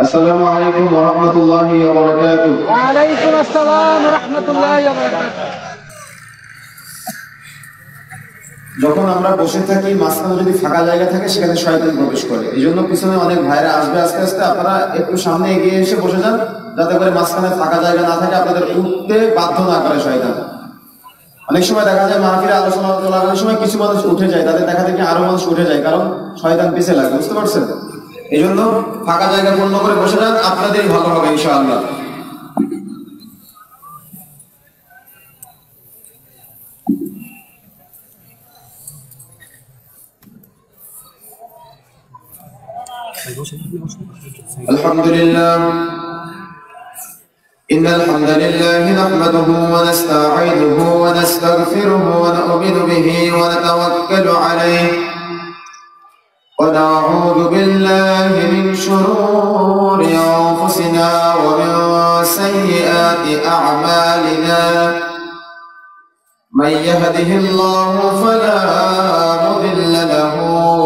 আসসালামু আলাইকুম ওয়া রাহমাতুল্লাহি ওয়া বারাকাতুহু। ওয়া আলাইকুম আসসালাম ওয়া রাহমাতুল্লাহি ওয়া বারাকাতুহু। যখন আমরা বসে থাকি মাঝখানে যদি ফাঁকা জায়গা থাকে সেখানে শয়তান প্রবেশ করে। এই জন্য পিছনে অনেক ভাইরা আসবে, আস্তে আস্তে আপনারা একটু সামনে এগিয়ে এসে বসে যান, যাতে করে মাঝখানে ফাঁকা জায়গা না থাকে, আপনাদের উঠতে বাধ্য না করে শয়তান। অনেক সময় দেখা যায় মাহফিলে আলোচনা চলার সময় কিছু মানুষ উঠে যায়, তাদের দেখা দেখি আরো মানুষ উঠে যায়, কারণ শয়তান পিছে লাগে। বুঝতে পারছেন? এই জন্য ফাঁকা জায়গা পূর্ণ করে বসে যান, আপনাদেরই ভালো হবে ইনশাআল্লাহ। আলহামদুলিল্লাহ إن الحمد لله نحمده ونستعينه ونستغفره ونؤمن به ونتوكل عليه ونعوذ بالله من شرور أنفسنا ومن سيئات أعمالنا من يهده الله فلا مضل له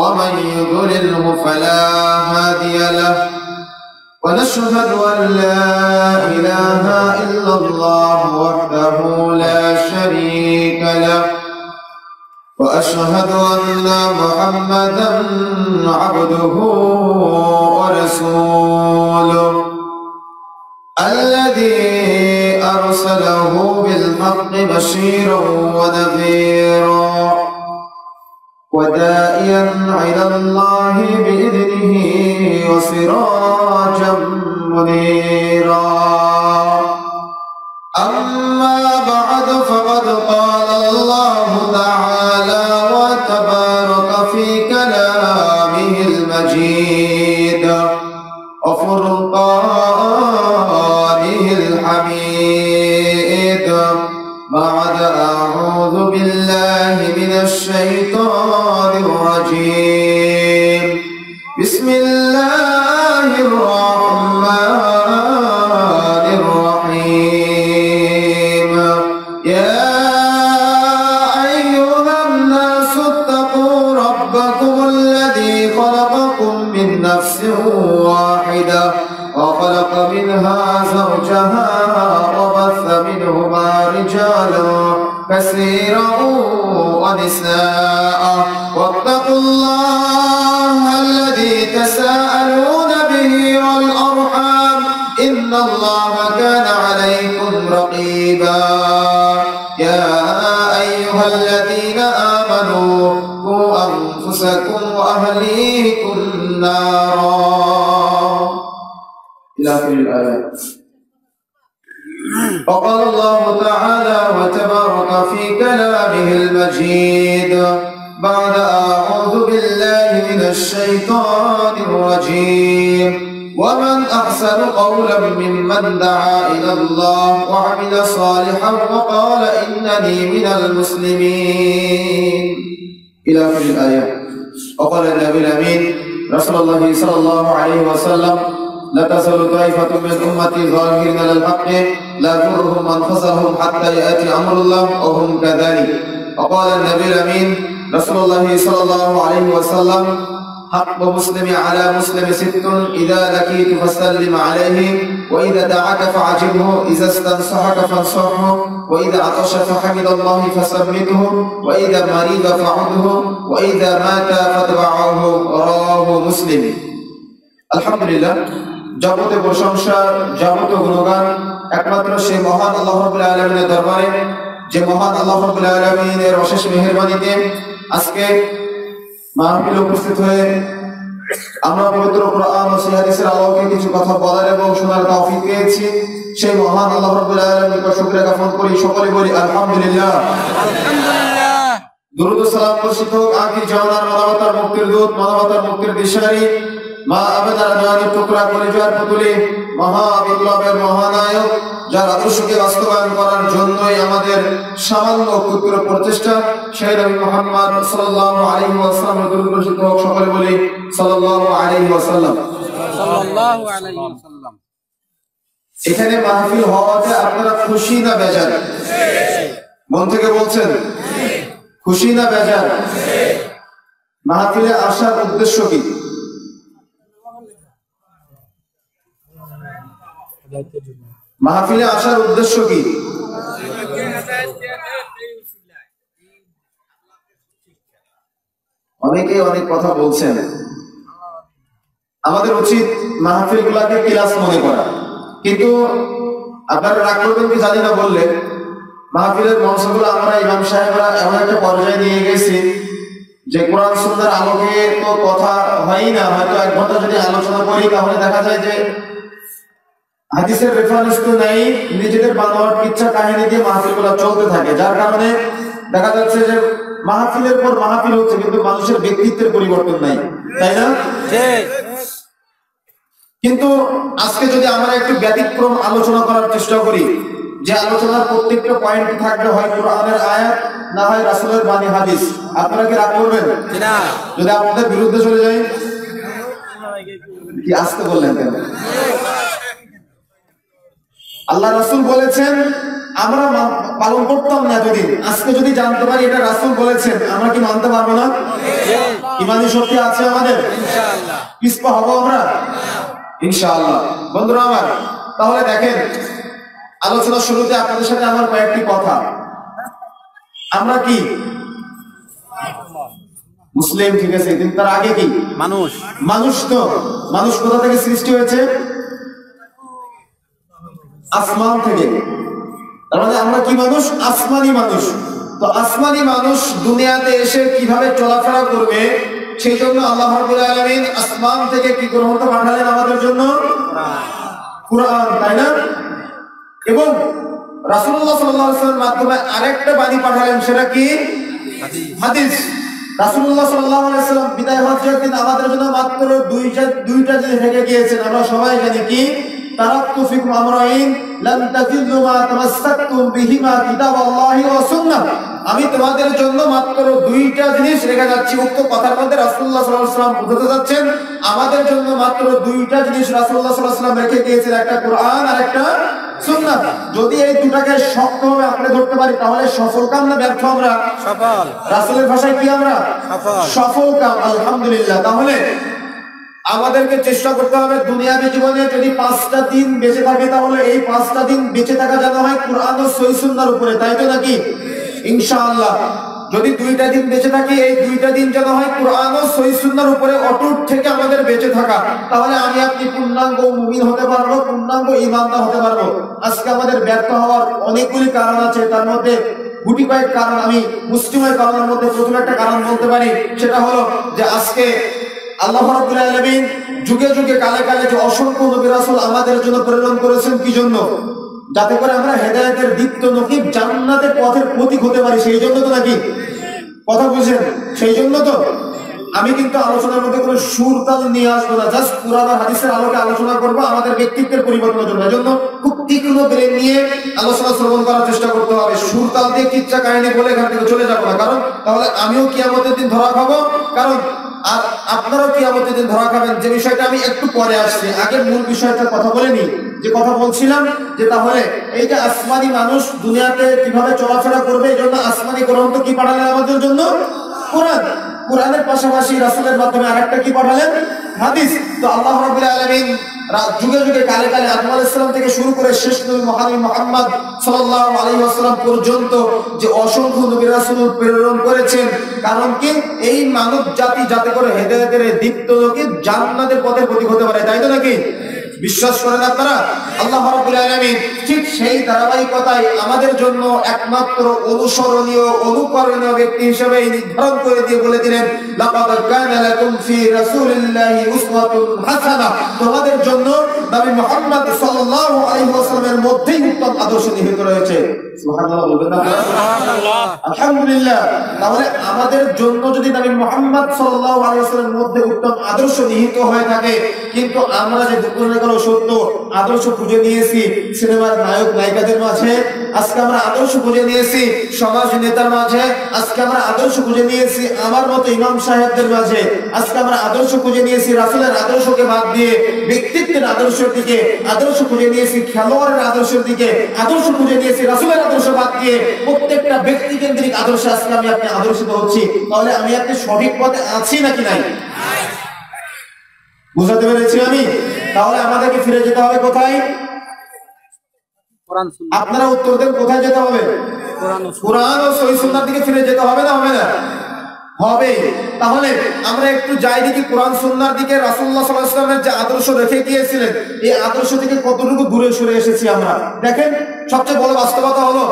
ومن يضلله فلا هادي له ونشهد أن لا إله إلا الله وحده لا شريك له وأشهد أن محمدا عبده ورسوله الذي أرسله بالحق بشيرا ونذيرا وداعيا إلى الله بإذنه وسراجا منيرا أما بعد فقد قال الله تعالى وتبارك في كلامه المجيد وفرقانه الحميد بعد أعوذ بالله من الشيطان الرجيم بسم الله الرحمن الرحيم يا أيها الناس اتقوا ربكم الذي خلقكم من نفس واحدة وخلق منها زوجها وبث منهما رجالا كثيرا ونساء واتقوا الله الذي تساءلون به والأرحام إن الله كان عليكم رقيبا يا أيها الذين آمنوا قوا أنفسكم وأهليكم نارا إلى آخر الآيات. وقال الله تعالى وتبارك في كلامه المجيد بعد أعوذ بالله من الشيطان الرجيم ومن أحسن قولا ممن دعا إلى الله وعمل صالحا وقال إنني من المسلمين إلى آخر الآية. وقال النبي الأمين رسول الله صلى الله عليه وسلم لا تزال طائفة من أمتي ظاهرين على الحق لا يضرهم من خذلهم حتى يأتي أمر الله وهم كذلك. وقال النبي الأمين رسول الله صلى الله عليه وسلم حق مسلم على مسلم ست إذا لقيت فسلم عليه وإذا دعاك فعجبه إذا استنصحك فانصحه وإذا عطش فحمد الله فسمته وإذا مريض فعده وإذا مات فاتبعه رواه مسلم. আলহামদুলিল্লাহ, জগতে প্রশংসা, জগতে গুণগান একমাত্র সেই মহান আল্লাহ রাব্বুল আলামিনের দরবারে, যে মহান আল্লাহ রাব্বুল আলামিনের অশেষ মেহেরবানিতে আজকে মাহফিলে উপস্থিত হয়ে আমরা পবিত্র কোরআন ও হাদিসের আলোকে কিছু কথা বলার এবং শোনার তৌফিক পেয়েছি। সেই মহান আল্লাহ রাব্বুল আলামিনের কাছে শুকরিয়া জ্ঞাপন করি। সকলে বলি আলহামদুলিল্লাহ। আলহামদুলিল্লাহ। দুরূদ ও সালাম বর্ষিত হোক আখির জামানার মানবতার মুক্তির দূত, মানবতার মুক্তির দিশারি মা আবেদার জানের টুকরা কলিজার পুতুলি, মহা বিপ্লবের মহানায়ক, যার আদর্শকে বাস্তবায়ন করার জন্যই আমাদের সামান্য ক্ষুদ্র প্রচেষ্টা, সেই নবী মুহাম্মদ সাল্লাল্লাহু আলাইহি ওয়াসাল্লামের দরুদ বর্ষিত হোক। সকলে বলি সাল্লাল্লাহু আলাইহি ওয়াসাল্লাম। সাল্লাল্লাহু আলাইহি ওয়াসাল্লাম। এখানে মাহফিল হওয়াতে আপনারা খুশি না বেজার? মন থেকে বলছেন খুশি না বেজার? মাহফিলে আসার উদ্দেশ্য কি? মাহফিলে আসার উদ্দেশ্য কি? অনেকে অনেক কথা বলছেন। আমাদের উচিত মাহফিল গুলাকে ক্লাস মনে করা, কিন্তু আপনারা রাগ করবেন কি জানি না, বললে মাহফিলের মঞ্চগুলো আমরা ইমাম সাহেবরা এমন একটা পর্যায়ে নিয়ে গেছি যে কোরআন সুন্নাহর আলোকে তো কথা হয়ই না। হয়তো 1 ঘন্টা যদি আলোচনা করি তাহলে দেখা যায় যে হাদিসের রেফারেন্স তো নেই, নিজেদের বানোয়াট ইচ্ছা কাহিনী দিয়ে মাহফিলগুলো চলতে থাকে, যার কারণে দেখা যাচ্ছে যে মাহফিলের পর মাহফিল হচ্ছে কিন্তু মানুষের ব্যক্তিত্বের পরিবর্তন নাই, তাই না? কিন্তু আজকে যদি আমরা একটু ব্যতিক্রম আলোচনা করার চেষ্টা করি, যে আলোচনার প্রত্যেকটা পয়েন্ট থাকবে হয় কোরআনের আয়াত, না হয় রাসূলের বাণী হাদিস, আপনারা কি রাগ করবেন না যদি আপনাদের বিরুদ্ধে চলে যায়? কি আসতে বললেন কেন? আল্লাহ রাসূল বলেছেন, আমরা পালন করতাম না যদি, আজকে যদি জানতে পারি এটা রাসূল বলেছেন, আমরা কি মানতে পারবো না? ঈমানি শক্তি আছে আমাদের, ইনশাআল্লাহ। পিছপা হব আমরা ইনশাআল্লাহ। বন্ধুরা আমার, তাহলে দেখেন আলোচনা শুরুতে আপনাদের সাথে আমার কয়েকটি কথা। আমরা কি মুসলিম, ঠিক আছে, কিন্তু তার আগে কি মানুষ? মানুষ তো মানুষ কোথা থেকে সৃষ্টি হয়েছে? আসমান থেকে। তার মানে আমরা কি মানুষ? আসমানি মানুষ। তো আসমানি মানুষ দুনিয়াতে এসে কিভাবে চলাফেরা করবে, সেই জন্য আল্লাহ রাব্বুল আলামিন আসমান থেকে কি গ্রন্থ পাঠালেন আমাদের জন্য? কুরআন, তাই না? এবং রাসূলুল্লাহ সাল্লাল্লাহু আলাইহি ওয়াসাল্লামের মাধ্যমে আরেকটা বাণী পাঠালেন, সেটা কি? হাদিস। রাসূলুল্লাহ সাল্লাল্লাহু আলাইহি ওয়াসাল্লাম বিদায় হজ্জের দিন আমাদের জন্য মাত্র দুইটা জিনিস রেখে গিয়েছেন। আমরা সবাই জানি কি? তারাক্তু ফিকুম আমরাইন লান তাযিল্লু মা তামাসসাকতুম বিহিমা কিতাবাল্লাহি ওয়া সুন্নাহ। আমি তোমাদের জন্য মাত্র 2টা জিনিস রেখে যাচ্ছি। উক্ত কথার মধ্যে রাসূলুল্লাহ সাল্লাল্লাহু আলাইহি ওয়াসাল্লাম বুঝাতে যাচ্ছেন আমাদের জন্য মাত্র 2টা জিনিস রাসূলুল্লাহ সাল্লাল্লাহু আলাইহি ওয়াসাল্লাম রেখে গিয়েছেন, একটা কোরআন আর একটা সুন্নাহ। যদি এই দুটাকে শক্তভাবে আঁকড়ে ধরতে পারি তাহলে সফল কাম না ব্যর্থ? আমরা সফল। রাসূলের ভাষায় কি আমরা? সফল কাম, আলহামদুলিল্লাহ। তাহলে আমাদেরকে চেষ্টা করতে হবে দুনিয়াবী জীবনে যদি 5টা দিন বেঁচে থাকে তাহলে এই 5টা দিন বেঁচে থাকা যেন হয় কোরআন ও সহিহ সুন্নাহর উপরে, তাই তো নাকি? ইনশাআল্লাহ। যদি 2টা দিন বেঁচে থাকি, এই 2টা দিন যেন হয় কোরআন ও সহিহ সুন্নাহর উপরে অটুট থেকে আমাদের বেঁচে থাকা, তাহলে আমি আপনি পূর্ণাঙ্গ মুমিন হতে পারবো, পূর্ণাঙ্গ ঈমানদার হতে পারবো। আজকে আমাদের ব্যর্থ হওয়ার অনেকগুলি কারণ আছে, তার মধ্যে গুটি কয়েক কারণ আমি মুসলিমের কারণের মধ্যে প্রথম একটা কারণ বলতে পারি, সেটা হলো যে আজকে আল্লাহ রাব্বুল আলামিন যুগে যুগে কালে কালে যে অসংখ্য নবী রাসূল আমাদের জন্য প্রেরণ করেছেন, কি জন্য? যাতে করে আমরা হেদায়েতের দীপ্ত নকিব জান্নাতের পথের প্রতীক হতে পারি, সেই জন্য তো নাকি? কথা বুঝেন? সেই জন্য তো। আমি কিন্তু আলোচনার মধ্যে কোনো সুর তাল নিয়ে আসবো না, জাস্ট কুরআন আর হাদিসের আলোকে আলোচনা করব আমাদের ব্যক্তিত্বের পরিবর্তনের জন্য। এজন্য খুব তীক্ষ্ণ ব্রেন নিয়ে আলোচনা শ্রবণ করার চেষ্টা করতে হবে। সুর তাল দিয়ে কিচ্ছা কাহিনী বলে এখান থেকে চলে যাবো না, কারণ তাহলে আমিও কিয়ামতের দিন ধরা খাবো, কারণ আর আপনারাও কিয়ামতের দিন ধরা খাবেন। যে বিষয়টা আমি একটু পরে আসছি, আগে মূল বিষয়টার কথা বলে নিই। যে কথা বলছিলাম যে তাহলে এই যে আসমানি মানুষ দুনিয়াতে কিভাবে চলাফেরা করবে, এই জন্য আসমানি গ্রন্থ কি পাঠালেন আমাদের জন্য? কোরআন। কোরআনের পাশাপাশি রাসূলের মাধ্যমে আরেকটা কি পাঠালেন? হাদিস। তো আল্লাহ রাব্বুল আলামিন যুগে যুগে কালে কালে আদম আলাইহিস সালাম থেকে শুরু করে শেষ নবী মহানবী মুহাম্মদ সাল্লাল্লাহু আলাইহি ওয়াসাল্লাম পর্যন্ত যে অসংখ্য নবী রাসূল প্রেরণ করেছেন, কারণ কি? এই মানব জাতি যাতে করে হেদায়েতের দীপ্ত নকিব জান্নাতের পথে প্রতীক হতে পারে, তাই তো নাকি? বিশ্বাস করেন আপনারা? আল্লাহ রাব্বুল আলামিন ঠিক সেই ধারাবাহিকতায় আমাদের জন্য একমাত্র অনুসরণীয় অনুকরণীয় ব্যক্তি হিসেবে নির্ধারণ করে দিয়ে বলে দিলেন, লাকাদ কানা লাকুম ফি রাসূলিল্লাহি উসওয়াতুন হাসানাহ। তোমাদের জন্য নবী মুহাম্মদ সাল্লাল্লাহু আলাইহি ওয়াসাল্লামের মধ্যেই উত্তম আদর্শ নিহিত রয়েছে। সুবহানাল্লাহ বলবেন না? সুবহানাল্লাহ, আলহামদুলিল্লাহ। তাহলে আমাদের জন্য যদি নবী মুহাম্মদ সাল্লাল্লাহু আলাইহি ওয়াসাল্লামের মধ্যে উত্তম আদর্শ নিহিত হয়ে থাকে, কিন্তু আমরা যে সত্য আদর্শ খুঁজে নিয়েছি সিনেমার নায়ক নায়িকাদের মাঝে, আজকে আমরা আদর্শ খুঁজে নিয়েছি সমাজ নেতার মাঝে, আজকে আমরা আদর্শ খুঁজে নিয়েছি আমার মতো ইমাম সাহেবদের মাঝে, আজকে আমরা আদর্শ খুঁজে নিয়েছি রাসূলের আদর্শকে বাদ দিয়ে ব্যক্তিত্বের আদর্শের দিকে, আদর্শ খুঁজে নিয়েছি খেলোয়াড়ের আদর্শের দিকে, আদর্শ খুঁজে নিয়েছি রাসূলের আদর্শ বাদ দিয়ে প্রত্যেকটা ব্যক্তি কেন্দ্রিক আদর্শে আজকে আমি আপনি আদর্শিত হচ্ছি। তাহলে আমি আপনি সঠিক পথে আছি নাকি নাই? বুঝাতে পেরেছি আমি? তাহলে আমাদেরকে ফিরে যেতে হবে কোথায়? আপনারা উত্তর দেন কোথায় যেতে হবে? কোরআন ও সহিহ সুন্নাহর দিকে ফিরে যেতে হবে না হবে না? হবে। তাহলে আমরা একটু যাই দেখি কোরআন সুন্নাহর দিকে। রাসূলুল্লাহ সাল্লাল্লাহু আলাইহি ওয়াসাল্লামের যে আদর্শ রেখে গিয়েছিলেন, এই আদর্শ থেকে কতটুকু দূরে সরে এসেছি আমরা। দেখেন, সবচেয়ে বড় বাস্তবতা হলো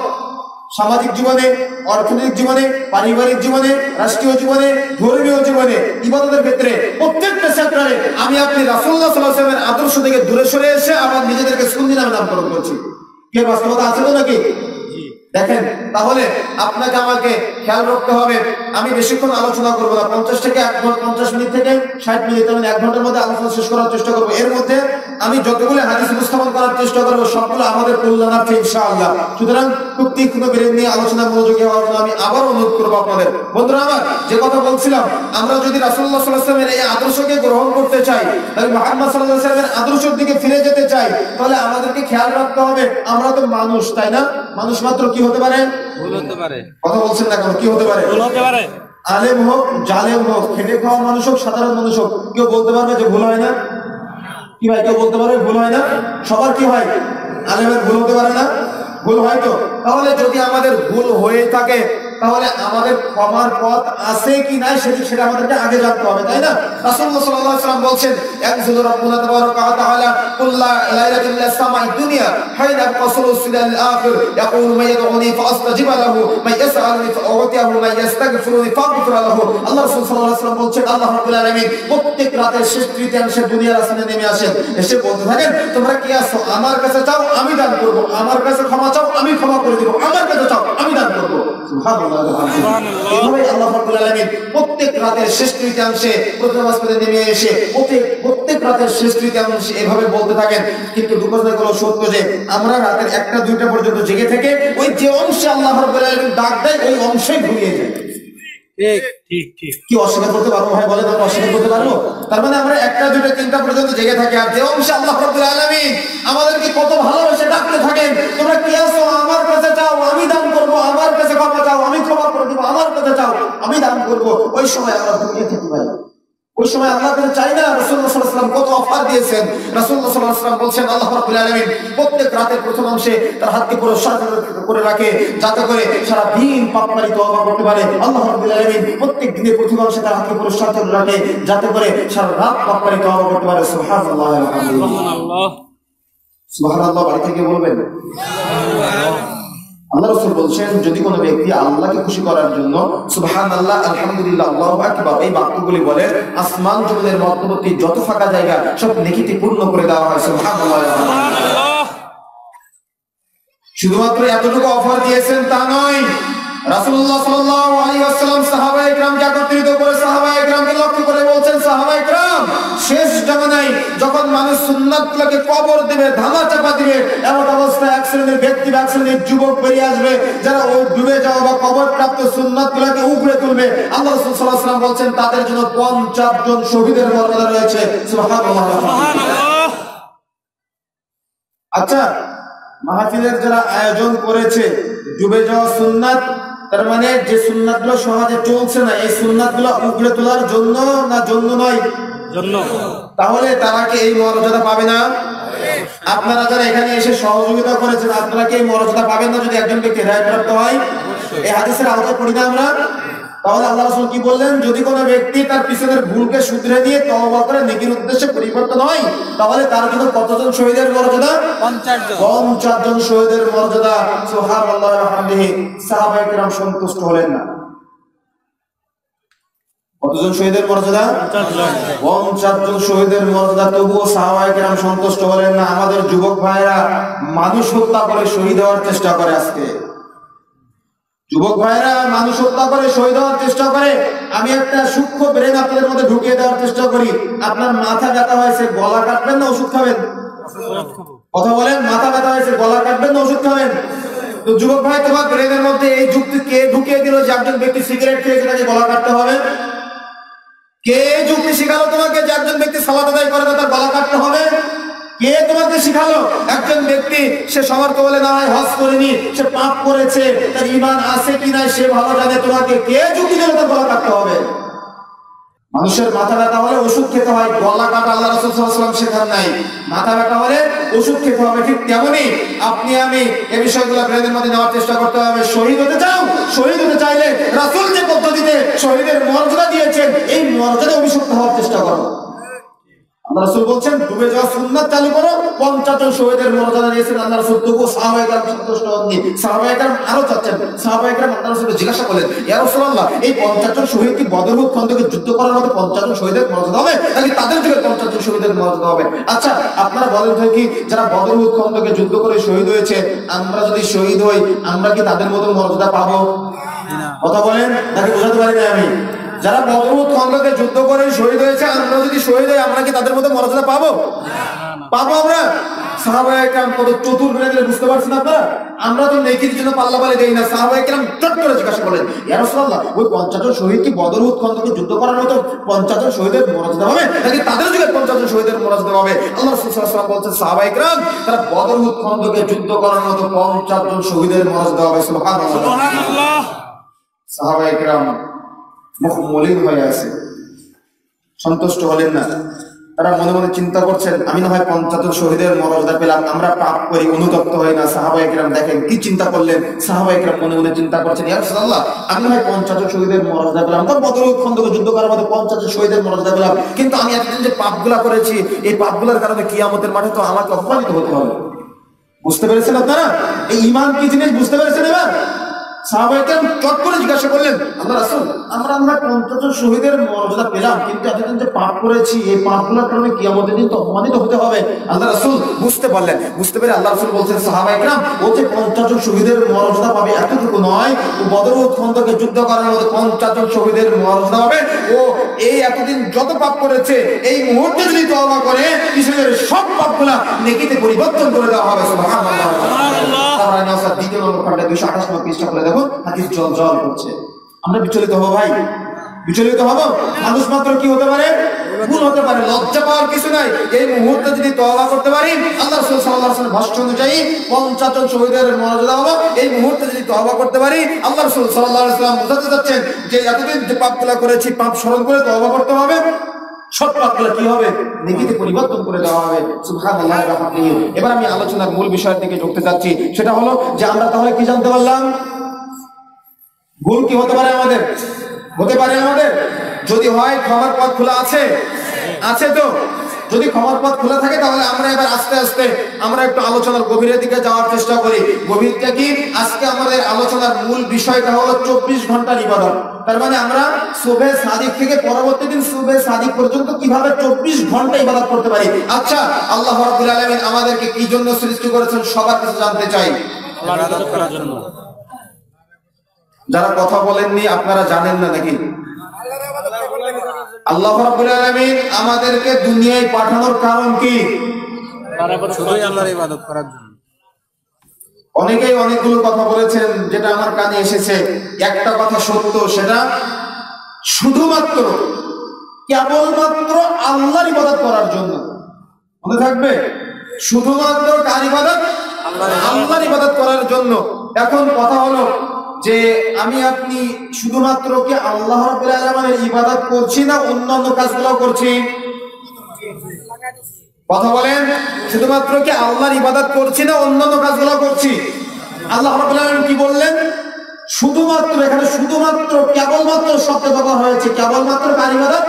সামাজিক জীবনে, অর্থনৈতিক জীবনে, পারিবারিক জীবনে, রাষ্ট্রীয় জীবনে, ধর্মীয় জীবনে, ইবাদতের ক্ষেত্রে প্রত্যেকটা সেক্টরে আমি আপনি রাসূলুল্লাহ সাল্লাল্লাহু আলাইহি ওয়াসাল্লামের আদর্শ থেকে দূরে সরে এসে আবার নিজেদেরকে সুন্নি নামে নামকরণ করছি। কি বাস্তবতা আছে তো নাকি? দেখেন, তাহলে আপনাকে আমাকে খেয়াল রাখতে হবে। আমি বেশিক্ষণ আলোচনা করবো না, 50 মিনিট থেকে 60 মিনিট, আমি 1 ঘন্টার মধ্যে আলোচনা শেষ করার চেষ্টা করবো। এর মধ্যে আমি যতগুলো হাদিস উপস্থাপন করার চেষ্টা করবো সবগুলো আমাদের কল্যাণার্থে ইনশাআল্লাহ। সুতরাং খুব তীক্ষ্ণ ব্রেন নিয়ে আলোচনা মনোযোগী হওয়ার জন্য আমি আবার অনুরোধ করবো আপনাদের। বন্ধুরা আমার, যে কথা বলছিলাম, আমরা যদি রাসূলুল্লাহ সাল্লাল্লাহু আলাইহি ওয়াসাল্লামের এই আদর্শকে গ্রহণ করতে চাই, তাহলে মুহাম্মদ সাল্লাল্লাহু আলাইহি ওয়াসাল্লামের আদর্শের দিকে ফিরে যেতে চাই, তাহলে আমাদেরকে খেয়াল রাখতে হবে আমরা তো মানুষ, তাই না? মানুষ মাত্র কি হতে পারে? ভুল হতে পারে। কথা বলছেন না কেন? কি হতে পারে? ভুল হতে পারে। আলেম হোক, জালেম হোক, খেটে খাওয়া মানুষ হোক, সাধারণ মানুষ হোক, কেউ বলতে পারবে যে ভুল হয় না? কি ভাই, কেউ বলতে পারবে ভুল হয় না? সবার কি হয়? আলেমের ভুল হতে পারে না? ভুল হয় তো। তাহলে যদি আমাদের ভুল হয়ে থাকে, তাহলে আমাদের ক্ষমার পথ আছে কি নাই সেটা আমাদেরকে আগে জানতে হবে, তাই না? রাসূলুল্লাহ সাল্লাল্লাহু আলাইহি ওয়াসাল্লাম বলছেন, ইয়ানজিলু রাব্বুনা তাবারাকা ওয়া তাআলা কুল্লা লাইলাতিন ইলা সামাই দুনিয়া হাইনা রাসূলুস সিলাল আখির ইয়াকুলু মান ইয়াদউনি ফাআস্তাজিব লাহু মান ইয়াসআলুনি ফাউতিয়াহু মান ইয়াস্তাগফিরুনি ফাগফির লাহু। আল্লাহ রাসূল সাল্লাল্লাহু আলাইহি ওয়াসাল্লাম বলছেন, আল্লাহ রাব্বুল আলামিন প্রত্যেক রাতের শেষ তৃতীয়াংশে দুনিয়ার আসমানে নেমে আসেন, এসে বলতে থাকেন, তোমরা কি আছো? আমার কাছে চাও, আমি দান করব। আমার কাছে ক্ষমা চাও, আমি ক্ষমা করে দেব। আমার কাছে চাও, আমি দান করব। সুবহানাল্লাহ। এইভাবে আল্লাহ রাব্বুল আলামিন প্রত্যেক রাতের শেষ তৃতীয়াংশে প্রথম আসমানে নেমে এসে প্রত্যেক রাতের শেষ তৃতীয়াংশে এভাবে বলতে থাকেন। কিন্তু দুঃখজনক হলো সত্য যে আমরা রাতের 1টা-2টা পর্যন্ত জেগে থেকে ওই যে অংশে আল্লাহ রাব্বুল আলামিন ডাক দেয়, ওই অংশেই ঘুমিয়ে যায়। ঠিক ঠিক। কি অস্বীকার করতে পারবো ভাই? বলেন, আমরা অস্বীকার করতে পারবো? তার মানে আমরা 1টা-2টা-3টা পর্যন্ত জেগে থাকি, আর যে অংশে আল্লাহ রাব্বুল আলামিন আমাদেরকে কত ভালোবেসে ডাকতে থাকেন, তোমরা কি আছো? আমার কাছে চাও, আমি দান করব। আমার কাছে ক্ষমা চাও, আমি ক্ষমা করে দেব। আমার কাছে চাও, আমি দান করব। ওই সময় আমরা ঘুমিয়ে থাকি ভাই। ওই সময় আল্লাহ কাছে চাই না? রাসূলুল্লাহ সাল্লাল্লাহু আলাইহি ওয়াসাল্লাম কত অফার দিয়েছেন। রাসূলুল্লাহ সাল্লাল্লাহু আলাইহি ওয়াসাল্লাম বলছেন, আল্লাহ রাব্বুল আলামিন প্রত্যেক রাতের প্রথম অংশে তার হাতকে পুরস্কার করে রাখে, যাতে করে সারা দিন পাপকারী তওবা করতে পারে। আল্লাহ রাব্বুল আলামিন প্রত্যেক দিনের প্রথম অংশে তার হাতকে পুরস্কার করে রাখে, যাতে করে সারা রাত পাপকারী তওবা করতে পারে। সুবহানাল্লাহ, আলহামদুলিল্লাহ। সুবহানাল্লাহ বাড়ি থেকে বলবেন। আল্লাহ রাসূল বলছেন, যদি কোনো ব্যক্তি আল্লাহকে খুশি করার জন্য সুবহানাল্লাহ, আলহামদুলিল্লাহ, আল্লাহু আকবার এই বাক্যগুলি বলে, আসমান জমিনের মধ্যবর্তী যত ফাঁকা জায়গা সব নেকিতে পূর্ণ করে দেওয়া হয়। সুবহানাল্লাহ। শুধুমাত্র এতটুকু অফার দিয়েছেন তা নয়, রাসূলুল্লাহ সাল্লাল্লাহু আলাইহি ওয়াসাল্লাম সাহাবায়ে কিরামকে একত্রিত করে সাহাবায়ে কিরামকে লক্ষ্য করে বলছেন, সাহাবায়ে কিরাম, শেষ জামানায় যখন মানুষ সুন্নাতগুলোকে কবর দেবে, ধামা চাপা দিবে, এমন অবস্থায় এক শ্রেণীর ব্যক্তি বা এক শ্রেণীর যুবক বেরিয়ে আসবে, যারা ওই ডুবে যাওয়া বা কবরপ্রাপ্ত সুন্নাতগুলোকে উপরে তুলবে। আল্লাহ রাসূল সাল্লাল্লাহু আলাইহি ওয়াসাল্লাম বলছেন, তাদের জন্য 50 জন শহীদের মর্যাদা রয়েছে। সুবহানাল্লাহ। আচ্ছা, মাহফিলের যারা আয়োজন করেছে ডুবে যাওয়া সুন্নাত, তার মানে যে সুন্নাতগুলো সমাজে চলছে না, এই সুন্নাতগুলো উপরে তোলার জন্য না জন্য নয়? জন্য। তাহলে তারা কি এই মর্যাদা পাবে না? আপনারা যারা এখানে এসে সহযোগিতা করেছেন, আপনারা কি এই মর্যাদা পাবেন না যদি একজন ব্যক্তি হেদায়েতপ্রাপ্ত হয়? এই হাদিসের আওতায় পড়ি না আমরা? তাহলে আল্লাহ রাসূল কি বললেন? যদি কোনো ব্যক্তি তার পিছনের ভুলকে শুধরে দিয়ে তওবা করে নেকির উদ্দেশ্যে পরিবর্তন হয়, তাহলে তার জন্য কতজন শহীদের মর্যাদা? 50 জন শহীদের মর্যাদা। সুবহানাল্লাহ ওয়া বিহামদিহি। সাহাবায়ে কিরাম সন্তুষ্ট হলেন না। কতজন শহীদের মর্যাদা? 50 জন শহীদের মর্যাদা। তবুও সাহাবায়ে কিরাম সন্তুষ্ট হলেন না। আমাদের যুবক ভাইরা মানুষ হত্যা করে শহীদ হওয়ার চেষ্টা করে। আজকে যুবক ভাইরা মানুষ হত্যা করে শহীদ হওয়ার চেষ্টা করে। আমি একটা সূক্ষ্ম ব্রেন আপনাদের মধ্যে ঢুকিয়ে দেওয়ার চেষ্টা করি। আপনার মাথা ব্যথা হয়েছে, গলা কাটবেন না ওষুধ খাবেন? কথা বলেন, মাথা ব্যথা হয়েছে, গলা কাটবেন না ওষুধ খাবেন? তো যুবক ভাই, তোমার ব্রেনের মধ্যে এই যুক্তি কে ঢুকিয়ে দিল যে একজন ব্যক্তি সিগারেট খেয়েছে তাকে গলা কাটতে হবে? কে যুক্তি শিখালো তোমাকে যে একজন ব্যক্তি সালাত আদায় করে না তার গলা কাটতে হবে? কে তোমাকে শিখালো? একজন ব্যক্তি সে সবার কবলে না হয় হজ করেনি, সে পাপ করেছে, তার ঈমান আছে কি নাই সে ভালো জানে। তোমাকে কে যুক্তি দিল তার গলা কাটতে হবে? মানুষের মাথা ব্যথা হলে ওষুধ খেতে হয়, গলা কাটা আল্লাহ রাসূল সাল্লাল্লাহু আলাইহি ওয়াসাল্লাম শেখান নাই। মাথা ব্যথা হলে ওষুধ খেতে হবে, ঠিক তেমনি আপনি আমি এই বিষয়গুলো ব্রেনের মধ্যে নেওয়ার চেষ্টা করতে হবে। শহীদ হতে চাও, শহীদ হতে চাইলে রাসূল যে পদ্ধতিতে শহীদের মর্যাদা দিয়েছেন এই মর্যাদা অভিষিক্ত হওয়ার চেষ্টা করো। আল্লাহ রাসূল বলছেন ডুবে যাওয়া সুন্নাত চালু করো। 50 জন শহীদের মর্যাদা দিয়েছেন আল্লাহ রাসূল, তবু সাহাবায়ে কেরাম সন্তুষ্ট হননি। সাহাবায়ে কেরাম আরো চাচ্ছেন। সাহাবায়ে কেরাম আল্লাহ রাসূলকে জিজ্ঞাসা করলেন, ইয়া রাসূলুল্লাহ, এই 50 জন শহীদ কি বদর উহুদ খন্দকে যুদ্ধ করার মতো 50 জন শহীদের মর্যাদা হবে, নাকি তাদের যুগে 50 জন শহীদের মর্যাদা হবে? আচ্ছা আপনারা বলেন তো, কি যারা বদর উহুদ খন্দকে যুদ্ধ করে শহীদ হয়েছে, আমরা যদি শহীদ হই আমরা কি তাদের মতো মর্যাদা পাবো? কথা বলেন, নাকি বোঝাতে পারি না আমি? যারা বদর উহুদ খন্দকে যুদ্ধ করে শহীদ হয়েছে, আমরা যদি শহীদ হই আমরা কি তাদের মতো মর্যাদা পাবো? পাবো আমরা? সাহাবায়ে কেরাম কত চতুর হয়ে গেলে বুঝতে পারছেন আপনারা? আমরা তো নেকির জন্য পাল্লা বালি দেই না। সাহাবায়ে কেরাম চট করে জিজ্ঞাসা করলেন, ইয়া রাসূলুল্লাহ, ওই 50 জন শহীদ কি বদর উহুদ খন্দকে যুদ্ধ করার মতো 50 জন শহীদের মর্যাদা হবে, নাকি তাদের যুগে 50 জন শহীদের মর্যাদা হবে? আল্লাহ রাসূল সাল্লাল্লাহু আলাইহি ওয়াসাল্লাম বলছেন, সাহাবায়ে কেরাম তারা বদর উহুদ খন্দকে যুদ্ধ করার মতো 50 জন শহীদের মর্যাদা হবে। সুবহানাল্লাহ। সাহাবায়ে কেরাম মুখ মলিন হয়ে আছে, সন্তুষ্ট হলেন না। তারা মনে মনে চিন্তা করছেন, আমি না হয় 50 জন শহীদের মর্যাদা পেলাম, আমরা পাপ করি, অনুতপ্ত হই না। সাহাবায়ে কেরাম দেখেন কি চিন্তা করলেন। সাহাবায়ে কেরাম মনে মনে চিন্তা করছেন, ইয়া রাসূলুল্লাহ, আমি না হয় 50 জন শহীদের মর্যাদা পেলাম, তো বদর উহুদ খন্দকে যুদ্ধ করার মতো 50 জন শহীদের মর্যাদা পেলাম, কিন্তু আমি এতদিন যে পাপগুলা করেছি এই পাপগুলোর কারণে কিয়ামতের মাঠে তো আমাকে অপমানিত হতে হবে। বুঝতে পেরেছেন আপনারা এই ঈমান কি জিনিস? বুঝতে পেরেছেন এবার? সাহাবায়ে কেরাম চট করে জিজ্ঞাসা করলেন, আল্লাহ রাসূল, আমরা 50 জন শহীদের মর্যাদা পেলাম, কিন্তু এতদিন যে পাপ করেছি এই পাপগুলোর কারণে কিয়ামতের দিন তো অপমানিত হতে হবে। আল্লাহ রাসূল বুঝতে পারলেন। বুঝতে পেরে আল্লাহ রাসূল বলছেন, সাহাবায়ে কেরাম ও যে 50 জন শহীদের মর্যাদা পাবে এতটুকু নয়, ও বদর উহুদ খন্দকে যুদ্ধ করার মতো 50 জন শহীদের মর্যাদা হবে। ও এই এতদিন যত পাপ করেছে এই মুহূর্তে যদি তওবা করে পিছনের সব পাপগুলা নেকিতে পরিবর্তন করে দেওয়া হবে। সুবহানাল্লাহ। তারা নাসার দ্বিতীয় নম্বর খণ্ডে 228 নম্বর পৃষ্ঠা করে দেখুন, হাদিস জল জল করছে। আমরা বিচলিত হব ভাই, বিচলিত হব। মানুষ মাত্র কি হতে পারে? ভুল হতে পারে, লজ্জা পাওয়ার কিছু নাই। এই মুহূর্তে যদি তওবা করতে পারি, আল্লাহ রাসূল সাল্লাল্লাহু আলাইহি ওয়াসাল্লাম ভাষ্য অনুযায়ী 50 জন শহীদের মর্যাদা হবে। এই মুহূর্তে যদি তওবা করতে পারি, আল্লাহ রাসূল সাল্লাল্লাহু আলাইহি ওয়াসাল্লাম বোঝাতে যাচ্ছেন যে এতদিন যে পাপগুলো করেছি পাপ স্মরণ করে তওবা করতে হবে, সব পাপগুলো কি হবে? নেকিতে পরিবর্তন করে দেওয়া হবে। সুবহানাল্লাহ ওয়া বিহামদিহি। এবার আমি আলোচনার মূল বিষয়ের দিকে ঢুকতে যাচ্ছি। সেটা হলো যে আমরা তাহলে কি জানতে পারলাম? ভুল কি হতে পারে আমাদের? হতে পারে আমাদের। যদি হয় ক্ষমার পথ খোলা আছে, আছে তো? যদি ক্ষমার পথ খোলা থাকে তাহলে আমরা এবার আস্তে আস্তে আমরা একটু আলোচনার গভীরের দিকে যাওয়ার চেষ্টা করি। গভীরটা কি? আজকে আমাদের আলোচনার মূল বিষয়টা হলো 24 ঘন্টার ইবাদত। তার মানে আমরা সুবহে সাদিক থেকে পরবর্তী দিন সুবহে সাদিক পর্যন্ত কিভাবে 24 ঘন্টা ইবাদত করতে পারি। আচ্ছা, আল্লাহ রাব্বুল আলামিন আমাদেরকে কি জন্য সৃষ্টি করেছেন সবার কাছে জানতে চাই। ইবাদত করার জন্য। যারা কথা বলেননি আপনারা জানেন না নাকি? আল্লাহ রাব্বুল আলামিন আমাদেরকে দুনিয়ায় পাঠানোর কারণ কি? শুধুই আল্লাহর ইবাদত করার জন্য। অনেকেই অনেকগুলো কথা বলেছেন যেটা আমার কানে এসেছে। একটা কথা সত্য, সেটা শুধুমাত্র কেবলমাত্র আল্লাহর ইবাদত করার জন্য। মনে থাকবে, শুধুমাত্র কার ইবাদত? আল্লাহর ইবাদত করার জন্য। এখন কথা হলো যে আমি আপনি শুধুমাত্র কি আল্লাহ রাব্বুল আলামিনের ইবাদত করছি না অন্যান্য কাজগুলো করছি? কথা বলেন, শুধুমাত্র কি আল্লাহর ইবাদত করছি না অন্যান্য কাজগুলো করছি? আল্লাহ রাব্বুল আলামিন কি বললেন? শুধুমাত্র, এখানে শুধুমাত্র কেবলমাত্র শব্দ ব্যবহার হয়েছে। কেবলমাত্র কার ইবাদত?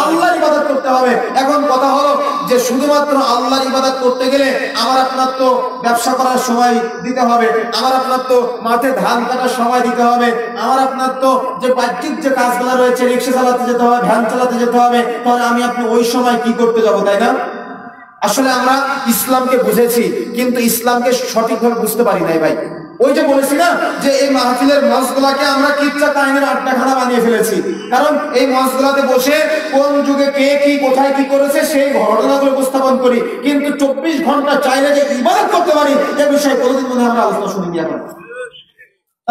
আল্লাহর ইবাদত করতে হবে। এখন কথা হলো যে শুধুমাত্র আল্লাহর ইবাদত করতে গেলে আমার আপনার তো ব্যবসা করার সময় দিতে হবে, আমার আপনার তো মাঠে ধান কাটার সময় দিতে হবে, আমার আপনার তো যে বাহ্যিক যে কাজগুলো রয়েছে, রিক্সা চালাতে যেতে হবে, ভ্যান চালাতে যেতে হবে, তাহলে আমি আপনি ওই সময় কি করতে যাব, তাই না? আসলে আমরা ইসলামকে বুঝেছি কিন্তু ইসলামকে সঠিকভাবে বুঝতে পারি নাই ভাই। ওই যে বলেছি না যে এই মাহফিলের মঞ্চগুলাকে আমরা কিচ্ছা কাহিনীর আড্ডাখানা বানিয়ে ফেলেছি। কারণ এই মঞ্চগুলাতে বসে কোন যুগে কে কি কোথায় কি করেছে সেই ঘটনাগুলো উপস্থাপন করি, কিন্তু 24 ঘন্টা চাইলে যে ইবাদত করতে পারি এ বিষয়ে কোনোদিন মনে হয় আমরা আলোচনা শুনিনি এখন।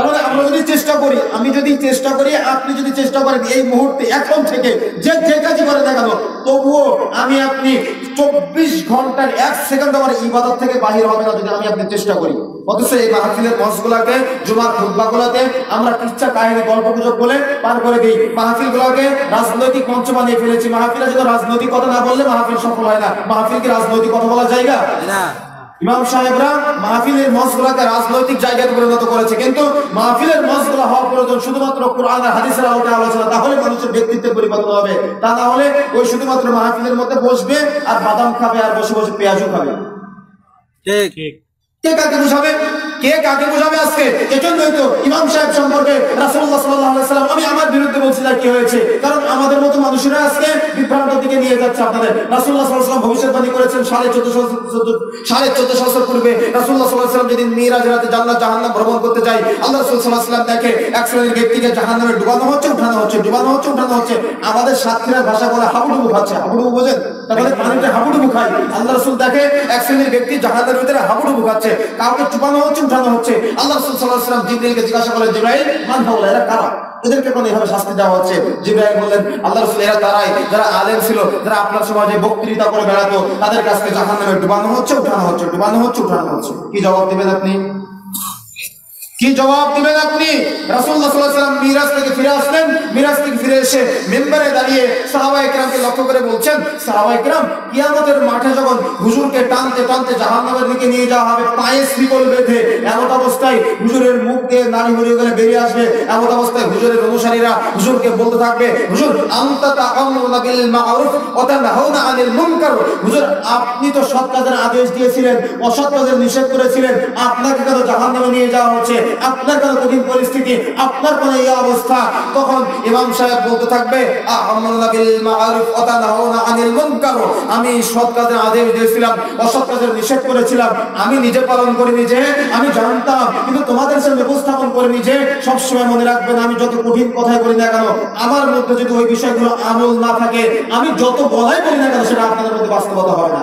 তাহলে আমরা যদি চেষ্টা করি, আমি যদি চেষ্টা করি, আপনি যদি চেষ্টা করেন এই মুহূর্তে এখন থেকে যে কাজই করে দেখানো, তবুও আমি আপনি 24 ঘন্টার 1 সেকেন্ড আমার ইবাদত থেকে বাহির হবে না যদি আমি আপনি চেষ্টা করি। অথচ এই মাহফিলের মঞ্চগুলোকে, জুমার খুতবাগুলোতে আমরা কিচ্ছা কাহিনী গল্প গুজব বলে পার করে দিই। মাহফিলগুলোকে রাজনৈতিক মঞ্চ বানিয়ে ফেলেছি। মাহফিলে যদি রাজনৈতিক কথা না বললে মাহফিল সফল হয় না। মাহফিল কি রাজনৈতিক কথা বলার জায়গা? না। ইমাম সাহেবরা মাহফিলের মঞ্চগুলোকে রাজনৈতিক জায়গায় পরিণত করেছে, কিন্তু মাহফিলের মঞ্চগুলো হওয়া প্রয়োজন শুধুমাত্র কোরআন আর হাদিসের আলোকে আলোচনা, তাহলে মানুষের ব্যক্তিত্বের পরিবর্তন হবে। তা না হলে ওই শুধুমাত্র মাহফিলের মধ্যে বসবে আর বাদাম খাবে আর বসে বসে পেঁয়াজও খাবে। ঠিক। কে কাকে বুঝাবে? কে কাকে বুঝাবে আজকে? এজন্যই তো ইমাম সাহেব সম্পর্কে রাসূলুল্লাহ সাল্লাল্লাহু আলাইহি ওয়াসাল্লাম, আমি আমার বিরুদ্ধে বলছি না, কি হয়েছে? কারণ আমাদের মতো মানুষেরা আজকে বিভ্রান্তের দিকে নিয়ে যাচ্ছে আপনাদের। রাসূলুল্লাহ সাল্লাল্লাহু আলাইহি ওয়াসাল্লাম ভবিষ্যৎবাণী করেছেন 1450 পূর্বে। রাসূলুল্লাহ সাল্লাল্লাহু আলাইহি ওয়াসাল্লাম যেদিন মিরাজের রাতে জান্নাত জাহান্নাম ভ্রমণ করতে যায়, আল্লাহ রাসূল সাল্লাল্লাহু আলাইহি ওয়াসাল্লাম দেখে এক শ্রেণীর ব্যক্তিকে জাহান্নামে ডুবানো হচ্ছে, উঠানো হচ্ছে, ডুবানো হচ্ছে, উঠানো হচ্ছে। আমাদের সাতক্ষীরার ভাষা বলে হাবুডুবু খাচ্ছে। হাবুডুবু বোঝেন? তাহলে পানিতে হাবুডুবু খায়। আল্লাহ রাসূল দেখে এক শ্রেণীর ব্যক্তি জাহান্নামের ভিতরে হাবুডুবু খাচ্ছে, কাউকে চুপানো হচ্ছে, উঠানো হচ্ছে। আল্লাহ রাসূল সাল্লাল্লাহু আলাইহি ওয়াসাল্লাম জিবরাইলকে জিজ্ঞাসা করলেন, জিবরাইল, মান হাওলা, এরা কারা? এদেরকে কোন এভাবে শাস্তি দেওয়া হচ্ছে? জিবরাইল বললেন, আল্লাহ রাসূল, এরা তারাই যারা আলেম ছিল, যারা আপনার সমাজে বক্তৃতা করে বেড়াতো, তাদের কাছে জাহান্নামে ডুবানো হচ্ছে, উঠানো হচ্ছে, ডুবানো হচ্ছে, উঠানো হচ্ছে। কি জবাব দিবেন আপনি? কি জবাব দিবেন আপনি? রাসূলুল্লাহ সাল্লাল্লাহু আলাইহি ওয়াসাল্লাম মিরাজ থেকে ফিরে আসলেন। মিরাজ থেকে ফিরে এসে মিম্বারে দাঁড়িয়ে সাহাবায়ে কেরামকে লক্ষ্য করে বলছেন, সাহাবায়ে কেরাম, কিয়ামতের মাঠে যখন হুজুরকে টানতে টানতে জাহান্নামের দিকে নিয়ে যাওয়া হবে, পায়ে শিকল বেঁধে, এমন অবস্থায় হুজুরের মুখ দিয়ে নারী হরিগুলো বেরিয়ে আসবে, এমন অবস্থায় হুজুরের অনুসারীরা হুজুরকে বলতে থাকবে, হুজুর, আনতা তা'আমুরুনা বিল মা'রুফ ওয়া তানহাউনা আনিল মুনকার। হুজুর, আপনি তো সৎ কাজের আদেশ দিয়েছিলেন, অসৎ কাজের নিষেধ করেছিলেন, আপনাকে কেন জাহান্নামে নিয়ে যাওয়া হচ্ছে? আপনার কেন কঠিন পরিস্থিতি? আপনার কেন এই অবস্থা? তখন ইমাম সাহেব বলতে থাকবে, আ'মারুনা বিল মা'রুফ ওয়া তানহাউনা আনিল মুনকার। আমি সৎ কাজের আদেশ দিয়েছিলাম, অসৎ কাজের নিষেধ করেছিলাম, আমি নিজে পালন করিনি, যে আমি জানতাম, কিন্তু তোমাদের সামনে উপস্থাপন করিনি। যে সবসময় মনে রাখবেন, আমি যত কঠিন কথাই বলি না কেন, আমার মধ্যে যদি ওই বিষয়গুলো আমল না থাকে, আমি যত বলাই বলি না কেন, সেটা আপনাদের মধ্যে বাস্তবতা হবে না।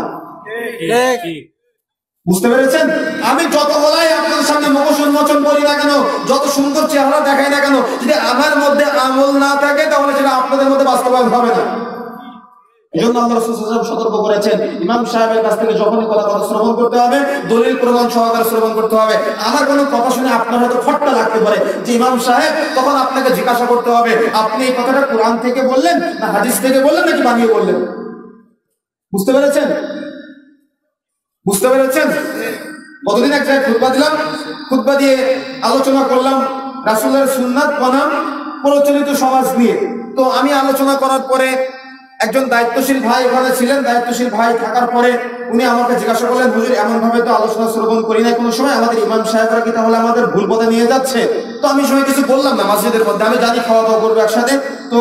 বুঝতে পেরেছেন? আমি যত বলাই আপনাদের সামনে মুখোশ উন্মোচন করি না কেন, যত সুন্দর চেহারা দেখাই না কেন, যদি আমার মধ্যে আমল না থাকে, তাহলে সেটা আপনাদের মধ্যে বাস্তবায়ন হবে না। এজন্য আল্লাহ রাসূল সাল্লাল্লাহু আলাইহি ওয়াসাল্লাম সতর্ক করেছেন, ইমাম সাহেবের কাছ থেকে যখনই কথা শ্রবণ করতে হবে, দলিল প্রমাণ সহকারে শ্রবণ করতে হবে। আমার কোনো কথা শুনে আপনার হয়তো খটকা লাগতে পারে যে ইমাম সাহেব, তখন আপনাকে জিজ্ঞাসা করতে হবে, আপনি এই কথাটা কোরআন থেকে বললেন না হাদিস থেকে বললেন নাকি বানিয়ে বললেন? বুঝতে পেরেছেন? বুঝতে পেরেছেন? কতদিন এক জায়গায় খুতবা দিলাম, খুতবা দিয়ে আলোচনা করলাম রাসূলের সুন্নাত বনাম প্রচলিত সমাজ নিয়ে। তো আমি আলোচনা করার পরে একজন দায়িত্বশীল ভাই ওখানে ছিলেন। দায়িত্বশীল ভাই থাকার পরে উনি আমাকে জিজ্ঞাসা করলেন, হুজুর, এমন ভাবে তো আলোচনা শ্রবণ করি না কোনো সময়, আমাদের ইমাম সাহেবরা কি তাহলে আমাদের ভুল পথে নিয়ে যাচ্ছে? তো আমি সময় কিছু বললাম না মসজিদের মধ্যে, আমি জানি খাওয়া দাওয়া করবো একসাথে। তো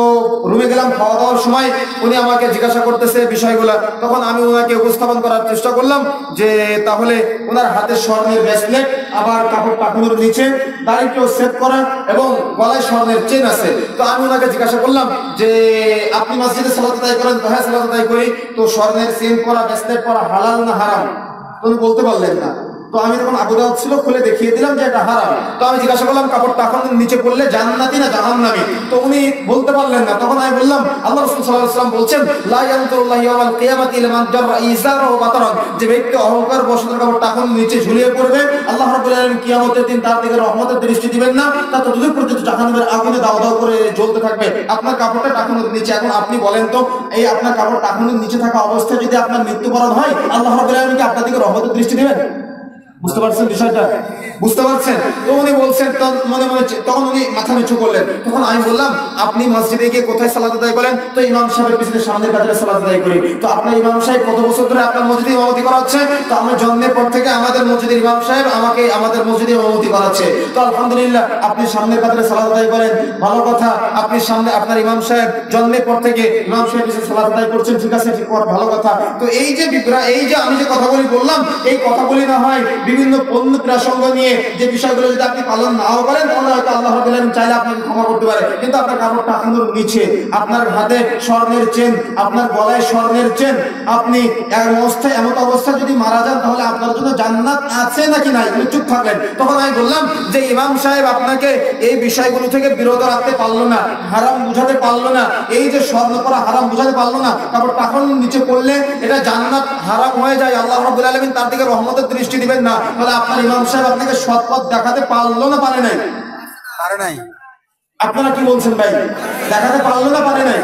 রুমে গেলাম, খাওয়া দাওয়ার সময় উনি আমাকে জিজ্ঞাসা করতেছে বিষয়গুলা। তখন আমি ওনাকে উপস্থাপন করার চেষ্টা করলাম যে তাহলে ওনার হাতে স্বর্ণের ব্রেসলেট, আবার কাপড় টাকুনোর নিচে দাড়িটাও সেট করা এবং গলায় স্বর্ণের চেন আছে। তো আমি ওনাকে জিজ্ঞাসা করলাম যে আপনি মসজিদে সালাত আদায় করেন? তো হ্যাঁ, সালাত আদায় করি। তো স্বর্ণের চেন পরা, ব্রেসলেট পরা হালাল না হারাম? তো উনি বলতে পারলেন না। তো আমি তখন আবু দাউদ ছিল, খুলে দেখিয়ে দিলাম যে এটা হারাম। তো আমি জিজ্ঞাসা করলাম, কাপড়টা এখন নিচে পড়লে জান্নাতি না জাহান্নামী? তো উনি বলতে পারলেন না। তখন আমি বললাম, আল্লাহ রাসূল সাল্লাল্লাহু আলাইহি ওয়াসাল্লাম বলছেন, লা ইয়ানতুল্লাহু ইয়াওমাল কিয়ামাতি ইলা মান জাররা ইজারাহু বাতারান। যে ব্যক্তি অহংকার বশত কাপড়টা এখন নিচে ঝুলিয়ে পড়বে, আল্লাহ রাব্বুল আলামিন কিয়ামতের দিন তার দিকে রহমতের দৃষ্টি দিবেন না, তা ততদূর পর্যন্ত জাহান্নামের আগুনে দাও দাও করে জ্বলতে থাকবে। আপনার কাপড়টা টাকুনোর নিচে। এখন আপনি বলেন তো, এই আপনার কাপড় টাকুনোর নিচে থাকা অবস্থায় যদি আপনার মৃত্যুবরণ হয়, আল্লাহ রাব্বুল আলামিন কি আপনার দিকে রহমতের দৃষ্টি দিবেন? বুঝতে পারছেন বিষয়টা? বুঝতে পারছেন? তো উনি বলছেন, মনে মনে তখন উনি মাথা নিচু করলেন। তখন আমি বললাম, আপনি মসজিদে গিয়ে কোথায় সালাত আদায় করেন? তো ইমাম সাহেবের পিছনে সামনের কাতারে সালাত আদায় করি। তো আপনার ইমাম সাহেব কত বছর ধরে আপনার মসজিদে ইমামতি করাচ্ছে? তো আমার জন্মের পর থেকে আমাদের মসজিদের ইমাম সাহেব আমাকে আমাদের মসজিদে ইমামতি করাচ্ছে। তো আলহামদুলিল্লাহ, আপনি সামনের কাতারে সালাত আদায় করেন, ভালো কথা। আপনি সামনে আপনার ইমাম সাহেব জন্মের পর থেকে ইমাম সাহেব পিছনে সালাত আদায় করছেন, ঠিক আছে, ঠিক ভালো কথা। তো এই যে আমি যে কথাগুলি বললাম, এই কথাগুলি না হয় বিভিন্ন পণ্য প্রাসঙ্গ নিয়ে যে বিষয়গুলো যদি আপনি পালন নাও করেন তাহলে হয়তো আল্লাহ রাব্বুল আলামিন চাইলে আপনাকে ক্ষমা করতে পারে, কিন্তু আপনার কাপড়টা এখনো নিচে, আপনার হাতে স্বর্ণের চেন, আপনার গলায় স্বর্ণের চেন, আপনি এমন অবস্থায় যদি মারা যান তাহলে আপনার জন্য জান্নাত আছে নাকি নাই? চুপ থাকলেন। তখন আমি বললাম যে ইমাম সাহেব আপনাকে এই বিষয়গুলো থেকে বিরত রাখতে পারলো না, হারাম বুঝাতে পারলো না, এই যে স্বর্ণ করা হারাম বুঝাতে পারলো না, তারপর টাকা নিচে পড়লে এটা জান্নাত হারাম হয়ে যায়, আল্লাহ রাব্বুল আলামিন তার দিকে রহমতের দৃষ্টি দিবেন না, তাহলে আপনার ইমাম সাহেব আপনাকে সৎ পথ দেখাতে পারলো না পারে নাই? পারে নাই। আপনারা কি বলছেন ভাই? দেখাতে পারলো না পারে নাই?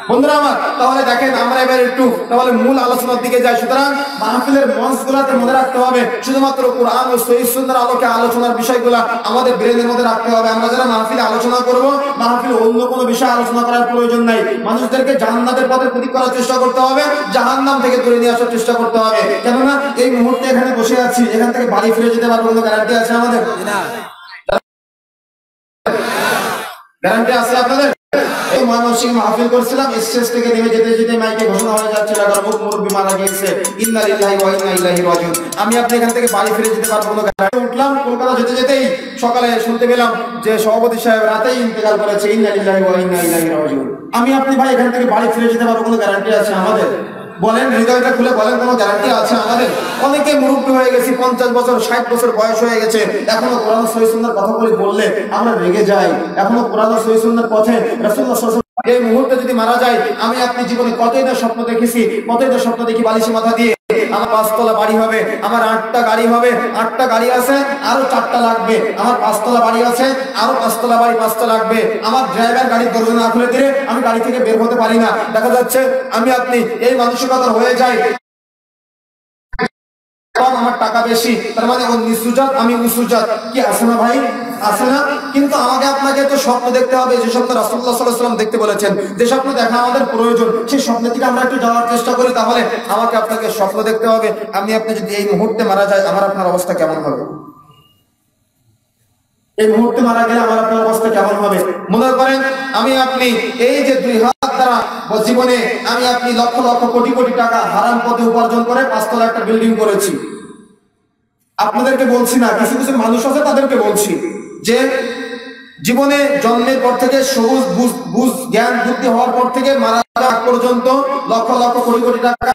বন্ধুরা আমার, তাহলে দেখেন আমরা এবার একটু তাহলে মূল আলোচনার দিকে যাই। সুতরাং মাহফিলের মঞ্চগুলোতে মনে রাখতে হবে শুধুমাত্র কোরআন ও সহিহ সুন্নাহর আলোকে আলোচনার বিষয়গুলো আমাদের ব্রেনের মধ্যে রাখতে হবে। আমরা যারা মাহফিলে আলোচনা করব, মাহফিলে অন্য কোনো বিষয় আলোচনা করার প্রয়োজন নাই। মানুষদেরকে জান্নাতের পথে প্রতীক করার চেষ্টা করতে হবে, জাহান্নাম থেকে দূরে নিয়ে আসার চেষ্টা করতে হবে। কেননা এই মুহূর্তে এখানে বসে আছি, এখান থেকে বাড়ি ফিরে যেতে পারবো কোনো গ্যারান্টি আছে আমাদের? গ্যারান্টি আছে আপনাদের? এই ময়মনসিংহ মাহফিল করছিলাম, স্টেজ থেকে নেমে যেতে যেতে মাইকে ঘোষণা হয়ে যাচ্ছিল মুরব্বী মারা গিয়েছে, ইন্না লিল্লাহি ওয়া ইন্না ইলাইহি রাজিউন। আমি আপনি এখান থেকে বাড়ি ফিরে যেতে পারবো না। উঠলাম, কলকাতা যেতে যেতেই সকালে শুনতে পেলাম যে সভাপতি সাহেব রাতেই ইন্তেকাল করেছে, ইন্না লিল্লাহি ওয়া ইন্না ইলাইহি রাজিউন। আমি আপনি ভাই এখান থেকে বাড়ি ফিরে যেতে পারবো কোনো গ্যারান্টি আছে আমাদের? বলেন, হৃদয়টা খুলে বলেন, কোনো গ্যারান্টি আছে আমাদের? অনেকে মুরব্বী হয়ে গেছি, 50 বছর 60 বছর বয়স হয়ে গেছে, এখনো কোরআন ও সহিহ সুন্নাহর কথা বললে আমরা রেগে যাই। এখনো কোরআন ও সহিহ সুন্নাহর পথে রাসূলুল্লাহ সাল্লাল্লাহু আলাইহি ওয়াসাল্লাম এই মুহূর্তে যদি মারা যায়, আমি আপনি জীবনে কতই না স্বপ্ন দেখেছি, কতই না স্বপ্ন দেখি বালিশে মাথা দিয়ে আমার 5 তলা বাড়ি হবে, আমার 8টা গাড়ি হবে, 8টা গাড়ি আছে আরো 4টা লাগবে, আমার 5 তলা বাড়ি আছে আরো 5 তলা বাড়ি 5টা লাগবে, আমার ড্রাইভার গাড়ির দরজা না খুলে দিলে আমি গাড়ি থেকে বের হতে পারি না। দেখা যাচ্ছে আমি আপনি এই মানসিকতা হয়ে যায়, আমার টাকা বেশি, তার মানে ও নিচুজাত আমি উঁচুজাত, কি আছে না ভাই? আছে না? কিন্তু আমাকে আপনাকে তো স্বপ্ন দেখতে হবে, যে স্বপ্ন রাসূলুল্লাহ সাল্লাল্লাহু আলাইহি ওয়াসাল্লাম দেখতে বলেছেন, যে স্বপ্ন দেখা আমাদের প্রয়োজন, সেই স্বপ্নের দিকে আমরা একটু যাওয়ার চেষ্টা করি। তাহলে আমাকে আপনাকে স্বপ্ন দেখতে হবে, আমি আপনি যদি এই মুহূর্তে মারা যায় আমার আপনার অবস্থা কেমন হবে? এই মুহূর্তে মারা গেলে আমার আপনার অবস্থা কেমন হবে? মনে করেন আমি আপনি এই যে 2 হাত দ্বারা জীবনে আমি আপনি লক্ষ লক্ষ কোটি কোটি টাকা হারাম পথে উপার্জন করে 5 তলা একটা বিল্ডিং করেছি। আপনাদেরকে বলছি না, কিছু কিছু মানুষ আছে তাদেরকে বলছি যে জীবনে জন্মের পর থেকে সবুজ বুঝ জ্ঞান বুদ্ধি হওয়ার পর থেকে মারা যাওয়া পর্যন্ত লক্ষ লক্ষ কোটি কোটি টাকা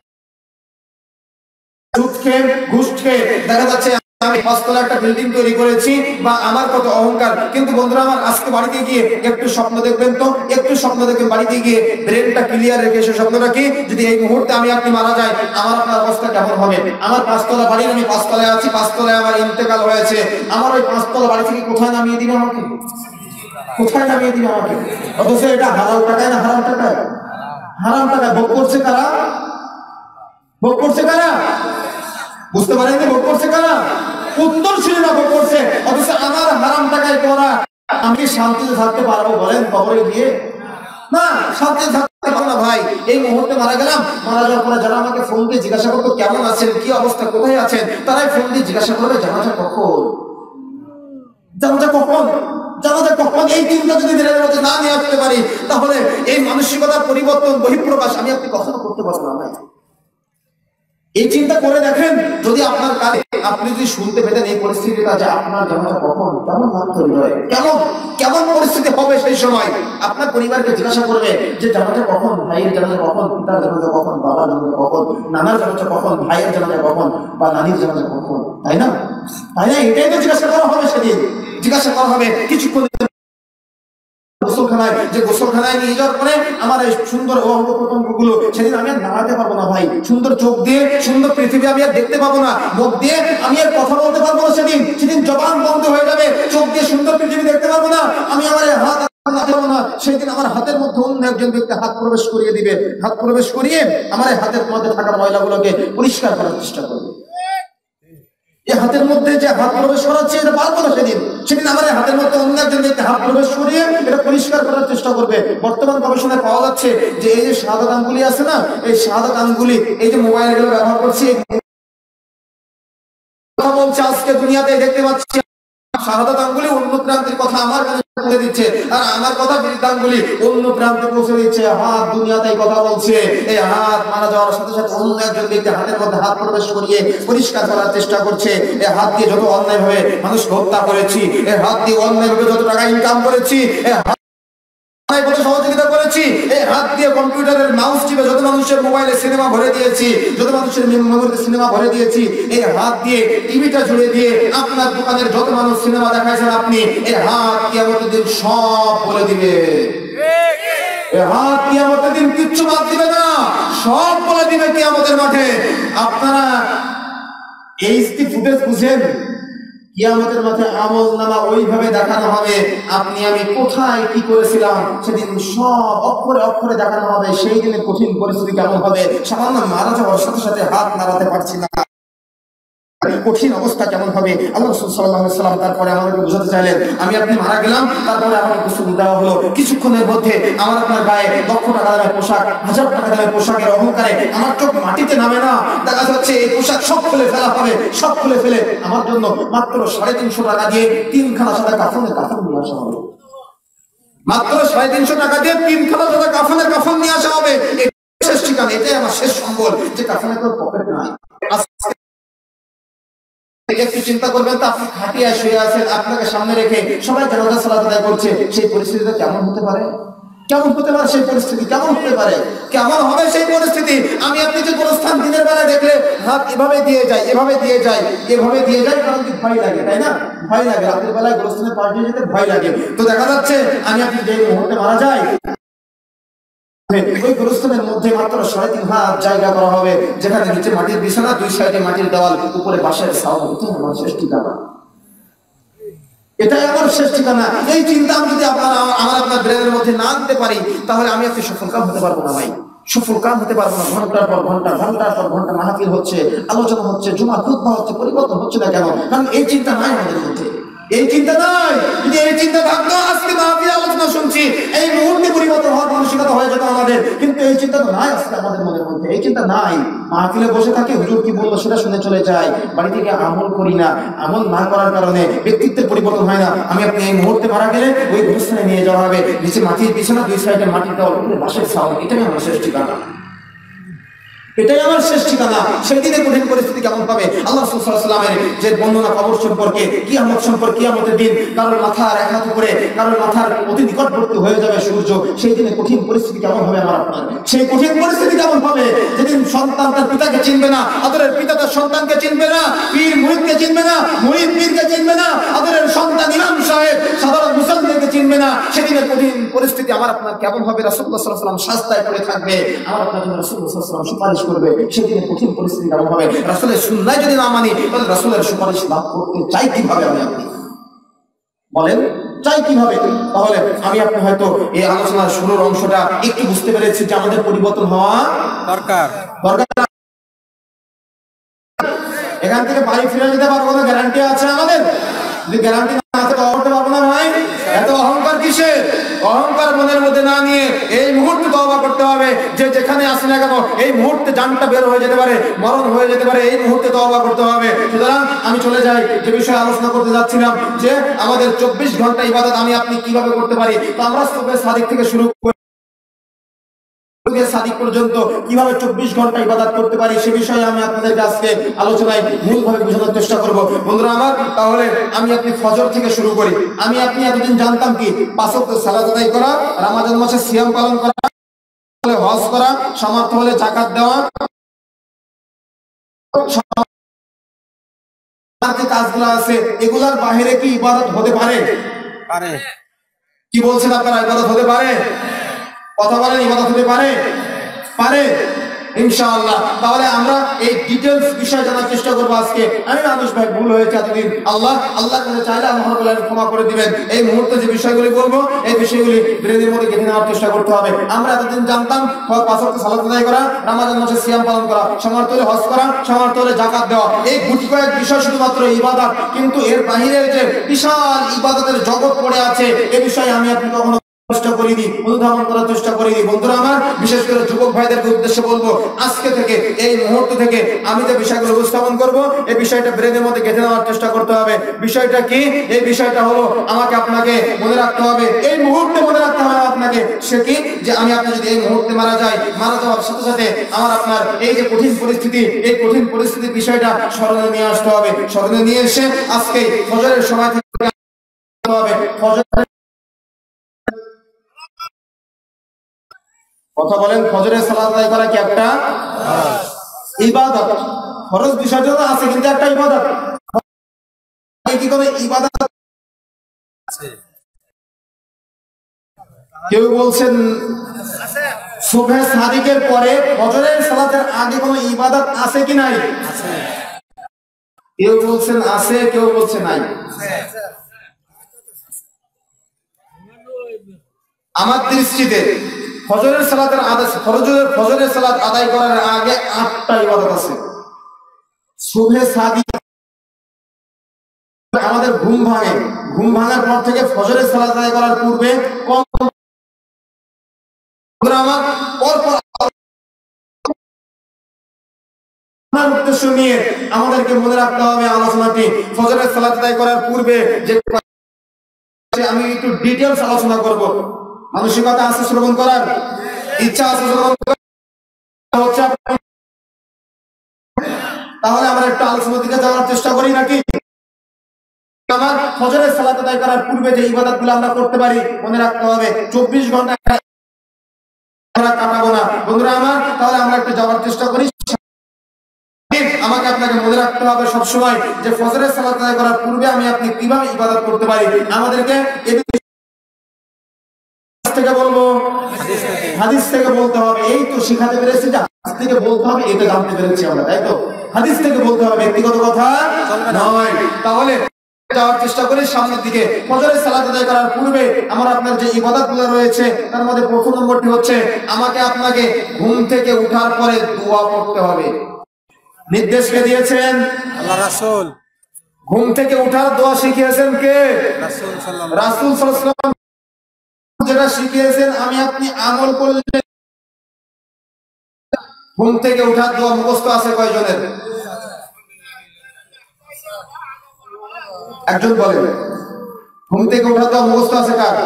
সুদ খেয়ে ঘুষ খেয়ে দেখা যাচ্ছে আমি 5 তলা একটা বিল্ডিং তৈরি করেছি, বা আমার কত অহংকার। কিন্তু বন্ধুরা আমার, আজকে বাড়িতে গিয়ে একটু স্বপ্ন দেখবেন তো, একটু স্বপ্ন দেখবেন বাড়িতে গিয়ে, ব্রেনটা ক্লিয়ার রেখে সে স্বপ্নটা কি, যদি এই মুহূর্তে আমি আপনি মারা যায় আমার আপনার অবস্থা কেমন হবে? আমার 5 তলা বাড়ি, আমি 5 তলায় আছি, 5 তলায় আমার ইন্তেকাল হয়েছে, আমার ওই 5 তলা বাড়ি থেকে কোথায় নামিয়ে দিবে আমাকে? কোথায় নামিয়ে দিবে আমাকে? অথচ এটা হালাল টাকায় না হারাম টাকায়? হারাম টাকায়। ভোগ করছে কারা? ভোগ করছে কারা? বুঝতে পারেন যে ভোগ করছে কারা? উত্তর ছিল না, ভোগ করছে। অথচ আমার হারাম টাকায় করা, আমি শান্তিতে থাকতে পারবো বলেন কবরে গিয়ে? না, শান্তিতে থাকতে পারবো না ভাই। এই মুহূর্তে মারা গেলাম, মারা যাওয়ার পরে যারা আমাকে ফোন দিয়ে জিজ্ঞাসা করতো কেমন আছেন, কি অবস্থা, কোথায় আছেন, তারাই ফোন দিয়ে জিজ্ঞাসা করবে জানাজা কখন, জানাজা কখন, জানাজা কখন। এই দিনটা যদি দিনের মধ্যে না নিয়ে আসতে পারি, তাহলে এই মানসিকতার পরিবর্তন বহিঃপ্রকাশ আমি আপনি কখনো করতে পারবো না ভাই। এই চিন্তা করে দেখেন, যদি আপনার কানে আপনি যদি শুনতে পেতেন এই পরিস্থিতিটা, যে আপনার জানাজা কখন, কেমন লাগতো হৃদয়ে, কেমন কেমন পরিস্থিতি হবে সেই সময়। আপনার পরিবারকে জিজ্ঞাসা করবে যে জানাজা কখন, ভাইয়ের জানাজা কখন, পিতার জানাজা কখন, বাবার জানাজা কখন, নানার জানাজা কখন, ভাইয়ের জানাজা কখন, বা নানির জানাজা কখন, তাই না? তাই না? এটাই তো জিজ্ঞাসা করা হবে সেদিন। জিজ্ঞাসা করা হবে কিছুক্ষণ গোসলখানায়, যে গোসলখানায় নিয়ে যাওয়ার পরে আমার এই সুন্দর অঙ্গ প্রত্যঙ্গ গুলো সেদিন আমি আর নাড়াতে পারবো না ভাই। সুন্দর চোখ দিয়ে সুন্দর পৃথিবী আমি আর দেখতে পাবো না, মুখ দিয়ে আমি আর কথা বলতে পারবো না। সেদিন সেদিন জবান বন্ধ হয়ে যাবে, চোখ দিয়ে সুন্দর পৃথিবী দেখতে পারবো না, আমি আমার হাত না। সেদিন আমার হাতের মধ্যে অন্য একজন ব্যক্তি হাত প্রবেশ করিয়ে দিবে, হাত প্রবেশ করিয়ে আমার এই হাতের মধ্যে থাকা ময়লাগুলোকে পরিষ্কার করার চেষ্টা করবে। এই হাতের মধ্যে যে হাত প্রবেশ করাচ্ছে এটা পারবো না সেদিন। সেদিন আমার হাতের মধ্যে অন্য একজন ব্যক্তি হাত প্রবেশ করিয়ে এটা পরিষ্কার করার চেষ্টা করবে। বর্তমান গবেষণায় পাওয়া যাচ্ছে যে এই যে শাহাদাত আঙ্গুলি আছে না, এই শাহাদাত আঙ্গুলি, এই যে মোবাইল গুলো ব্যবহার করছি, কথা বলছে আজকে দুনিয়াতে দেখতে পাচ্ছি শাহাদাত আঙ্গুলি অন্য প্রান্তের কথা আমার কাছে পৌঁছে দিচ্ছে, আর আমার কথা বৃদ্ধ আঙ্গুলি অন্য প্রান্তে পৌঁছে দিচ্ছে। হাত দুনিয়াতেই কথা বলছে। এই হাত মারা যাওয়ার সাথে সাথে অন্য একজন ব্যক্তি হাতের মধ্যে হাত প্রবেশ করিয়ে পরিষ্কার করার চেষ্টা করছে। এই হাত দিয়ে যত অন্যায় ভাবে মানুষকে হত্যা করেছি, এই হাত দিয়ে অন্যায় ভাবে যত টাকা ইনকাম করেছি, সহযোগিতা করেছি, এই হাত দিয়ে কম্পিউটারের মাউস টিপে যত মানুষের মোবাইলে সিনেমা ভরে দিয়েছি, যত মানুষের মেমোরিতে সিনেমা ভরে দিয়েছি, এই হাত দিয়ে টিভিটা জুড়ে দিয়ে আপনার দোকানের যত মানুষ সিনেমা দেখাইছেন আপনি, এই হাত কিয়ামতের দিন সব বলে দিবে। এই হাত কিয়ামতের দিন কিচ্ছু বাদ দিবে না, সব বলে দিবে কিয়ামতের মাঠে। আপনারা এইচডি ফুটেজ বুঝেন? কিয়ামতের মাঠে আমলনামা ওইভাবে দেখানো হবে, আপনি আমি কোথায় কি করেছিলাম সেদিন সব অক্ষরে অক্ষরে দেখানো হবে। সেই দিনে কঠিন পরিস্থিতি কেমন হবে, সামান্য মারা যাওয়ার সাথে সাথে হাত নাড়াতে পারছি না, কঠিন অবস্থা কেমন হবে। আল্লাহ রাসূল সাল্লাল্লাহু আলাইহি ওয়াসাল্লাম তারপরে আমাদেরকে বোঝাতে চাইলেন, আমি আপনি মারা গেলাম, তারপরে আমাকে গোসল দেওয়া হলো, কিছুক্ষণের মধ্যে আমার আপনার গায়ে লক্ষ টাকা দামের পোশাক, 1000 টাকা দামের পোশাকের অহংকারে আমার চোখ মাটিতে নামে না। দেখা যাচ্ছে এই পোশাক সব খুলে ফেলা হবে, সব খুলে ফেলে আমার জন্য মাত্র 350 টাকা দিয়ে 3খানা সাদা কাফন নিয়ে আসা হবে। মাত্র 350 টাকা দিয়ে 3খানা সাদা কাফন নিয়ে আসা হবে। এটাই শেষ ঠিকানা, এটাই আমার শেষ সম্বল, যে কাফনের কোনো পকেট নাই। একটু চিন্তা করবেন তো, আপনি খাটিয়া শুয়ে আছেন, আপনাকে সামনে রেখে সবাই জানাজা সালাত আদায় করছে, সেই পরিস্থিতিটা কেমন হতে পারে? কেমন হতে পারে সেই পরিস্থিতি? কেমন হতে পারে? কেমন হবে সেই পরিস্থিতি? আমি আপনি যে কোনো স্থান দিনের বেলা দেখলে হাত এভাবে দিয়ে যায়, এভাবে দিয়ে যায়, এভাবে দিয়ে যায়, কারণ কি ভয় লাগে, তাই না? ভয় লাগে, রাতের বেলায় গোরস্থানের পাশ দিয়ে যেতে ভয় লাগে। তো দেখা যাচ্ছে আমি আপনি যে মুহূর্তে মারা যায়, ওই গোরস্থানের মধ্যে মাত্র 3.5 হাত জায়গা করা হবে, যেখানে নিচে মাটির বিছানা, 2 সাইডে মাটির দেওয়াল, উপরে বাঁশের ছাউনি। এটাই আমার শেষ ঠিকানা, এটাই আমার শেষ ঠিকানা। এই চিন্তা আমি যদি আপনার ব্রেনের মধ্যে না আনতে পারি, তাহলে আমি আপনি সফল কাম হতে পারবো না ভাই, সফল কাম হতে পারবো না। ঘন্টার পর ঘন্টা, ঘন্টার পর ঘন্টা মাহফিল হচ্ছে, আলোচনা হচ্ছে, জুমা খুতবা হচ্ছে, পরিবর্তন হচ্ছে না কেন? কারণ এই চিন্তা নাই আমাদের মধ্যে, এই চিন্তা নাই। যদি এই চিন্তা থাকতো, আজকে মাহফিল আলোচনা শুনছি, এই মুহূর্তে পরিবর্তন হওয়ার মানসিকতা হয়ে যেত আমাদের, কিন্তু এই চিন্তা তো নাই আজকে আমাদের মনের মধ্যে। এই চিন্তা নাই, মাহফিলে বসে থাকি, হুজুর কি বললো সেটা শুনে চলে যায়, বাড়ি থেকে আমল করি না। আমল না করার কারণে ব্যক্তিত্বের পরিবর্তন হয় না। আমি আপনি এই মুহূর্তে মারা গেলে ওই গুরুস্থানে নিয়ে যাওয়া হবে, নিচে মাটির বিছানা, 2 সাইডে মাটির দেওয়াল, উপরে বাঁশের ছাউনি। এটাই আমার শেষ ঠিকানা, এটাই আমার শেষ ঠিকানা। সেই দিনে কঠিন পরিস্থিতি কেমন হবে? আল্লাহ রাসূল সাল্লাল্লাহু আলাইহি ওয়াসাল্লামের যে বর্ণনা কবর সম্পর্কে, কিয়ামত সম্পর্কে, কিয়ামতের দিন কারোর মাথার এক হাত উপরে, কারোর মাথার অতি নিকটবর্তী হয়ে যাবে সূর্য। সেই দিনে কঠিন পরিস্থিতি কেমন হবে আমার আপনার? সেই কঠিন পরিস্থিতি কেমন হবে যেদিন সন্তান তার পিতাকে চিনবে না, আদরের পিতা তার সন্তানকে চিনবে না, পীর মুরিদকে চিনবে না, মুরিদ পীরকে চিনবে না, আদরের সন্তান ইমাম সাহেব সাধারণ মুসলমানকে চিনবে না। সেদিনের কঠিন পরিস্থিতি আমার আপনার কেমন হবে? রাসূলুল্লাহ সাল্লাল্লাহু আলাইহি ওয়াসাল্লাম সাজদায় পড়ে থাকবে, আমার আপনার জন্য রাসূলুল্লাহ সাল্লাল্লাহু আলাইহি ওয়াসাল্লাম সুপারিশ করবে। সেদিনে কঠিন পরিস্থিতি কেমন হবে? রাসূলের সুন্নাহ যদি না মানি, তাহলে রাসূলের সুপারিশ লাভ করতে চাই কিভাবে? আমি আপনি বলেন, চাই কিভাবে? তাহলে আমি আপনি হয়তো এই আলোচনার শুরুর অংশটা একটু বুঝতে পেরেছি যে আমাদের পরিবর্তন হওয়া দরকার। এখান থেকে বাড়ি ফিরে যেতে পারবো না, গ্যারান্টি আছে আমাদের? যদি গ্যারান্টি না আছে তো করতে পারবো না ভাই। এত অহংকার কিসের? অহংকার মনের মধ্যে না নিয়ে এই মুহূর্তে তওবা করতে হবে। যে যেখানে আসে না কেন, এই মুহূর্তে জানটা বের হয়ে যেতে পারে, মরণ হয়ে যেতে পারে, এই মুহূর্তে তওবা করতে হবে। সুতরাং আমি চলে যাই যে বিষয়ে আলোচনা করতে যাচ্ছিলাম, যে আমাদের 24 ঘন্টা ইবাদত আমি আপনি কিভাবে করতে পারি। তো আমরা সুবহে সাদিক থেকে শুরু করে সাদিক পর্যন্ত কিভাবে 24 ঘন্টা ইবাদত করতে পারি, সে বিষয়ে আমি আপনাদের কাছে আলোচনায় মূলভাবে বোঝানোর চেষ্টা করব। বন্ধুরা আমার, তাহলে আমি আপনি ফজর থেকে শুরু করি। আমি আপনি এতদিন জানতাম কি 5 ওয়াক্ত সালাত আদায় করা, রমজান মাসে সিয়াম পালন করা, হজ করা, সামর্থ্য হলে যাকাত দেওয়া, যে কাজগুলো আছে এগুলার বাইরে কি ইবাদত হতে পারে? কি বলছেন আপনারা? ইবাদত হতে পারে? কথা বলেন, ইবাদত হতে পারে? পারে ইনশাআল্লাহ। তাহলে আমরা এই ডিটেইলস বিষয় জানার চেষ্টা করবো আজকে। আমি মানুষ ভাই, ভুল হয়েছে এতদিন, আল্লাহর কাছে চাইলে আল্লাহ রাব্বুল আলামিন ক্ষমা করে দিবেন। এই মুহূর্তে যে বিষয়গুলি বলবো, এই বিষয়গুলি ব্রেনের মধ্যে গেঁথে নেওয়ার চেষ্টা করতে হবে। আমরা এতদিন জানতাম 5 ওয়াক্ত সালাত আদায় করা, রমজান মাসে সিয়াম পালন করা, সামর্থ্য হলে হজ করা, সামর্থ্য হলে যাকাত দেওয়া, এই গুটি কয়েক বিষয় শুধুমাত্র ইবাদত। কিন্তু এর বাইরে যে বিশাল ইবাদতের জগৎ পড়ে আছে, এ বিষয়ে আমি আপনি কখনো চেষ্টা করি দিই, অনুধাবন করার চেষ্টা করি দিই। বন্ধুরা আমার, বিশেষ করে যুবক ভাইদেরকে উদ্দেশ্যে বলবো, আজকে থেকে এই মুহূর্ত থেকে আমি যে বিষয়গুলো উপস্থাপন করব, এই বিষয়টা ব্রেনের মধ্যে গেঁথে নেওয়ার চেষ্টা করতে হবে। বিষয়টা কি? এই বিষয়টা হলো আমাকে আপনাকে মনে রাখতে হবে, এই মুহূর্তে মনে রাখতে হবে আপনাকে। সে কি? যে আমি আপনি যদি এই মুহূর্তে মারা যাই, মারা যাওয়ার সাথে সাথে আমার আপনার এই যে কঠিন পরিস্থিতি, এই কঠিন পরিস্থিতির বিষয়টা স্মরণে নিয়ে আসতে হবে। স্মরণে নিয়ে এসে আজকে ফজরের সময় থেকে হবে। কথা বলেন, ফজরের সালাত আদায় করা কি একটা ইবাদত? ফরজ বিষয়টা তো আছে, কিন্তু একটা ইবাদত। কি করে ইবাদত? কেউ বলছেন সুবহে সাদিকের পরে ফজরের সালাতের আগে কোনো ইবাদত আছে কি নাই? কেউ বলছেন আছে, কেউ বলছে নাই। আমার দৃষ্টিতে ফজরের সালাতের ফজরের সালাত আদায় করার আগে 8টা ইবাদত আছে। সুবহে সাদিক, আমাদের ঘুম ভাঙে, ঘুম ভাঙার পর থেকে ফজরের সালাত আদায় করার পূর্বে উদ্দেশ্য নিয়ে আমাদেরকে মনে রাখতে হবে আলোচনাটি। ফজরের সালাত আদায় করার পূর্বে যে আমি একটু ডিটেইলস আলোচনা করব, মানসিকতা আছে শ্রবণ করার, ইচ্ছা আছে শ্রবণ করার, তাহলে আমরা একটু আলোচনার দিকে যাওয়ার চেষ্টা করি নাকি? আমার ফজরের সালাত আদায় করার পূর্বে যে ইবাদতগুলো আমরা করতে পারি, মনে রাখতে হবে 24 ঘন্টা আমরা কাটাবো না বন্ধুরা আমার। তাহলে আমরা একটু যাওয়ার চেষ্টা করি। আমাকে আপনাকে মনে রাখতে হবে সবসময় যে ফজরের সালাত আদায় করার পূর্বে আমি আপনি কিভাবে ইবাদত করতে পারি। আমাদেরকে থেকে বলবো, হাদিস থেকে বলতে হবে। এই তো শিখাতে পেরেছি যে হাদিস থেকে বলতে হবে, এটা জানতে পেরেছি আমরা, তাই তো? হাদিস থেকে বলতে হবে, ব্যক্তিগত কথা নয়। তাহলে যাওয়ার চেষ্টা করি সামনের দিকে। ফজরের সালাত আদায় করার পূর্বে আমার আপনার যে ইবাদতগুলো রয়েছে, তার মধ্যে প্রথম নম্বরটি হচ্ছে আমাকে আপনাকে ঘুম থেকে ওঠার পরে দোয়া পড়তে হবে। নির্দেশকে দিয়েছেন আল্লাহ রাসূল। ঘুম থেকে ওঠার দোয়া শিখিয়েছেন কে? রাসূল সাল্লাল্লাহু আলাইহি ওয়াসাল্লাম। যেটা শিখিয়েছেন আমি আপনি আমল করলে ঘুম থেকে ওঠার দোয়া মুখস্থ আছে কয়জনের? একজন বলে। ঘুম থেকে ওঠার দোয়া মুখস্থ আছে কার?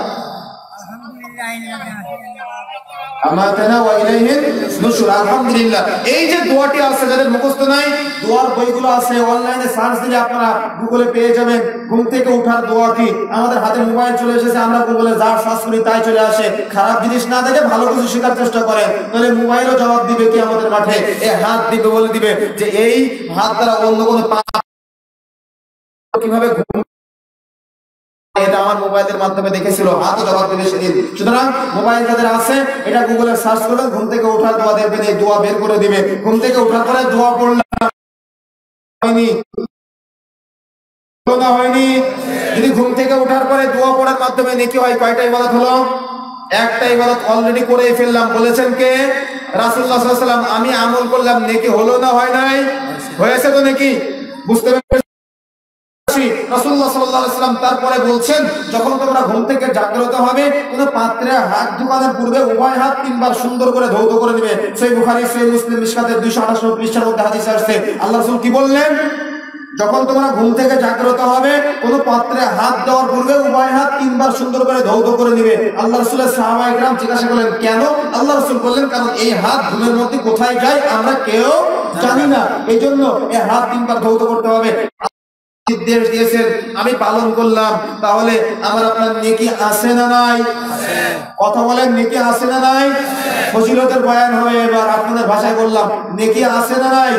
আলহামদুলিল্লাহ। এই যে দোয়াটি আছে, যাদের মুখস্থ নাই, দোয়ার বইগুলো আছে, অনলাইনে সার্চ দিলে আপনারা গুগলে পেয়ে যাবেন। ঘুম থেকে ওঠার দোয়াটি আমাদের হাতে মোবাইল চলে এসেছে, আমরা গুগলে যা সার্চ করি তাই চলে আসে। খারাপ জিনিস না দেখে ভালো কিছু শেখার চেষ্টা করেন, তাহলে মোবাইলও জবাব দিবে কি আমাদের মাঠে। এই হাত দিবে, বলে দিবে যে এই হাত দ্বারা অন্য কোনো পাপ কিভাবে ঘুম, এটা আমার মোবাইলের মাধ্যমে দেখেছিল, হাত জবাব দিবে সেদিন। সুতরাং মোবাইল যাদের আছে, এটা গুগলে সার্চ করবেন, ঘুম থেকে ওঠার দোয়া দেখবেন, এই দোয়া বের করে দিবে। ঘুম থেকে ওঠার পরে দোয়া পড়লাম, হয়নি হয়নি? যদি ঘুম থেকে ওঠার পরে দোয়া পড়ার মাধ্যমে নেকি হয়, কয়টা ইবাদত হলো? একটা ইবাদত অলরেডি করেই ফেললাম। বলেছেন কে? রাসূলুল্লাহ সাল্লাল্লাহু আলাইহি ওয়াসাল্লাম। আমি আমল করলাম, নেকি হলো না হয় নাই? হয়েছে তো নেকি? বুঝতে পেরেছেন? রাসূলুল্লাহ সাল্লাল্লাহু আলাইহি ওয়াসাল্লাম তারপরে বলছেন, যখন তোমরা ঘুম থেকে জাগ্রত হবে, কোন পাত্রে হাত ঢোকানোর পূর্বে উভয় হাত 3 বার সুন্দর করে ধৌত করে নেবে। সহিহ বুখারী, সহিহ মুসলিম, মিশকাতের 228 পৃষ্ঠার মধ্যে হাদিস আসছে। আল্লাহ রাসূল কি বললেন? যখন তোমরা ঘুম থেকে জাগ্রত হবে, কোন পাত্রে হাত দেওয়ার পূর্বে উভয় হাত 3 বার সুন্দর করে ধৌত করে নেবে। আল্লাহ রাসূলের সাহাবায়ে কেরাম জিজ্ঞাসা করলেন, কেন? আল্লাহ রাসূল বললেন, কারণ এই হাত ঘুমের মধ্যে কোথায় যায় আমরা কেউ জানি না, এই জন্য এই হাত 3 বার ধৌত করতে হবে। নির্দেশ দিয়েছেন, আমি পালন করলাম। তাহলে আমার আপনার নেকি আছে না নাই? কথা বলেন, নেকি আছে না নাই? ফজিলতের বয়ান হবে এবার, আপনাদের ভাষায় বললাম, নেকি আছে না নাই?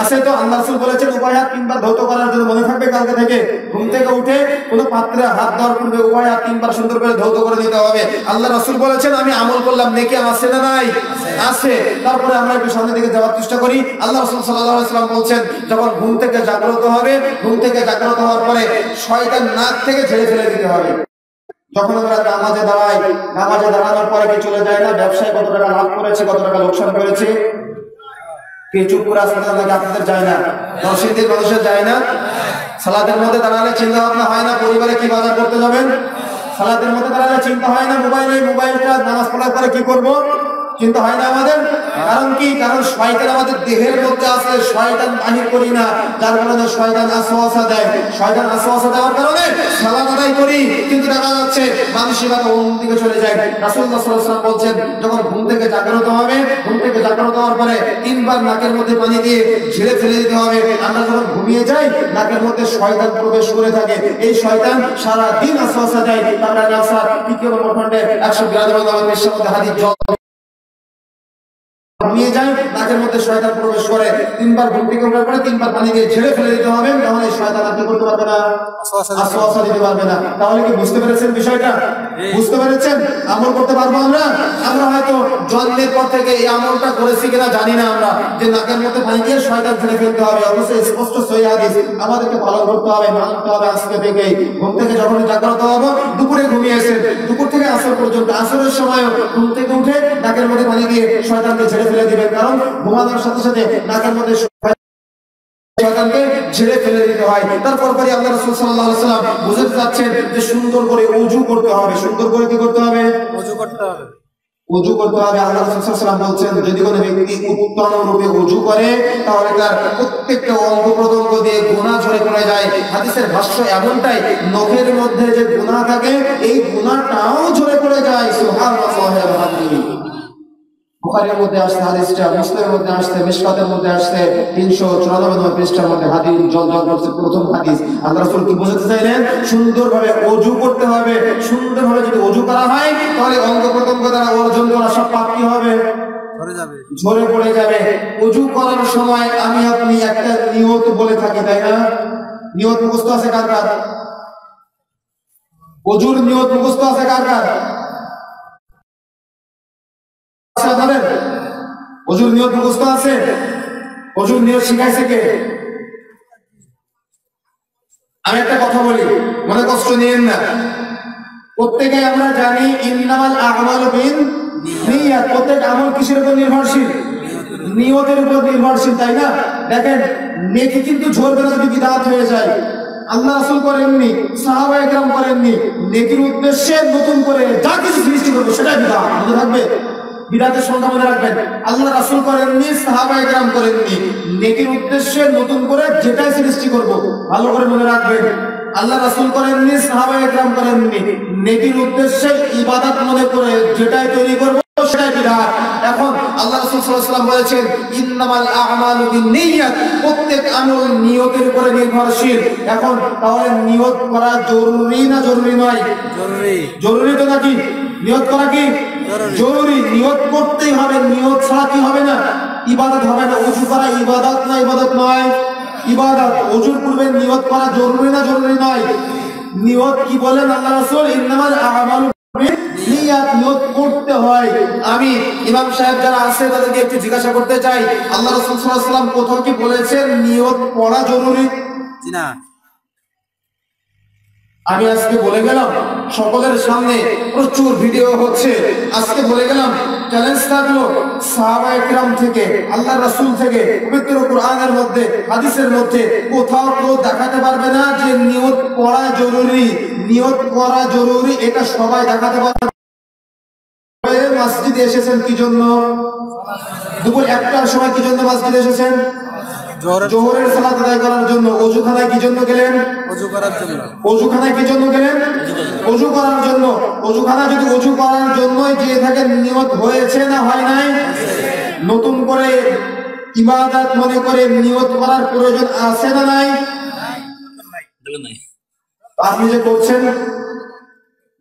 আছে তো। আল্লাহ রাসূল বলেছেন উভয় হাত 3 বার ধৌত করার জন্য। মনে থাকবে কালকে থেকে, ঘুম থেকে উঠে কোন পাত্রে হাত দেওয়ার পূর্বে উভয় হাত 3 বার সুন্দর করে ধৌত করে নিতে হবে। আল্লাহ রাসূল বলেছেন আমি আমল করলাম, নেকি আছে না নাই? আছে। তারপরে আমরা একটু সামনের দিকে যাওয়ার চেষ্টা করি। আল্লাহ রাসূল সাল্লাল্লাহু আলাইহি ওয়াসাল্লাম বলছেন, যখন ঘুম থেকে জাগ্রত হবে, ঘুম থেকে জাগ্রত হওয়ার পরে শয়তান নাক থেকে ঝেড়ে ফেলে দিতে হবে। যখন আমরা নামাজে দাঁড়াই, নামাজে দাঁড়ানোর পরে কি চলে যায় না, ব্যবসায় কত টাকা লাভ করেছে, কত টাকা লোকসান করেছে? কে চুপ করে আসতে লাগে? আপনাদের যায় না? নরসিংদীর মানুষের যায় না? সালাতের মধ্যে দাঁড়ালে চিন্তা ভাবনা হয় না পরিবারে কি বাজার করতে যাবেন? সালাতের মধ্যে দাঁড়ালে চিন্তা হয় না মোবাইলটা নামাজ পড়ার পরে কি করব, চিন্তা হয় না আমাদের? কারণ কি? কারণ শয়তান আমাদের দেহের মধ্যে আছে, শয়তান বাহির করি না, যার কারণে শয়তান আসওয়াসা দেয়। শয়তান আসওয়াসা দেওয়ার কারণে সালাত আদায় করি, কিন্তু দেখা যাচ্ছে মানসিকতা অন্যদিকে চলে যায়। রাসূলুল্লাহ সাল্লাল্লাহু আলাইহি ওয়াসাল্লাম বলছেন, যখন ঘুম থেকে জাগ্রত হবে, ঘুম থেকে জাগ্রত হওয়ার পরে 3 বার নাকের মধ্যে পানি দিয়ে ঝেড়ে ফেলে দিতে হবে। আমরা যখন ঘুমিয়ে যাই, নাকের মধ্যে শয়তান প্রবেশ করে থাকে। এই শয়তান সারা দিন আসওয়াসা দেয়। তারপরে নাসার 3 নম্বর খণ্ডে 192 নম্বর পৃষ্ঠার মধ্যে হাদিস ঘুমিয়ে যায়, নাকের মধ্যে শয়তান প্রবেশ করে। 3 বার ঘুম থেকে ওঠার পরে 3 বার পানি দিয়ে ঝেড়ে ফেলে দিতে হবে, তাহলে শয়তান আর কি করতে পারবে না, আসওয়াসা দিতে পারবে না। তাহলে কি বুঝতে পেরেছেন বিষয়টা? বুঝতে পেরেছেন? আমল করতে পারবো আমরা? আমরা হয়তো জন্মের পর থেকে এই আমলটা করেছি কিনা জানি না, আমরা যে নাকের মধ্যে পানি দিয়ে শয়তান ঝেড়ে ফেলতে হবে। অবশ্যই স্পষ্ট সহিহ হাদিস, আমাদেরকে পালন করতে হবে, মানতে হবে। আজকে থেকে ঘুম থেকে যখন জাগ্রত হবো, দুপুরে ঘুমিয়েছেন, দুপুর থেকে আসর পর্যন্ত, আসরের সময় ঘুম থেকে উঠে নাকের মধ্যে পানি দিয়ে শয়তানকে ঝেড়ে ফেলে দিবেন। কারণ ঘুমানোর সাথে সাথে নাকের মধ্যে শয়তানকে ঝেড়ে ফেলে দিতে হয়। তারপর পরে আল্লাহ রাসূল সাল্লাল্লাহু আলাইহি ওয়াসাল্লাম বুঝাতে যাচ্ছেন যে সুন্দর করে ওযু করতে হবে। সুন্দর করে কি করতে হবে? ওযু করতে হবে। ওযু করতে হবে। আল্লাহ রাসূল সাল্লাল্লাহু আলাইহি ওয়াসাল্লাম বলছেন, যদি কোনো ব্যক্তি উত্তম রূপে ওযু করে, তাহলে তার প্রত্যেকটা অঙ্গ প্রত্যঙ্গ দিয়ে গুনাহ ঝরে পড়ে যায়। হাদিসের ভাষ্য এমনটাই, নখের মধ্যে যে গুনাহ থাকে, এই গুনাহটাও ঝরে পড়ে যায়। সুবহানাল্লাহ। বুখারীর মধ্যে আসছে হাদিসটা, মুসলিমের মধ্যে আসছে, মিশকাতের মধ্যে আসছে, 394 নম্বর পৃষ্ঠার মধ্যে হাদিস জলজল করছে প্রথম হাদিস। আল্লাহ রাসূল কি বোঝাতে চাইলেন? সুন্দরভাবে ওযু করতে হবে। সুন্দরভাবে যদি ওযু করা হয়, তাহলে অঙ্গ প্রত্যঙ্গ দ্বারা অর্জন করা সব পাপ কি হবে? ঝরে পড়ে যাবে। ওযু করার সময় আমি আপনি একটা নিয়ত বলে থাকি, তাই না? নিয়ত মুখস্থ আছে কার কার? ওযুর নিয়ত মুখস্থ আছে কার কার? ওযুর নিয়ত মুখস্থ আছে? ওযুর নিয়ত শিখাইছে কে? আমি একটা কথা বলি, মনে কষ্ট নিয়েন না। প্রত্যেকে আমরা জানি ইন্নামাল আ'মালু বিন্নিয়াত। প্রত্যেক আমল কিসের উপর নির্ভরশীল? নিয়তের উপর নির্ভরশীল, তাই না? দেখেন, নেকি কিন্তু ঝরবে না যদি বিদআত হয়ে যায়। আল্লাহ রাসূল করেননি, সাহাবায়ে কেরাম করেননি। নেকির উদ্দেশ্যে নতুন করে যা কিছু সৃষ্টি করবে সেটাই বিদআত। মনে থাকবে, বিদআতের সংখ্যা মনে রাখবেন। আল্লাহ রাসূল করেননি, সাহাবায়ে কেরাম করেননি। নেকির উদ্দেশ্যে নতুন করে যেটাই সৃষ্টি করব, ভালো করে মনে রাখবেন। আল্লাহ রাসূল করেননি, সাহাবায়ে কেরাম করেননি। নেকির উদ্দেশ্যে ইবাদত মনে করে যেটাই তৈরি করব সেটাই বিদআত। এখন আল্লাহ রাসূল সাল্লাল্লাহু আলাইহি ওয়াসাল্লাম বলেছেন, ইন্নামাল আ'মালু বিন্নিয়াত। প্রত্যেক আমল নিয়তের উপরে নির্ভরশীল। এখন তাহলে নিয়ত করা জরুরি না জরুরি নয়? জরুরি। জরুরি তো নাকি? নিয়ত করা কি জরুরি? নিয়ত করতেই হবে, নিয়ত ছাড়া কি হবে না? ইবাদত হবে না। ওযু করা ইবাদত না ইবাদত নয়? ইবাদত। ওযুর পূর্বে নিয়ত করা জরুরি না জরুরি নয়? নিয়ত কি বলেন আল্লাহ রাসূল? ইন্নামাল আ'মালু বিন্নিয়াত। নিয়ত করতে হয়। আমি ইমাম সাহেব যারা আছে তাদেরকে একটু জিজ্ঞাসা করতে চাই, আল্লাহ রাসূল সাল্লাল্লাহু আলাইহি ওয়াসাল্লাম কোথাও কি বলেছেন নিয়ত পড়া জরুরি? জি না। আমি আজকে বলে গেলাম সকলের সামনে, প্রচুর ভিডিও হচ্ছে, আজকে বলে গেলাম, চ্যালেঞ্জ থাকলো সাহাবায়ে কেরাম থেকে, আল্লাহ রাসূল থেকে, পবিত্র কোরআনের মধ্যে, হাদিসের মধ্যে কোথাও কেউ দেখাতে পারবে না যে নিয়ত পড়া জরুরি, নিয়ত করা জরুরি। এটা সবাই দেখাতে পারবে। মসজিদে এসেছেন কি জন্য? দুপুর 1টার সময় কি জন্য মসজিদে এসেছেন? জোহরের সালাত আদায় করার জন্য। ওযুখানায় কি জন্য গেলেন? ওযু করার জন্য। ওযুখানায় কি জন্য গেলেন? ওযু করার জন্য। ওযুখানা যদি ওযু করার জন্যই যে থাকে, নিয়ত হয়েছে না হয় নাই? নতুন করে ইবাদত মনে করে নিয়ত করার প্রয়োজন আছে না নাই? আপনি যে করছেন,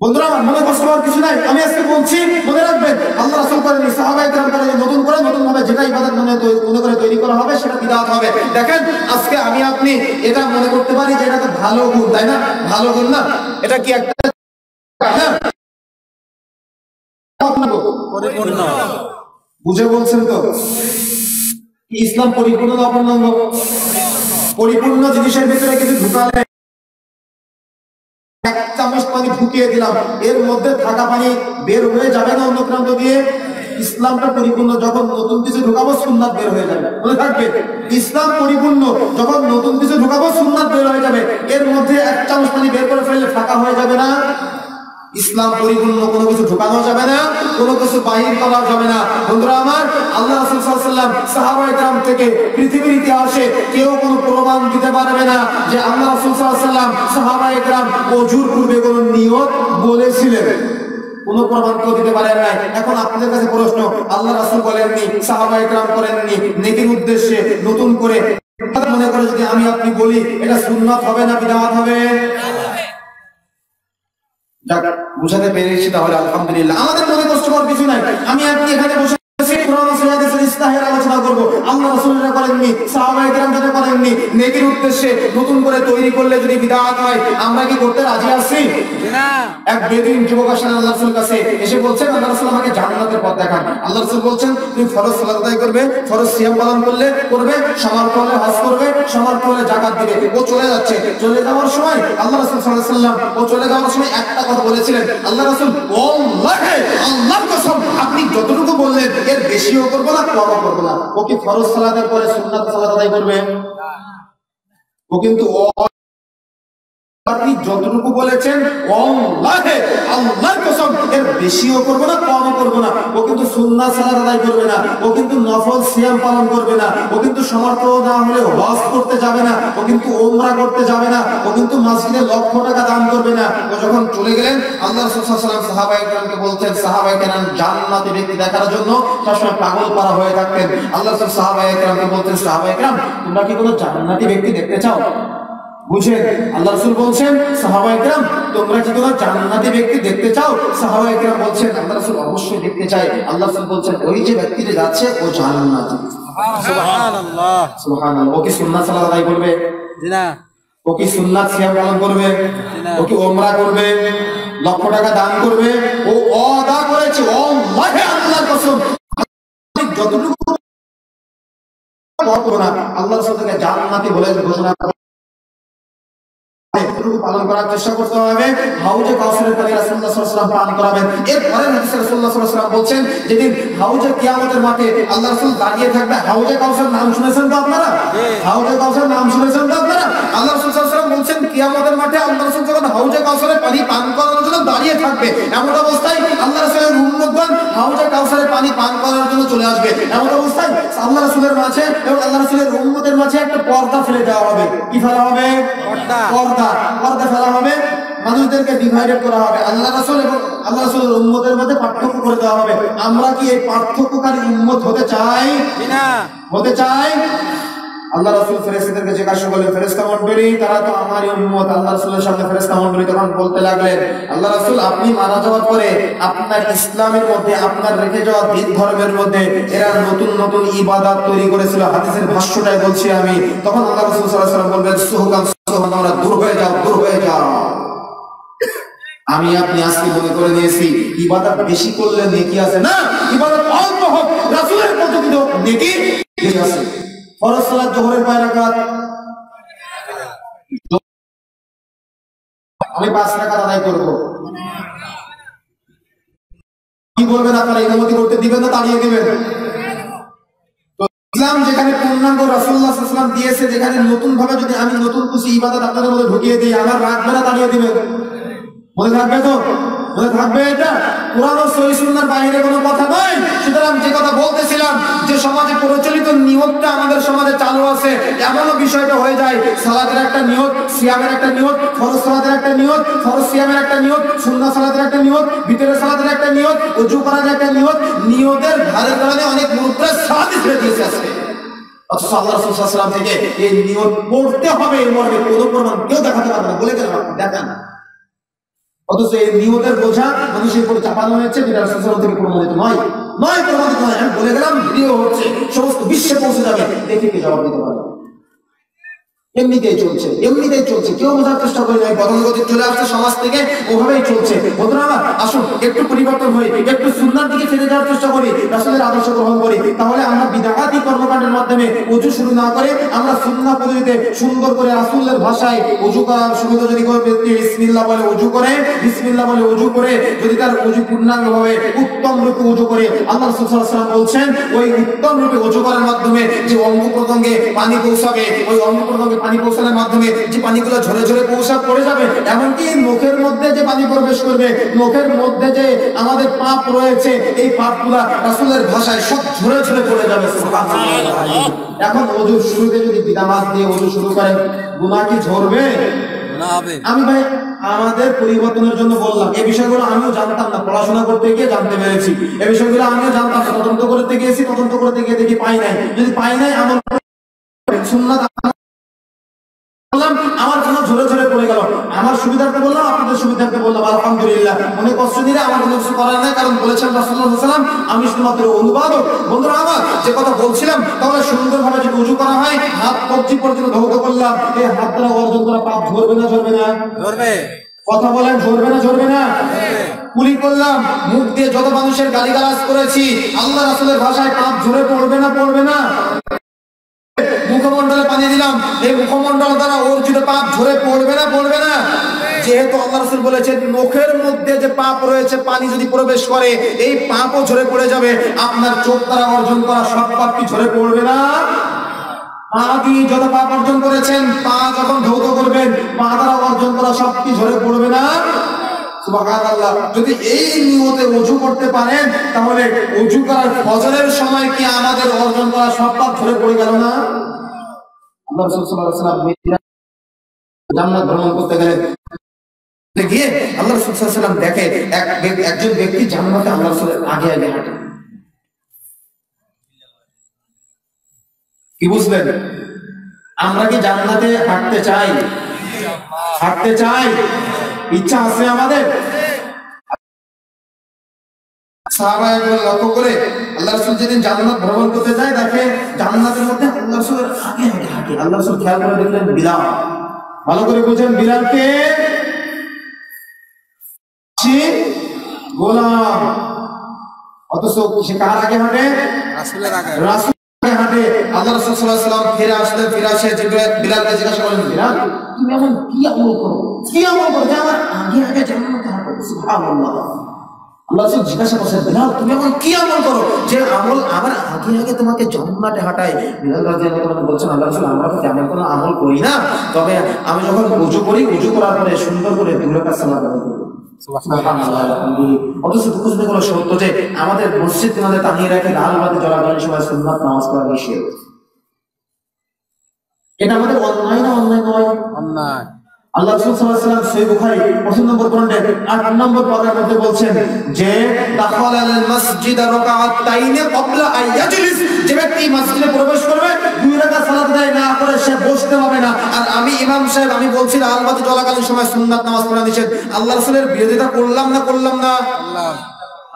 বন্ধুরা আমার মনে কষ্ট হওয়ার কিছু নাই। আমি আজকে বলছি, মনে রাখবেন, আল্লাহ রাসূল করেননি, সাহাবায়ে কেরাম করেননি। নতুন করে নতুন ভাবে যেটা ইবাদত মনে করে তৈরি করা হবে সেটা বিদআত হবে। দেখেন, আজকে আমি আপনি এটা মনে করতে পারি যে এটা তো ভালো গুণ, তাই না? ভালো গুণ না? এটা কি একটা পরিপূর্ণ? বুঝে বলছেন তো? ইসলাম পরিপূর্ণ না অপূর্ণাঙ্গ? পরিপূর্ণ জিনিসের ভিতরে কিছু ঢুকালে, এক চামচ পানি ঢুকিয়ে দিলাম, এর মধ্যে থাকা পানি বের হয়ে যাবে না অন্য প্রান্ত দিয়ে? ইসলামটা পরিপূর্ণ। যখন নতুন কিছু ঢুকাবো সুন্নাত বের হয়ে যাবে। মনে থাকবে, ইসলাম পরিপূর্ণ। যখন নতুন কিছু ঢুকাবো সুন্নাত বের হয়ে যাবে। এর মধ্যে এক চামচ পানি বের করে ফেললে ফাঁকা হয়ে যাবে না? ইসলাম পরিপূর্ণ কোনো কিছু ঢোকানো যাবে না, কোনো কিছু বাহির করা যাবে না। বন্ধুরা আমার, আল্লাহ রাসূল সাল্লাল্লাহু আলাইহি ওয়াসাল্লাম সাহাবায়ে কেরাম থেকে পৃথিবীর ইতিহাসে কেউ কোনো প্রমাণ দিতে পারবে না যে আল্লাহ রাসূল সাল্লাল্লাহু আলাইহি ওয়াসাল্লাম সাহাবায়ে কেরাম ওযুর পূর্বে কোনো নিয়ত বলেছিলেন, কোনো প্রমাণ কেউ দিতে পারেন নাই। এখন আপনাদের কাছে প্রশ্ন, আল্লাহ রাসূল বলেননি, সাহাবায়ে কেরাম করেননি, নেকির উদ্দেশ্যে নতুন করে মনে করে যদি আমি আপনি বলি, এটা সুন্নাত হবে না বিদআত হবে? বুঝাতে পেরেছি, তাহলে আলহামদুলিল্লাহ। আমাদের মনে কষ্ট করার কিছু নাই। আমি আপনি এখানে বসে কোরআন ও হাদিসের ইসলাহের আলোচনা করব। আল্লাহ রাসূলরা করেননি, সাহাবায়ে কেরাম যারা করেননি, নেকির উদ্দেশ্যে নতুন করে তৈরি করলে যদি বিদআত হয়, আমরা কি করতে রাজি আছি? না। এক বেদুইন যুবক আসেন আল্লাহ রাসূলের কাছে, এসে বলছেন, আল্লাহ রাসূল আমাকে জান্নাতের পথ দেখান। আল্লাহ রাসূল বলছেন, তুমি ফরজ সালাত আদায় করবে, ফরজ সিয়াম পালন করলে করবে, সামর্থ্য হলে হজ করবে, সামর্থ্য হলে যাকাত দিবে। ও চলে যাচ্ছে, চলে যাওয়ার সময় আল্লাহ রাসূল সাল্লাল্লাহু আলাইহি ওয়াসাল্লাম ও চলে যাওয়ার সময় একটা কথা বলেছিলেন। আল্লাহ রাসূল, ওয়াল্লাহি আল্লাহর কসম, আপনি যতটুকু বললেন এর বেশিও করব না, কমও করব না। ও কি ফরজ সালাতের পরে সুন্নাত সালাত আদায় করবে? ও কিন্তু আপনি যতটুকু বলেছেন ওয়াল্লাহি আল্লাহর কসম, এর বেশিও করব না, কমও করব না। ও কিন্তু সুন্নাত সালাত আদায় করবে না, ও কিন্তু নফল সিয়াম পালন করবে না, ও কিন্তু সামর্থ্য না হলে হজ করতে যাবে না, ও কিন্তু উমরা করতে যাবে না, ও কিন্তু মসজিদে লক্ষ টাকা দান করবে না। ও যখন চলে গেলেন, আল্লাহ রাসূল সাল্লাল্লাহু আলাইহি ওয়াসাল্লাম সাহাবায়ে কেরামকে বলতেন, সাহাবায়ে কেরাম জান্নাতি ব্যক্তি দেখার জন্য সবসময় পাগল পারা হয়ে থাকতেন। আল্লাহ রাসূল সাহাবায়ে কেরামকে বলতেন, সাহাবায়ে কেরাম তোমরা কি কোনো জান্নাতি ব্যক্তি দেখতে চাও? বুঝেন, আল্লাহ রাসূল বলছেন, সাহাবায়ে কেরাম তোমরা কি কোনো জান্নাতি ব্যক্তি দেখতে চাও? সাহাবায়ে কেরাম বলছেন, আল্লাহ রাসূল অবশ্যই দেখতে চাই। আল্লাহ রাসূল বলছেন, ওই যে ব্যক্তিটা যাচ্ছে ও জান্নাতি। সুবহানাল্লাহ, সুবহানাল্লাহ। ও কি সুন্নাত সালাত আদায় করবে? না। ও কি সুন্নাত সিয়াম পালন করবে? না। ও কি উমরা করবে, লক্ষ টাকা দান করবে? ও ওয়াদা করেছে, ওয়াল্লাহি আল্লাহর কসম, যতটুকু করব না, আল্লাহ রাসূল তাকে জান্নাতি বলে ঘোষণা পালন করার চেষ্টা করতে হবে। হাউজে কাউসারের পানি রাসূলুল্লাহ সাল্লাল্লাহু আলাইহি ওয়াসাল্লাম পান করাবেন। এরপরে হাদিসে রাসূলুল্লাহ সাল্লাল্লাহু আলাইহি ওয়াসাল্লাম বলছেন, যেদিন হাউজে কিয়ামতের মাঠে আল্লাহ রাসূল দাঁড়িয়ে থাকবে, হাউজে কাউসার নাম শুনেছেন তো আপনারা? হাউজে কাউসার নাম শুনেছেন তো আপনারা? আল্লাহ রাসূল সাল্লাল্লাহু আলাইহি ওয়াসাল্লাম বলছেন, কিয়ামতের মাঠে আল্লাহ রাসূল যখন হাউজে কাউসারের পানি পান করার জন্য দাঁড়িয়ে থাকবে, এমন অবস্থায় আল্লাহ রাসূলের উম্মতগণ হাউজে কাউসারের পানি পান করার জন্য চলে আসবে। এমন অবস্থায় আল্লাহ রাসূলের মাঝে এবং আল্লাহ রাসূলের উম্মতের মাঝে একটা পর্দা ফেলে দেওয়া হবে। কি ফেলা হবে? পর্দা। পর্দা ফেলা হবে, মানুষদেরকে ডিভাইডেড করা হবে। আল্লাহ রাসূল এবং আল্লাহ রাসূলের উম্মতের মধ্যে পার্থক্য করে দেওয়া হবে। আমরা কি এই পার্থক্যকারী উম্মত হতে চাই? না। হতে চাই? আল্লাহ রাসূল ফেরেশতাদেরকে জিজ্ঞাসা করলেন, ফেরেশতা মণ্ডলী তারা তো আমারই উম্মত। আল্লাহ রাসূলের সামনে ফেরেশতা মণ্ডলী তখন বলতে লাগলেন, আল্লাহ রাসূল আপনি মারা যাওয়ার পরে আপনার ইসলামের মধ্যে, আপনার রেখে যাওয়া দিন ধর্মের মধ্যে এরা নতুন নতুন ইবাদত তৈরি করেছিল। হাদিসের ভাষ্যটাই বলছি আমি। তখন আল্লাহ রাসূল সাল্লাল্লাহু আলাইহি ওয়াসাল্লাম বলবেন, সুহকান সুহকান, তোমরা দূর হয়ে যাও, দূর হয়ে যাও। আমি আপনি আজকে মনে করে নিয়েছি ইবাদত বেশি করলে নেকি আছে। না, ইবাদত অল্প হোক, রাসূলের পদ্ধতিতে হোক, নেকি বেশি আছে। ফরজ সালাত যোহরের কয় রাকাত? আমি 5 রাকাত আদায় করব। কি বলবেন আপনারা? ইমামতি করতে দিবেন না দাঁড়িয়ে দিবেন? ইসলাম যেখানে পূর্ণাঙ্গ রাসূলুল্লাহ সাল্লাল্লাহু আলাইহি ওয়াসাল্লাম দিয়েছে, যেখানে নতুন ভাবে যদি আমি নতুন কিছু ইবাদত আপনাদের মধ্যে ঢুকিয়ে দিই, আমার রাখবে না দাঁড়িয়ে দিবেন? মনে থাকবে তো? মনে থাকবে? এটা কোরআন ও সহিহ সুন্নাহর বাইরে কোনো কথা নয়। সুতরাং যে কথা বলতেছিলাম, যে সমাজে প্রচলিত নিয়তটা আমাদের সমাজে চালু আছে, এমনও বিষয়টা হয়ে যায় সালাতের একটা নিয়ত, সিয়ামের একটা নিয়ত, ফরজ সালাতের একটা নিয়ত, ফরজ সিয়ামের একটা নিয়ত, সুন্নাহ সালাতের একটা নিয়ত, ভিতরের সালাতের একটা নিয়ত, ওযু করার একটা নিয়ত, নিয়তের ধারে ধারে অনেক মুদ্রা সালাত ছেড়ে দিয়েছে আছে। অথচ আল্লাহ রাসূল সাল্লাল্লাহু আলাইহি ওয়াসাল্লাম থেকে এই নিয়ত পড়তে হবে এর মর্মে কোনো প্রমাণ কেউ দেখাতে পারবে না। বলে গেলাম, আপনি দেখান। অথচ এই নিয়তের বোঝা মানুষের উপর চাপানো হয়েছে, যেটা রাসূল সাল্লাল্লাহু আলাইহি ওয়াসাল্লাম থেকে প্রমাণিত নয়। প্রমাণিত নয়। আমি বলে গেলাম, ভিডিও হচ্ছে, সমস্ত বিশ্বে পৌঁছে যাবে, দেখে কে জবাব দিতে পারে? এমনিতেই চলছে, কেউ বোঝার চেষ্টা করে নাই। গতানুগতিক চলে আসছে সমাজ থেকে, ওভাবেই চলছে। বন্ধুরা আমার, আসুন একটু পরিবর্তন হই, একটু সুন্নাহর দিকে ফিরে যাওয়ার চেষ্টা করি, রাসূলের আদর্শ গ্রহণ করি। তাহলে আমরা বিদআতি কর্মকাণ্ডের মাধ্যমে ওযু শুরু না করে আমরা সুন্নাহ পদ্ধতিতে সুন্দর করে রাসূলের ভাষায় ওযু করার সুবিধা যদি করে বিসমিল্লাহ বলে ওযু করে, বিসমিল্লাহ বলে ওযু করে যদি তার ওযু পূর্ণাঙ্গভাবে উত্তম রূপে ওযু করে, আল্লাহ রাসূল সাল্লাল্লাহু আলাইহি ওয়াসাল্লাম বলছেন ওই উত্তম রূপে ওযু করার মাধ্যমে যে অঙ্গ প্রত্যঙ্গে পানি পৌঁছাবে, ওই অঙ্গ প্রত্যঙ্গে পানি পৌঁছানোর মাধ্যমে যে পানিগুলো ঝরে ঝরে পৌঁছায় পড়ে যাবে, এমনকি মুখের মধ্যে যে পানি প্রবেশ করবে, মুখের মধ্যে যে আমাদের পাপ রয়েছে, এই পাপগুলা রাসূলের ভাষায় সব ঝরে ঝরে পড়ে যাবে। এখন ওযুর শুরুতে যদি বিদামাত দিয়ে ওযু শুরু করেন, গুনাহ কি ঝরবে? আমি ভাই আমাদের পরিবর্তনের জন্য বললাম, এই বিষয়গুলো আমিও জানতাম না, পড়াশোনা করতে গিয়ে জানতে পেরেছি। এই বিষয়গুলো আমিও জানতাম না, তদন্ত করতে গিয়েছি, তদন্ত করতে গিয়ে দেখি পাই নাই। যদি পাই নাই আমল সুন্নাত বললাম, আমার জন্য ঝরে ঝরে পড়ে গেল। আমার সুবিধার্থে বললাম, আপনাদের সুবিধার্থে বললাম, আলহামদুলিল্লাহ। মনে কষ্ট দিলে আমার কোনো কিছু করার নাই, কারণ বলেছেন রাসূলুল্লাহ সাল্লাল্লাহু আলাইহি ওয়াসাল্লাম, আমি শুধুমাত্র অনুবাদক। বন্ধুরা আমার, যে কথা বলছিলাম, তাহলে সুন্দরভাবে যদি ওযু করা হয়, হাত কবজি পর্যন্ত ধৌত করলাম, এই হাত দ্বারা অর্জন করা পাপ ঝরবে না ঝরবে না? ঝরবে। কথা বলেন, ঝরবে না ঝরবে না? কুলি করলাম, মুখ দিয়ে যত মানুষের গালিগালাজ করেছি, আল্লাহ রাসূলের ভাষায় পাপ ঝরে পড়বে না পড়বে না? মুখমণ্ডলে পানি দিলাম, এই মুখমণ্ডল দ্বারা অর্জিত পাপ ঝরে পড়বে না পড়বে না? যেহেতু আল্লাহ রাসূল বলেছেন মুখের মধ্যে যে পাপ রয়েছে, পানি যদি প্রবেশ করে এই পাপও ঝরে পড়ে যাবে। আপনার চোখ দ্বারা অর্জন করা সব পাপ কি ঝরে পড়বে না? পা দিয়ে যত পাপ অর্জন করেছেন, পা যখন ধৌত করবেন, পা দ্বারা অর্জন করা সব কি ঝরে পড়বে না? সুবহানাল্লাহ। যদি এই নিয়তে ওযু করতে পারেন, তাহলে ওযু করার ফজরের সময় কি আমাদের অর্জন করা সব পাপ ঝরে পড়ে গেল না? আল্লাহ রাসূল সাল্লাল্লাহু আলাইহি ওয়াসাল্লাম জান্নাত ভ্রমণ করতে গেলেন, গিয়ে আল্লাহ রাসূল সাল্লাল্লাহু আলাইহি ওয়াসাল্লাম দেখে একজন ব্যক্তি জান্নাতে আল্লাহ রাসূলের আগে আগে হাঁটে। কি বুঝলেন? আমরা কি জান্নাতে হাঁটতে চাই? হাঁটতে চাই? ইচ্ছা আছে আমাদের? সাহাবায়ে লক্ষ্য করে আল্লাহ রাসূল যেদিন জান্নাত ভ্রমণ করতে যায়, দেখে জান্নাতের মধ্যে আল্লাহ রাসূলের আগে আগে হাঁটে। আল্লাহ রাসূল খেয়াল করে দেখলেন বিলাল। ভালো করে বুঝেন, বিলালকে গোলাম, অথচ সে কার আগে হাঁটে? রাসূলের আগে। রাসূল আগে হাঁটে। আল্লাহ রাসূল সাল্লাল্লাহু আলাইহি ওয়াসাল্লাম ফিরে আসলেন, ফিরে এসে বিলালকে জিজ্ঞাসা করলেন, বিলাল তুমি এমন কি আমল করো, কি আমল করো যে আমার আগে আগে জান্নাতে হাঁটো? সুবহানাল্লাহ। আল্লাহ রাসূল জিজ্ঞাসা করছেন, বিলাল তুমি এমন কি আমল করো যে আমল আমার আগে আগে তোমাকে জান্নাতে হাঁটায়? বিলাল রাদিয়াল্লাহু আনহু বলছেন, আল্লাহ রাসূল আমরা তো তেমন কোনো আমল করি না, তবে আমি যখন ওযু করি, ওযু করার পরে সুন্দর করে 2 রাকাত সালাত আদায় করি। সুবহানাল্লাহ। অথচ দুঃখজনক সত্য যে আমাদের মসজিদ আমাদের তাহিয়ে রাখে লাল বাতি জ্বলানোর সময় সুন্নাত নামাজ পড়া নিষেধ। এটা আমাদের অন্যায় না অন্যায় নয়? অন্যায়। আল্লাহ রাসূল সাল্লাল্লাহু আলাইহি ওয়াসাল্লাম সহিহ বুখারী 25 নম্বর খণ্ডে 8 নম্বর পর্যায়ের মধ্যে বলছেন যে দাখালাল মাসজিদ রাকাআতাইন ক্বাবলা আইয়াজলিস, যে ব্যক্তি মসজিদে প্রবেশ করবে 2 রাকাত সালাত আদায় না করে সে বসতে হবে না। আর আমি ইমাম সাহেব, আমি বলছি লাল বাতি চলাকালীন সময় সুন্নাত নামাজ পড়া নিষেধ। আল্লাহ রাসূলের বিরোধিতা করলাম না করলাম না? আল্লাহ।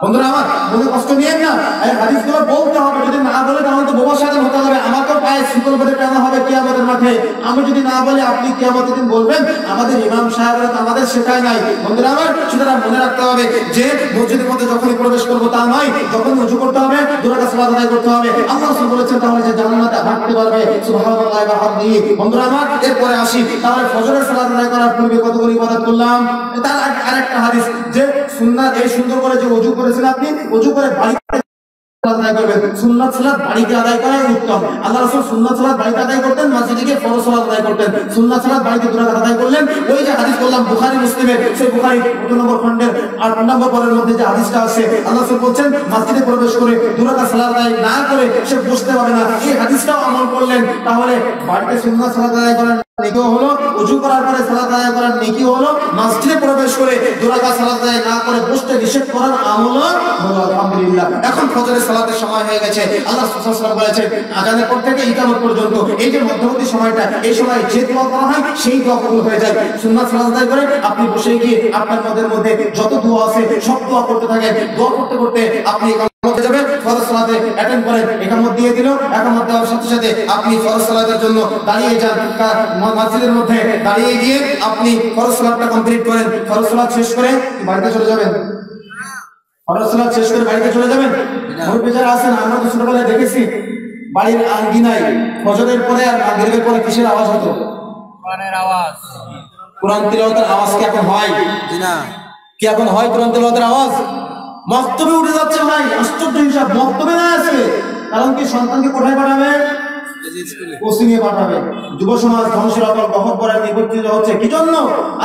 বন্ধুরা আমার, মনে কষ্ট নিয়েন না, এই হাদিসগুলো বলতে হবে। যদি না বলে তাহলে তো বোবা সাজান হতে হবে, আমাকেও পায়ে শিকল বেঁধে টানা হবে কিয়ামতের মাঠে। আমি যদি না বলি, আপনি কিয়ামতের দিন বলবেন আমাদের ইমাম সাহেবরা তো আমাদের শেখায় নাই। বন্ধুরা আমার, সুতরাং মনে রাখতে হবে যে মসজিদের মধ্যে যখনই প্রবেশ করবো তা নয়, যখন ওযু করতে হবে 2 রাকাত সালাত আদায় করতে হবে। আল্লাহ রাসূল বলেছেন তাহলে যে জান্নাতে হাঁটতে পারবে। সুবহানাল্লাহ ওয়া বিহামদিহি। বন্ধুরা আমার, এরপরে আসি, তাহলে ফজরের সালাত আদায় করার পূর্বে কতগুলো ইবাদত করলাম? তার আরেকটা হাদিস যে সুন্নাত, এই সুন্দর করে যে ওযু করেছেন আপনি, ওযু করে বাড়িতে আদায় করবেন। সুন্নাত সালাত বাড়িতে আদায় করাই উত্তম। আল্লাহ রাসূল সুন্নাত সালাত বাড়িতে আদায় করতেন, মসজিদে গিয়ে ফরজ সালাত আদায় করতেন। সুন্নাত সালাত বাড়িতে 2 রাকাত আদায় করলেন। ওই যে হাদিস বললাম বুখারী মুসলিমের, সেই বুখারী 2 নম্বর খণ্ডের 8 নম্বর পরের মধ্যে যে হাদিসটা আছে, আল্লাহ রাসূল বলছেন মসজিদে প্রবেশ করে 2 রাকাত সালাত আদায় না করে সে বসতে পারে না। এই হাদিসটাও আমল করলেন, তাহলে বাড়িতে সুন্নাত সালাত আদায় করার নেকিও হলো, ওযু করার পরে সালাত আদায় করার নেকিও হলো, মসজিদে প্রবেশ করে 2 রাকাত সালাত আদায় না করে বসতে নিষেধ করার আমলও হলো। আলহামদুলিল্লাহ। এখন ফজরের সালাতের সময় হয়ে গেছে। আল্লাহ রাসূল সাল্লাল্লাহু আলাইহি ওয়াসাল্লাম বলেছেন আযানের পর থেকে ইকামত পর্যন্ত এই যে মধ্যবর্তী সময়টা, এই সময় যে দোয়া করা হয় সেই দোয়া কবুল হয়ে যায়। সুন্নাত সালাত আদায় করে আপনি বসে গিয়ে আপনার মনের মধ্যে যত দোয়া আছে সব দোয়া করতে থাকেন। দোয়া করতে করতে আপনি ইকামতে যাবেন, ফরজ সালাতে অ্যাটেন্ড করেন, ইকামত দিয়ে দিল, ইকামত দেওয়ার সাথে সাথে আপনি ফরজ সালাতের জন্য দাঁড়িয়ে যান। মসজিদের মধ্যে দাঁড়িয়ে গিয়ে আপনি ফরজ সালাতটা কমপ্লিট করেন। ফরজ সালাত শেষ করে বাড়িতে চলে যাবেন। ফরজ সালাত শেষ করে বাড়িতে চলে যাবেন। মুরব্বি যারা আছেন, আমরা তো ছোটবেলায় দেখেছি বাড়ির আঙ্গিনায় ফজরের পরে আর মাগরিবের পরে কিসের আওয়াজ হতো? কোরআনের আওয়াজ। কোরআন তিলাওয়াতের আওয়াজ কি এখন হয়? জি না। কি এখন হয় কোরআন তিলাওয়াতের আওয়াজ? মক্তবে উঠে যাচ্ছে ভাই, আশ্চর্য হিসাব। মক্তবে না আছে, কারণ কি সন্তানকে কোথায় পাঠাবে? পশ্চিমে পাঠাবে। যুব সমাজ ধ্বংসের অকল গহ্বরে নিবর্তিত হচ্ছে কি জন্য?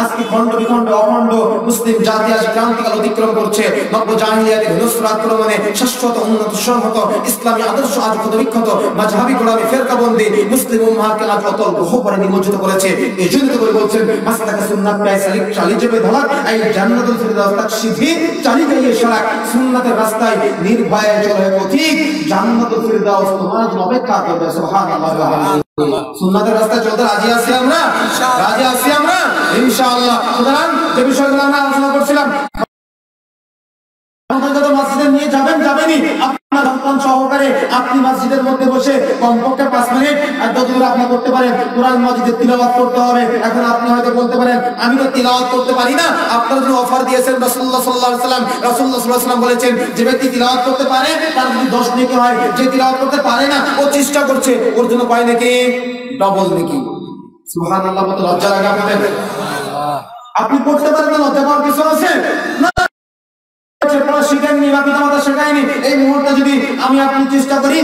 আজকে খণ্ড বিখণ্ড অখণ্ড মুসলিম জাতি আজ ক্রান্তিকাল অতিক্রম করছে। নব্য জাহিলিয়াতের হিংস্র আক্রমণে শাশ্বত উন্নত সংহত ইসলামী আদর্শ আজ ক্ষতবিক্ষত মাযহাবী গোলামি ফেরকাবন্দি মুসলিম উম্মাহকে আজ অতল গহ্বরে নিমজ্জিত করেছে। এই জন্য করে বলছেন মাসলাকে সুন্নাত পে সালিক চালি যাবে ধলাক এই জান্নাতুল ফিরদাউস তক সিধি চালি গিয়ে সড়ক সুন্নাতের রাস্তায় নির্ভয়ে চলে পথিক জান্নাতুল ফিরদাউস তোমার জন্য অপেক্ষা করবে। সুবহানাল্লাহ। সুন্নাতের রাস্তায় চলতে রাজি আছি আমরা, রাজি আছি আমরা ইনশাআল্লাহ। সুতরাং যে বিষয়গুলো আমরা আলোচনা করছিলাম মসজিদে নিয়ে যাবেনই আপনার সন্তান সহকারে। আপনি মসজিদের মধ্যে বসে কমপক্ষে 5 মিনিট আর যতদূর আপনি করতে পারেন কোরআন মাজিদের তিলাওয়াত করতে হবে। এখন আপনি হয়তো বলতে পারেন আমি তো তিলাওয়াত করতে পারি না। আপনার জন্য অফার দিয়েছেন রাসূলুল্লাহ সাল্লাল্লাহু আলাইহি ওয়াসাল্লাম। রাসূলুল্লাহ সাল্লাল্লাহু আলাইহি ওয়াসাল্লাম বলেছেন যে ব্যক্তি তিলাওয়াত করতে পারে তার যদি 10 নেকি হয়, যে তিলাওয়াত করতে পারে না ও চেষ্টা করছে ওর জন্য কয় নেকি? ডবল নেকি। সুবহানাল্লাহ। কত লজ্জা লাগে আপনাদের। আপনি করতে পারেন না, লজ্জা পাওয়ার কিছু আছে না। এই মুহূর্তে যদি আমি আপনি চেষ্টা করি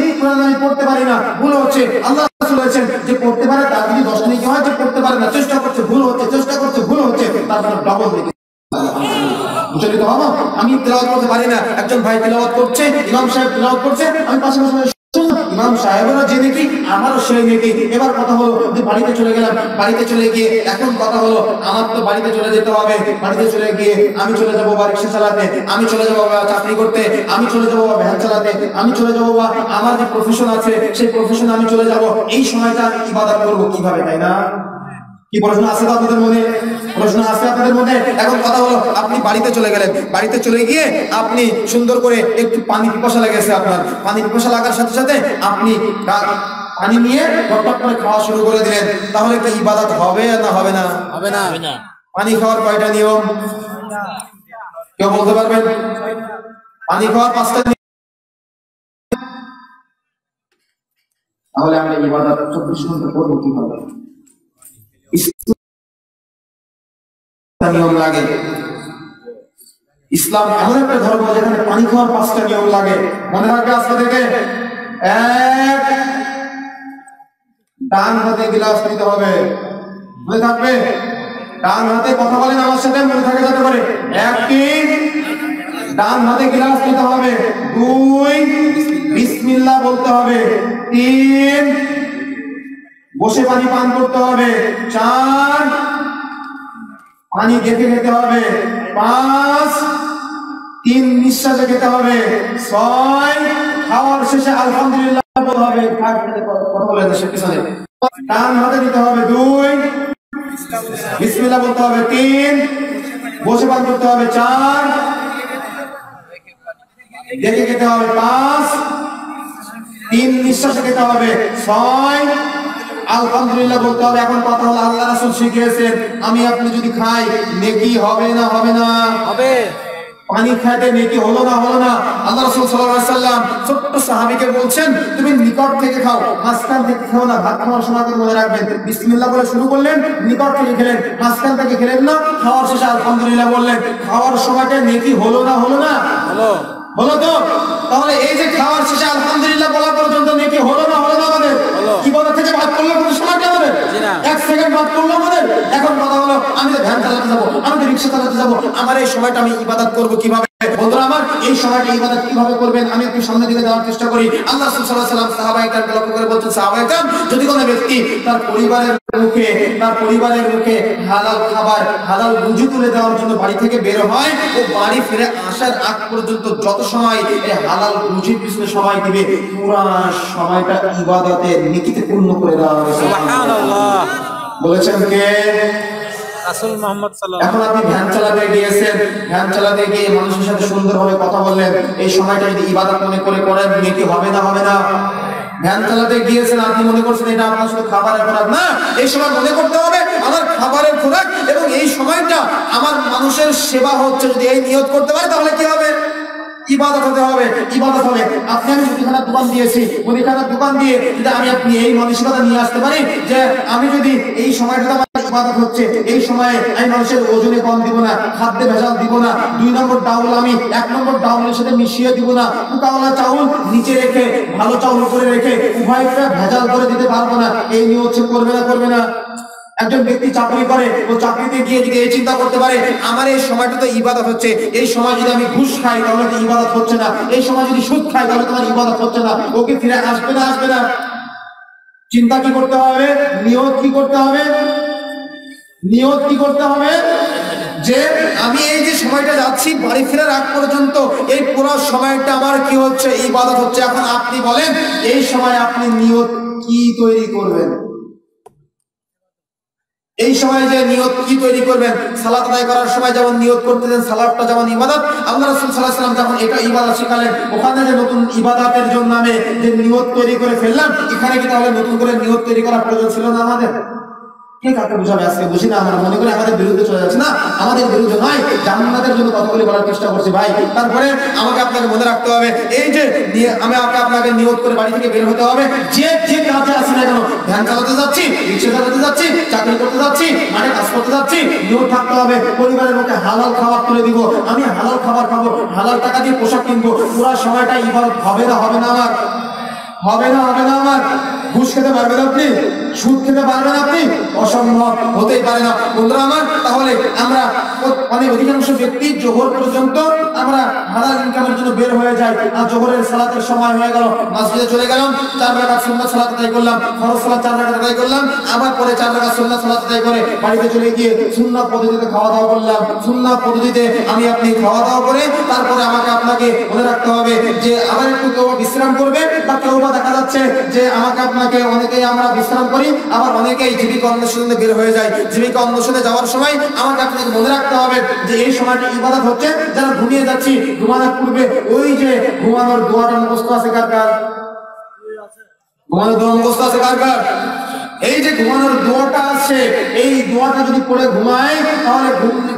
আমি পড়তে পারি না, ভুল হচ্ছে। আল্লাহ রাসূল বলেছেন যে পড়তে পারে তার যদি 10 নেকি হয়, যে পড়তে পারে না চেষ্টা করছে ভুল হচ্ছে, চেষ্টা করছে ভুল হচ্ছে, তার জন্য ডবল নেকি। বুঝতে পারবো আমি তেলাওয়াত করতে পারি না, একজন ভাই তেলাওয়াত করছে, ইমাম সাহেব তেলাওয়াত করছে, আমি পাশাপাশি ইমাম সাহেবেরও যে নেকি আমারও সেই নেকি। এবার কথা হলো যে বাড়িতে চলে গেলাম, বাড়িতে চলে গিয়ে এখন কথা হলো আমার তো বাড়িতে চলে যেতে হবে। বাড়িতে চলে গিয়ে আমি চলে যাবো বা রিকশা চালাতে, আমি চলে যাবো বা চাকরি করতে, আমি চলে যাবো বা ভ্যান চালাতে, আমি চলে যাবো বা আমার যে প্রফেশন আছে সেই প্রফেশনে আমি চলে যাবো। এই সময়টা আমি ইবাদত করবো কিভাবে, তাই না? কি প্রশ্ন আছে আপনাদের মনে? প্রশ্ন আছে আপনাদের মধ্যে? এখন কথা হলো আপনি বাড়িতে চলে গেলেন, বাড়িতে চলে গিয়ে আপনি সুন্দর করে একটু পানি পিপাসা লেগেছে আপনার, পানি পিপাসা লাগার সাথে সাথে আপনি পানি নিয়ে টপটপ করে খাওয়া শুরু করে দিলেন। তাহলে কি ইবাদত হবে না হবে না? হবে না। পানি খাওয়ার কয়টা নিয়ম কেউ বলতে পারবেন? পানি খাওয়ার 5টা নিয়ম। তাহলে আমরা ইবাদত 24 ঘন্টা করব কিভাবে? নিয়ম লাগে। ইসলাম এমন একটা ধর্ম যেখানে পানি খাওয়ার 5টা নিয়ম লাগে। মনে রাখবে আজকে থেকে। 1, ডান হাতে গ্লাস নিতে হবে। মনে থাকবে? ডান হাতে কথা বলেন আমার সাথে, মনে থাকে যাতে করে। 1 ডান হাতে গ্লাস নিতে হবে। 2 বিসমিল্লাহ বলতে হবে। 3 বসে পানি পান করতে হবে। 4 পানি গেঁথে খেতে হবে। 5 3 নিঃশ্বাসে খেতে হবে। 6 খাওয়ার শেষে আলহামদুলিল্লাহ বলতে হবে। কথা বলেন না সে পিছনে। ডান হাতে নিতে হবে। 2 বিসমিল্লাহ বলতে হবে। 3 বসে পান করতে হবে। 4 গেঁথে খেতে হবে। 5 3 নিঃশ্বাসে খেতে হবে। 6 আলহামদুলিল্লাহ বলতে হবে। এখন কথা হলো আল্লাহ রাসূল শিখিয়েছেন আমি আপনি যদি খাই নেকি হবে না হবে না? হবে। পানি খাইতে নেকি হলো না হলো না? আল্লাহ রাসূল সাল্লাল্লাহু আলাইহি ওয়াসাল্লাম ছোট্ট সাহাবীকে বলছেন তুমি নিকট থেকে খাও, মাঝখান থেকে খাও না। ভাত খাওয়ার সময় মনে রাখবেন বিসমিল্লাহ বলে শুরু করলেন, নিকট থেকে খেলেন, মাঝখান থেকে খেলেন না, খাওয়ার শেষে আলহামদুলিল্লাহ বললেন। খাওয়ার সময়টা নেকি হলো না হলো না? হলো। হলো তো? তাহলে এই যে খাওয়ার শেষে আলহামদুলিল্লাহ বলা পর্যন্ত নেকি হলো না হলো না? আমাদের ইবাদত থেকে বাদ করলে কোনো সময়টা হবে? 1 সেকেন্ড বাদ করলো আমাদের। এখন কথা হলো আমি তো ভ্যান চালাতে যাবো, আমি তো রিকশা চালাতে যাবো, আমার এই সময়টা আমি ইবাদত করবো কিভাবে? বন্ধুরা আমার এই সময়টা ইবাদত কিভাবে করবেন আমি একটু সামনের দিকে যাওয়ার চেষ্টা করি। আল্লাহ রাসূল সাল্লাল্লাহু আলাইহি ওয়াসাল্লাম সাহাবায়ে-কেরামকে লক্ষ্য করে বলছেন সাহাবায়ে-কেরাম যদি কোনো ব্যক্তি তার পরিবারের মুখে হালাল খাবার হালাল রুজি তুলে দেওয়ার জন্য বাড়ি থেকে বের হয় ও বাড়ি ফিরে আসার আগ পর্যন্ত যত সময় এই হালাল রুজির পিছনে সময় দিবে পুরো সময়টা ইবাদতের নেকিতে পূর্ণ করে দেওয়া হবে। সুবহানাল্লাহ। বলেছেন কে? রাসূল মুহাম্মদ সাল্লাল্লাহু আলাইহি ওয়াসাল্লাম। এখন আপনি ভ্যান চালাতে গিয়েছেন, ভ্যান চালাতে গিয়ে মানুষের সাথে সুন্দরভাবে কথা বললেন, এই সময়টা যদি ইবাদত মনে করে করেন নেকি হবে না হবে না? ভ্যান চালাতে গিয়েছেন আপনি মনে করছেন এটা আপনার শুধু খাবারের খোরাক না, এই সময় মনে করতে হবে আমার খাবারের খোরাক এবং এই সময়টা আমার মানুষের সেবা হচ্ছে। যদি এই নিয়ত করতে পারে তাহলে কি হবে? ইবাদত হতে হবে, ইবাদত হবে। আপনি আমি মুদিখানার দোকান দিয়েছি, মুদিখানার দোকান দিয়ে যদি আপনি এই মানসিকতা নিয়ে আসতে পারি যে আমি যদি এই সময়টা আমার ইবাদত হচ্ছে, এই সময়ে আমি মানুষের ওজনে কম দিব না, খাদ্যে ভেজাল দিব না, 2 নম্বর ডাউল আমি 1 নম্বর ডাউলের সাথে মিশিয়ে দিব না, উকাওয়ালা চাউল নিচে রেখে ভালো চাউল উপরে রেখে উভয়টা ভেজাল করে দিতে পারবো না, এই নিয়ে হচ্ছে করবে না, করবে না। একজন ব্যক্তি চাকরি করে, ও চাকরিতে গিয়ে যদি এই চিন্তা করতে পারে আমার এই সময়টা তো ইবাদত হচ্ছে, এই সময় যদি আমি ঘুষ খাই তাহলে তো ইবাদত হচ্ছে না, এই সময় যদি সুদ খাই তাহলে তোমার ইবাদত হচ্ছে না, ওকে ফিরে আসবে না, আসবে না। চিন্তা কি করতে হবে? নিয়ত কি করতে হবে? নিয়ত কি করতে হবে? যে আমি এই যে সময়টা যাচ্ছি বাড়ি ফেরার আগ পর্যন্ত এই পুরো সময়টা আমার কি হচ্ছে? ইবাদত হচ্ছে। এখন আপনি বলেন এই সময় আপনি নিয়ত কি তৈরি করবেন? এই সময় যে নিয়ত কি তৈরি করবেন? সালাত আদায় করার সময় যেমন নিয়ত করতেছেন সালাতটা যেমন ইবাদত, আল্লাহ রাসূল সাল্লাল্লাহু আলাইহি ওয়াসাল্লাম যখন এটা ইবাদত শিখালেন, ওখানে যে নতুন ইবাদতের জন্য আমি যে নিয়ত তৈরি করে ফেললাম, এখানে কি তাহলে নতুন করে নিয়ত তৈরি করার প্রয়োজন ছিল না আমাদের? কে কাকে বুঝাবে? আজকে বুঝি না, আমরা মনে করি আমাদের বিরুদ্ধে চলে যাচ্ছে। না, আমাদের বিরুদ্ধে নয়, জান্নাতের জন্য কথাগুলি বলার চেষ্টা করছি ভাই। তারপরে আমাকে আপনাকে মনে রাখতে হবে এই যে আমি আপনাকে নিয়ত করে বাড়ি থেকে বের হতে হবে, যে যে কাজে আছি না কেন, ভ্যান চালাতে যাচ্ছি, রিক্সা চালাতে যাচ্ছি, চাকরি করতে যাচ্ছি, মাঠে কাজ করতে যাচ্ছি, নিয়ত থাকতে হবে পরিবারের মধ্যে হালাল খাবার তুলে দিব, আমি হালাল খাবার খাবো, হালাল টাকা দিয়ে পোশাক কিনবো। পুরো সময়টা ইবাদত হবে না, হবে না আমার? হবে না, হবে না আমার? ঘুষ খেতে পারবেন আপনি? সুদ খেতে পারবেন আপনি? অসম্ভব, হতেই পারে না। বন্ধুরা আমার, তাহলে আমরা অনেক অধিকাংশ ব্যক্তি জোহর পর্যন্ত আমরা হালাল ইনকামের জন্য বের হয়ে যাই, আর জোহরের সালাতের সময় হয়ে গেল, মসজিদে চলে গেলাম, 4 রাকাত সুন্নাত সালাত আদায় করলাম, ফরজ সালাত 4 রাকাত আদায় করলাম, আবার পরে 4 রাকাত সুন্নাত সালাত আদায় করে বাড়িতে চলে গিয়ে সুন্নাত পদ্ধতিতে খাওয়া দাওয়া করলাম। সুন্নাত পদ্ধতিতে আমি আপনি খাওয়া দাওয়া করে তারপরে আমাকে আপনাকে মনে রাখতে হবে যে আবার একটু কেউ বিশ্রাম করবে, বা কেউ বা দেখা যাচ্ছে যে আমাকে আপনাকে অনেকেই আমরা বিশ্রাম করি, আবার অনেকেই জীবিকা অন্বেষণে বের হয়ে যায়। জীবিকা অন্বেষণে যাওয়ার সময় আমাকে আপনাকে মনে রাখতে হবে যে এই সময়টা ইবাদত হচ্ছে। যারা ঘুমিয়ে যাচ্ছি, ঘুমানোর পূর্বে ওই যে ঘুমানোর দোয়াটা মুখস্থ আছে কার কার? ঘুমানোর দোয়া মুখস্থ আছে কার কার? এই যে ঘুমানোর দোয়াটা আছে, এই দোয়াটা যদি পড়ে ঘুমায় তাহলে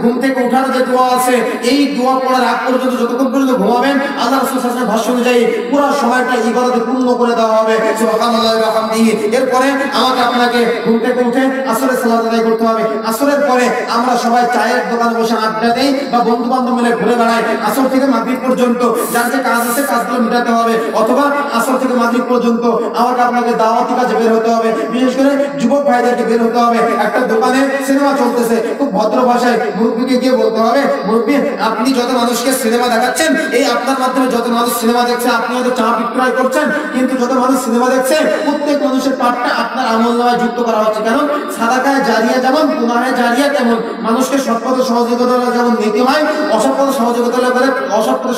ঘুম থেকে ওঠার যে দোয়া আছে, এই দোয়া পড়ার আগ পর্যন্ত যতক্ষণ পর্যন্ত ঘুমাবেন আল্লাহ রাসূল সাল্লাল্লাহু আলাইহি ওয়াসাল্লামের ভাষ্য অনুযায়ী পুরো সময়টা ইবাদতে পূর্ণ করে দেওয়া হবে। সুবহানাল্লাহি ওয়া বিহামদিহি। এরপরে আমাকে আপনাকে ঘুম থেকে উঠে আসরের সালাত আদায় করতে হবে। আসরের পরে আমরা সবাই চায়ের দোকানে বসে আড্ডা দেই বা বন্ধু বান্ধব মিলে ঘুরে বেড়াই। আসর থেকে মাগরিব পর্যন্ত যার যে কাজ আছে কাজগুলো মেটাতে হবে, অথবা আসর থেকে মাগরিব পর্যন্ত আমাকে আপনাকে দাওয়াতি কাজে বের হতে হবে। বিশেষ করে যুবক ভাইদেরকে বের হতে হবে। একটা দোকানে সিনেমা চলতেছে, খুব ভদ্র ভাষায় মুরব্বিকে গিয়ে বলতে হবে, মুরব্বি আপনি যত মানুষকে সিনেমা দেখাচ্ছেন, এই আপনার মাধ্যমে যত মানুষ সিনেমা দেখছে, আপনি হয়তো চা বিক্রয় করছেন, কিন্তু যত মানুষ সিনেমা দেখছে প্রত্যেক মানুষের পাঠটা আপনার আমলনামায় যুক্ত করা হচ্ছে। কারণ সাদাকায়ে জারিয়া যেমন, গুনাহে জারিয়া তেমন, মানুষকে সৎ পথে সহযোগিতা যেমন নীতি হয়, অসৎ পথে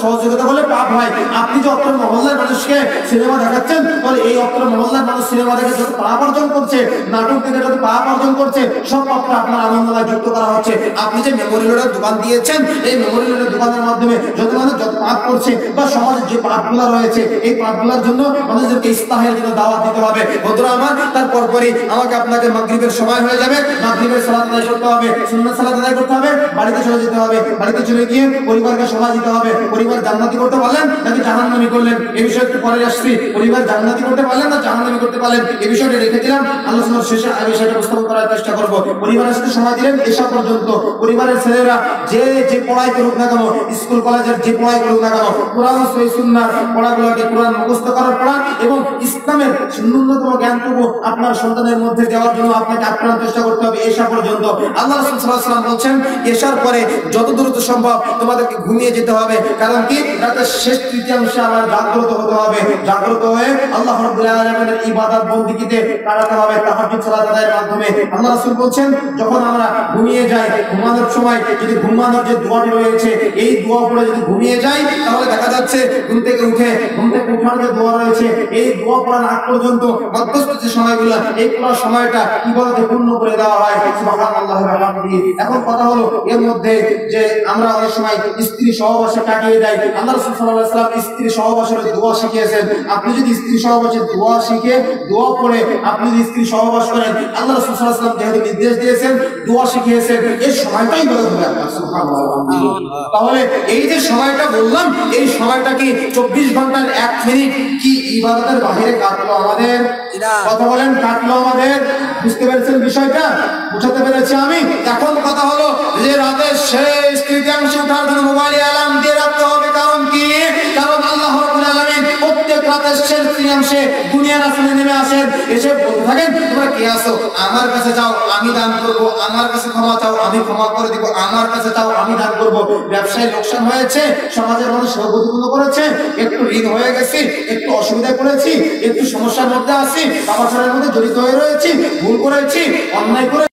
সহযোগিতা হলে পাপ হয়। আপনি যে অত্র মহল্লার মানুষকে সিনেমা দেখাচ্ছেন, তাহলে এই অত্র মহল্লার মানুষ সিনেমা দেখে যত পাপ অর্জন করছে, নাটক থেকে যত পাপ অর্জন করছে, সব পাপটা আপনার আমলনামায় যুক্ত করা হচ্ছে। আপনি যে মেমোরি লোডের দোকান দিয়েছেন, এই মেমোরি লোডের দোকানের মাধ্যমে যত মানুষ যত পাপ করছে বা সমাজের যে পাপগুলো রয়েছে, এই পাপগুলোর জন্য মানুষদেরকে ইস্তাহের জন্য দাওয়াত দিতে হবে। বন্ধুরা আমার, তারপর পরই আমাকে আপনাকে মাগরিবের সময় হয়ে যাবে, মাগরিবের সালাত আদায় করতে হবে, সুন্নাত সালাত আদায় করতে হবে, বাড়িতে চলে যেতে হবে। বাড়িতে চলে গিয়ে পরিবারকে সময় দিতে হবে। পরিবার জান্নাতি করতে পারলেন নাকি জাহান্নামী করলেন, এই বিষয়ে একটু পরে আসছি। পরিবার জান্নাতি করতে পারলেন না জাহান্নামী করতে পারলেন, এই বিষয়টা রেখেছিলাম, আলোচনার শেষে আমি সেটা উপস্থাপন করার চেষ্টা করব। পরিবারের সাথে সময় দিলেন এসা পর্যন্ত। পরিবারের ছেলেরা যে যে পড়াই করুক না কেন, স্কুল কলেজের যে পড়াই করুক না কেন, কোরআন সহিহ সুন্নাহর পড়াগুলোকে কোরআন মুখস্থ করার পড়া এবং ইসলামের ন্যূনতম জ্ঞানটুকু আপনার সন্তানের মধ্যে দেওয়ার জন্য আপনাকে আপ্রাণ চেষ্টা করতে হবে এসা পর্যন্ত। আল্লাহ রাসূল সাল্লাল্লাহু আলাইহি ওয়াসাল্লাম বলছেন এশার পরে যত দ্রুত সম্ভব তোমাদেরকে ঘুমিয়ে যেতে হবে। কারণ কি, রাতের শেষ তৃতীয়াংশে আবার জাগ্রত হতে হবে। জাগ্রত হয়ে আল্লাহ রাব্বুল আলামিনের ইবাদত বন্দেগীতে কাটাতে হবে তাহাজ্জুদ সালাত আদায়ের মাধ্যমে। আল্লাহ রাসূল বলছেন যখন আমরা ঘুমিয়ে যাই, ঘুমানোর সময় যদি ঘুমানোর যে দোয়াটি রয়েছে, এই দোয়া পড়ে যদি ঘুমিয়ে যাই, তাহলে দেখা যাচ্ছে ঘুম থেকে উঠার যে দোয়া রয়েছে, এই দোয়া পড়ার আগ পর্যন্ত মধ্যস্থ যে সময়গুলো, এই পুরো সময়টা ইবাদতে পূর্ণ করে দেওয়া হয়। সুবহানাল্লাহি ওয়া বিহামদিহি। এখন কথা হলো এর মধ্যে যে আমরা অনেক সময় স্ত্রী সহবাসে কাটিয়ে দেয়। আল্লাহ রাসূল সাল্লাল্লাহু আলাইহি ওয়াসাল্লাম স্ত্রী সহবাসের দোয়া শিখিয়েছেন। আপনি যদি স্ত্রী সহবাসের দোয়া শিখে দোয়া পড়ে আপনি যদি স্ত্রী স্ত্রী সহবাস করেন, আল্লাহ রাসূল সাল্লাল্লাহু আলাইহি ওয়াসাল্লাম যেহেতু নির্দেশ দিয়েছেন, দোয়া শিখিয়েছেন, এই সময়টাই ইবাদত হবে আপনার। সুবহানাল্লাহ। তাহলে এই যে সময়টা বললাম, এই সময়টা কি 24 ঘন্টার 1 মিনিট কি ইবাদতের বাইরে কাটলো আমাদের? কথা বলেন, কাটলো আমাদের? বুঝতে পেরেছেন বিষয়টা? বুঝাতে পেরেছি আমি? এখন কথা হলো যে রাতের শেষ তৃতীয়াংশে ওঠার জন্য মোবাইলে অ্যালার্ম দিয়ে রাখতে হবে। কারণ কি? কারণ আল্লাহ রাব্বুল আলামিন প্রত্যেক রাতের শেষ তৃতীয়াংশে দুনিয়ার আসমানে নেমে আসেন, এসে বলতে থাকেন, তোমরা কে আসো? আমার কাছে যাও, আমি দান করব। আমার কাছে ক্ষমা চাও, আমি ক্ষমা করে দিব। আমার কাছে যাও, আমি দান করব। ব্যবসায় লোকসান হয়েছে, সমাজের মানুষ সহযোগিতা করেছে, একটু ঋণ হয়ে গেছি, একটু অসুবিধায় পড়েছি, একটু সমস্যার মধ্যে আছি, পাপাচারের মধ্যে জড়িত হয়ে রয়েছি, ভুল করেছি, অন্যায় করে।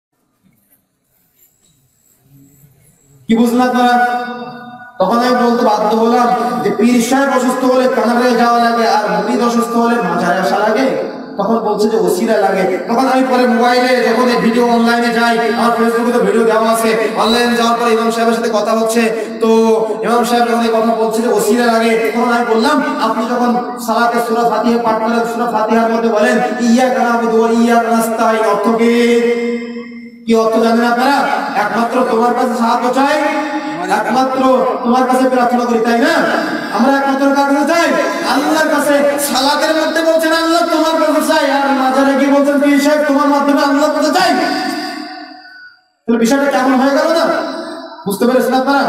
কি বুঝলেন আপনারা? তখন আমি বলতে বাধ্য হলাম যে পীর সাহেব অসুস্থ হলে কানাডায় যাওয়া লাগে, আর মুরিদ অসুস্থ হলে মাজারে আসা লাগে। তখন বলছে যে ওসিলা লাগে। তখন আমি পরে মোবাইলে যখন এই ভিডিও অনলাইনে যাই, আমার ফেসবুকে তো ভিডিও দেওয়া আছে, অনলাইনে যাওয়ার পরে ইমাম সাহেবের সাথে কথা হচ্ছে, তো ইমাম সাহেব যখন এই কথা বলছে যে ওসিলা লাগে, তখন আমি বললাম, আপনি যখন সালাতে সূরা ফাতিহা পাঠ করেন, সূরা ফাতিহার মধ্যে বলেন ইয়্যাকা না'বুদু ওয়া ইয়্যাকা নাস্তাঈন, অর্থ কি? কি অর্থ জানেন আপনারা? একমাত্র তোমার কাছে সাহায্য চাই, একমাত্র তোমার কাছে প্রার্থনা করি, তাই না? আমরা একমাত্র কার কাছে চাই? আল্লাহর কাছে। সালাতের মধ্যে বলছেন আল্লাহ তোমার কাছে চাই, আর মাজারে কি বলছেন পীর সাহেব তোমার মাধ্যমে আল্লাহর কাছে চাই। তাহলে বিষয়টা কেমন হয়ে গেল না? বুঝতে পেরেছেন আপনারা?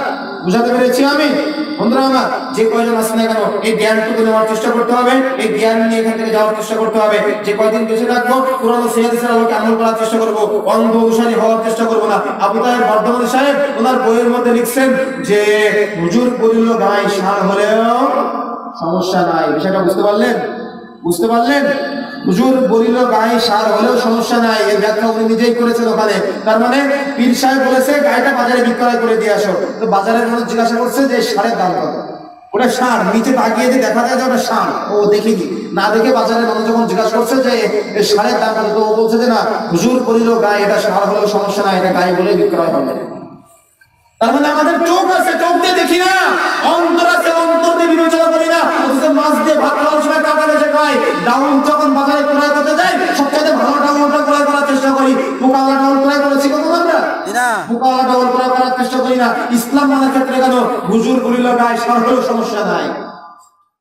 বুঝাতে পেরেছি আমি? বন্ধুরা আমার, যে কয়জন আসে না কেন, এই জ্ঞানটুকু নেওয়ার চেষ্টা করতে হবে, এই জ্ঞান নিয়ে এখান থেকে যাওয়ার চেষ্টা করতে হবে। যে কয়দিন বেঁচে থাকবো, কোরআন ও হাদিসের আলোকে আমল করার চেষ্টা করবো, অন্ধ অনুসারী হওয়ার চেষ্টা করবো না। আবু তাহের বর্ধমানী সাহেব ওনার বইয়ের মধ্যে লিখছেন যে হুজুর বলিল গায়ে ষাঁড় হলেও সমস্যা নাই। বিষয়টা বুঝতে পারলেন? বুঝতে পারলেন? হুজুর বলিল গায়ে ষাঁড় হলেও সমস্যা নাই, এর ব্যাখ্যা উনি নিজেই করেছেন ওখানে। তার মানে পীর সাহেব বলেছে গায়েটা বাজারে বিক্রয় করে দিয়ে আসো। তো বাজারের মানুষ জিজ্ঞাসা করছে যে ষাঁড়ের দাম কত? ওটা ষাঁড়, নিচে তাকিয়ে যে দেখা যায় যে ওটা ষাঁড়, ও দেখিনি, না দেখে বাজারের মানুষ যখন জিজ্ঞাসা করছে যে ষাঁড়ের দাম কত, তো ও বলছে যে না, হুজুর বলিল গায়ে, এটা ষাঁড় হলেও সমস্যা নাই, এটা গায়ে বলে বিক্রয় হবে। তার মানে আমাদের চোখ আছে, চোখ দিয়ে দেখি না, অন্তর আছে, অন্তর দিয়ে বিবেচনা করি না। অথচ মাছ দিয়ে ভাত খাওয়ার সময় টাকা বেশি খাই, ডাউন যখন বাজারে ক্রয় করতে যাই, সবচেয়ে ভালো ডাউনটা ক্রয় করার চেষ্টা করি। মোকাওয়ালা ডাউন ক্রয় করেছি কত আমরা? মোকাওয়ালা ডাউন ক্রয় করার চেষ্টা করি না। ইসলাম মানার ক্ষেত্রে কেন হুজুর বলিল গায়ে ষাঁড় হলেও সমস্যা নাই?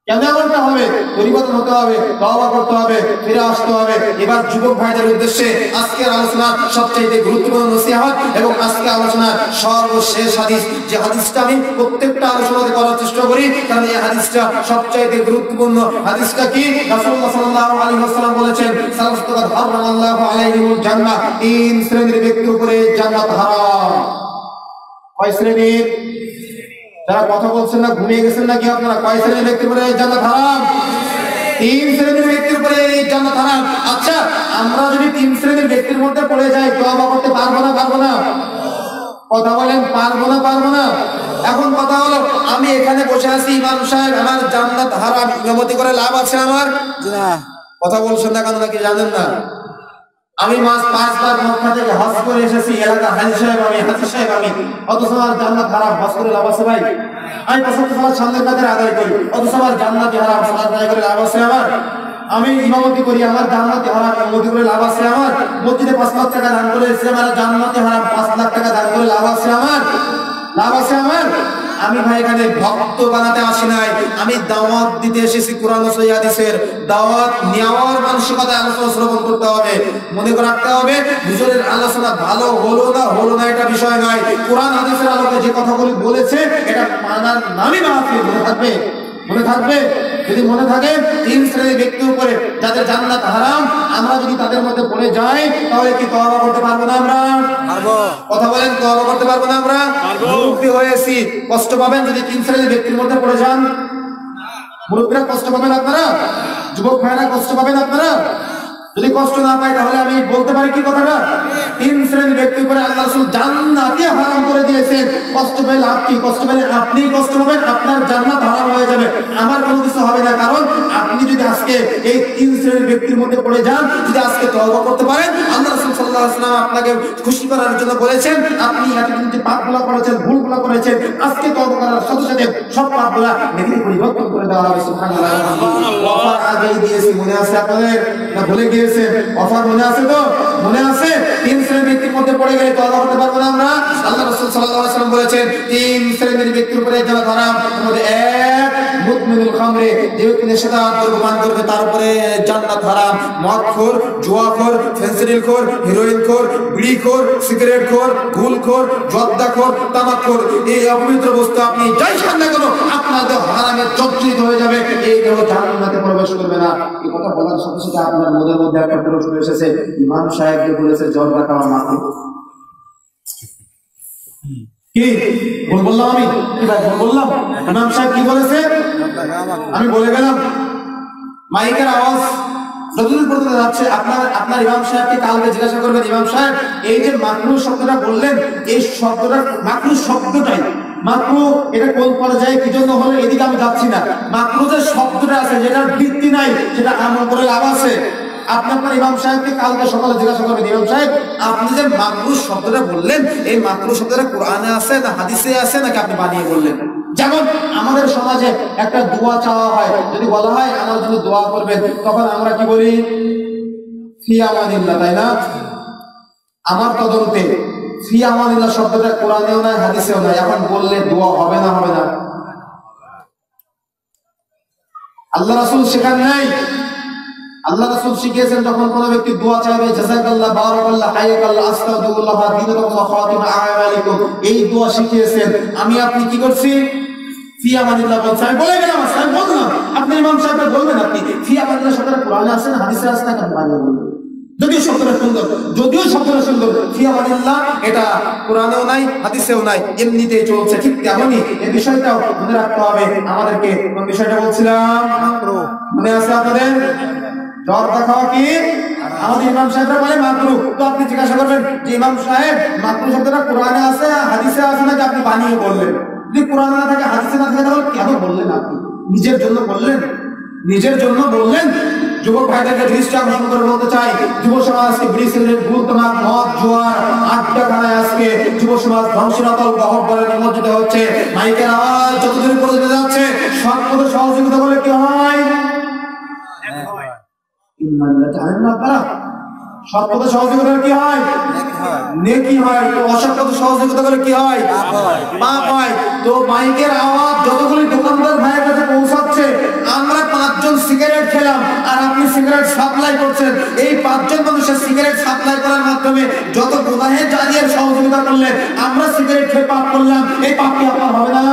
কেন এমনটা হবে? পরিবর্তন হতে হবে, তওবা করতে হবে, ফিরে আসতে হবে। এবার যুবক ভাইদের উদ্দেশ্যে আজকের আলোচনা সবচেয়ে গুরুত্বপূর্ণ নসিহত এবং আজকে আলোচনার সর্বশেষ হাদিস, যে হাদিসটা আমি প্রত্যেকটা আলোচনাতে করার চেষ্টা করি, কারণ এই হাদিসটা সবচেয়ে গুরুত্বপূর্ণ। হাদিসটা কি? রাসূলুল্লাহ সাল্লাল্লাহু আলাইহি ওয়াসাল্লাম বলেছেন, সালাসাতু হারামাল্লাহু আলাইহিমুল জান্নাহ, তিন শ্রেণীর ব্যক্তির উপরে জান্নাত হারাম। কয় শ্রেণীর? যারা কথা বলছেন না, ঘুমিয়ে গেছেন নাকি আপনারা? কয় শ্রেণীর ব্যক্তির উপরে জান্নাত হারাম? তিন শ্রেণীর ব্যক্তির উপরে জান্নাত হারাম। আচ্ছা, আমরা যদি তিন শ্রেণীর ব্যক্তির মধ্যে পড়ে যাই, তওবা করতে পারবো না? পারবো না? কথা বলেন, পারবো না? পারবো না? এখন কথা হলো, আমি এখানে বসে আছি, ইমাম সাহেব আমার জান্নাত হারাম, ইমামতি করে লাভ আছে আমার? কথা বলছেন না কেন, নাকি জানেন না? আমি মাস 5 বার মক্কা থেকে হজ করে এসেছি, এলাকার হাজী সাহেব আমি, হাজী সাহেব আমি, অথচ আমার জান্নাত হারাম। হজ করে লাভ আছে ভাই? আমি 5 সালাত সামনের কাতারে আদায় করি, অথচ আমার জান্নাত হারাম। সালাত আদায় করে লাভ আছে আমার? আমি ইমামতি করি, আমার জান্নাত হারাম, ইমামতি করে লাভ আছে আমার? মসজিদে 5 লাখ টাকা দান করে এসেছি, আমার জান্নাত হারাম, 5 লাখ টাকা দান করে লাভ আছে আমার? লাভ আছে আমার? আমি ভাই এখানে ভক্ত বানাতে আসি নাই, আমি দাওয়াত দিতে এসেছি। কোরআন ও হাদিসের দাওয়াত নেওয়ার মানসিকতায় আলোচনা শ্রবণ করতে হবে। মনে রাখতে হবে, হুজুরের আলোচনা ভালো হলো না এটা বিষয় নয়। কোরআন হাদিসের আলোকে যে কথাগুলি বলেছে, এটা মানার নামই মাহফিল। মনে থাকবে? মনে থাকবে? যদি মনে থাকে, তিন শ্রেণীর ব্যক্তির উপরে যাদের জান্নাত হারাম, আমরা যদি তাদের মধ্যে পড়ে যাই, তাহলে কি তওবা করতে পারবো না আমরা? পারবো। কথা বলেন, তওবা করতে পারবো না আমরা? মুরব্বি হয়েছি, কষ্ট পাবেন যদি তিন শ্রেণীর ব্যক্তির মধ্যে পড়ে যান। মুরব্বিরা কষ্ট পাবেন আপনারা? যুবক ভাইরা কষ্ট পাবেন আপনারা? যদি কষ্ট না পাই, তাহলে আমি বলতে পারি কি কথাটা? তিন শ্রেণীর ব্যক্তি করে আল্লাহ রাসূল জান্নাতই হারাম করে দিয়েছেন। কষ্ট পেলে লাভ কি? কষ্ট পেলে আপনি কষ্ট পাবেন, আপনার জান্নাত হারাম হয়ে যাবে, আমার কোনো কিছু হবে না। কারণ আপনি যদি আজকে এই তিন শ্রেণীর ব্যক্তির মধ্যে পড়ে যান, যদি আজকে তওবা করতে পারেন, আল্লাহ রাসূল সাল্লাল্লাহু আলাইহি ওয়াসাল্লাম আপনাকে খুশি করার জন্য বলেছেন, আপনি এতদিন যে পাপগুলো করেছেন, ভুলগুলো করেছেন, আজকে তওবা করার সাথে সাথে সব পাপগুলো নেকিতে পরিবর্তন করে দেওয়া হবে। সুবহানাল্লাহ। অফার আগেই দিয়েছি, মনে আছে আপনাদের না ভুলে গিয়েছেন? অফার মনে আছে তো? মনে আছে? 3 শ্রেণীর ব্যক্তির মধ্যে পড়ে গেলে তওবা করতে পারবো না আমরা। আল্লাহ রাসূল সাল্লাল্লাহু আলাইহি ওয়াসাল্লাম বলেছেন 3 শ্রেণীর ব্যক্তির উপরে যাওয়া হারাম। মধ্যে এক মুদমিনুল খামরে, যে ব্যক্তি নেশাদার দ্রব্য পান করবে তার উপরে জান্নাত হারাম। মদখোর, জুয়াখোর, ফেন্সিডিলখোর, হেরোইনখোর, বিড়িখোর, সিগারেটখোর, গুলখোর, জর্দাখোর, তামাকখোর, এই অপবিত্র বস্তু আপনি যাই খান না কেন আপনার দেহ হারামে জর্জরিত হয়ে যাবে, এই দেহ জান্নাতে প্রবেশ করবে না। এই কথা বলার সাথে সাথে আপনার মনের মধ্যে একটা প্রশ্ন এসেছে, ইমাম সাহেবকে বলেছে জর্দা খাওয়া মাকরুহ। কি ভুল বললাম? আমি কি ভাই ভুল বললাম? ইমাম সাহেব কি বলেছে আমি বলে গেলাম। মাইকের আওয়াজ যতদূর পর্যন্ত যাচ্ছে, আপনার ইমাম সাহেবকে কালকে জিজ্ঞাসা করবেন, ইমাম সাহেব এই যে মাকরুহ শব্দটা বললেন, এই শব্দটা মাকরুহ শব্দটাই মাকরুহ এটা কোন পর্যায়ে কি জন্য হলো এদিকে আমি যাচ্ছি না। মাকরুহ যে শব্দটা আছে যেটার ভিত্তি নাই, সেটা আমল করে লাভ আছে। আপনি আপনার ইমাম সাহেবকে কালকে সকালে জিজ্ঞাসা করবেন, ইমাম সাহেব আপনি যে মাকরুহ শব্দটা বললেন, এই মাকরুহ শব্দটা কোরআনে আছে না হাদিসে আছে নাকি আপনি বানিয়ে বললেন? যেমন আমাদের সমাজে একটা দোয়া চাওয়া হয়, যদি বলা হয় আমার জন্য দোয়া করবেন, তখন আমরা কি বলি? ফি আমানিল্লাহ, তাই না? আমার তদন্তে ফি আমানিল্লাহ শব্দটা কোরআনেও নাই হাদিসেও নাই, এখন বললে দোয়া হবে না হবে না? আল্লাহ রাসূল শেখান নাই। আল্লাহ রাসূল শিখিয়েছেন যখন কোন ব্যক্তি দোয়া চাইবে, জাযাকাল্লাহ, বারাকাল্লাহ, হায়াকাল্লাহ, আস্তাগফিরুল্লাহ, দীনুকুম ওয়া খাওয়াতিমু আ'মালিকুম, এই দোয়া শিখিয়েছেন। আমি আপনি কি করছি? ফি আমানিল্লাহ বলছি, আমি বলে গেলাম, আমি বললাম, আপনি ইমাম সাহেব বলবেন আপনি ফি আমানিল্লাহ শব্দটা কোরআনে আছে না হাদিসে আছে না, কেন বানিয়ে বলবেন? যদিও শব্দটা সুন্দর, ফি আমানিল্লাহ এটা কোরআনেও নাই হাদিসেও নাই, এমনিতেই চলছে। ঠিক তেমনই এই বিষয়টাও মনে রাখতে হবে আমাদেরকে। কোন বিষয়টা বলছিলাম? মনে আছে আপনাদের? জর্দা খাওয়া কি? আমাদের ইমাম সাহেবরা বলে মাকরুহ। তো আপনি জিজ্ঞাসা করবেন যে ইমাম সাহেব মাকরুহ শব্দটা কোরআনে আছে হাদিসে আছে নাকি আপনি বানিয়ে বললেন? যদি কোরআনে না থাকে হাদিসে না থাকে তাহলে কেন বললেন? আপনি নিজের জন্য বললেন? যুবক ভাইদেরকে দৃষ্টি আকর্ষণ করে বলতে চাই, যুব সমাজকে বিড়ি, সিগারেট, গুল, তামাক, মদ, জোয়ার আড্ডাখানায় আজকে যুব সমাজ ধ্বংসের অতল গহ্বরে নিমজ্জিত হচ্ছে। মাইকের আওয়াজ যতদূর পর্যন্ত যাচ্ছে, সৎপথে সহযোগিতা করলে কি হয়? সৎপথে সহযোগিতা কি হয়? নেকি হয়। তো অসৎপথে সহযোগিতা করে কি হয়? পাপ হয়। তো মাইকের আওয়াজ যতগুলি দোকানদার ভাইয়ের কাছে পৌঁছাচ্ছে, আমরা 5 জন সিগারেট খেলাম আর আপনি সিগারেট সাপ্লাই করছেন, এই 5 জন মানুষের সিগারেট সাপ্লাই করার মাধ্যমে যত গুনাহে জারিয়ার সহযোগিতা করলে আমরা সিগারেট খেয়ে পাপ করলাম, এই পাপ কি আপনার হবে না?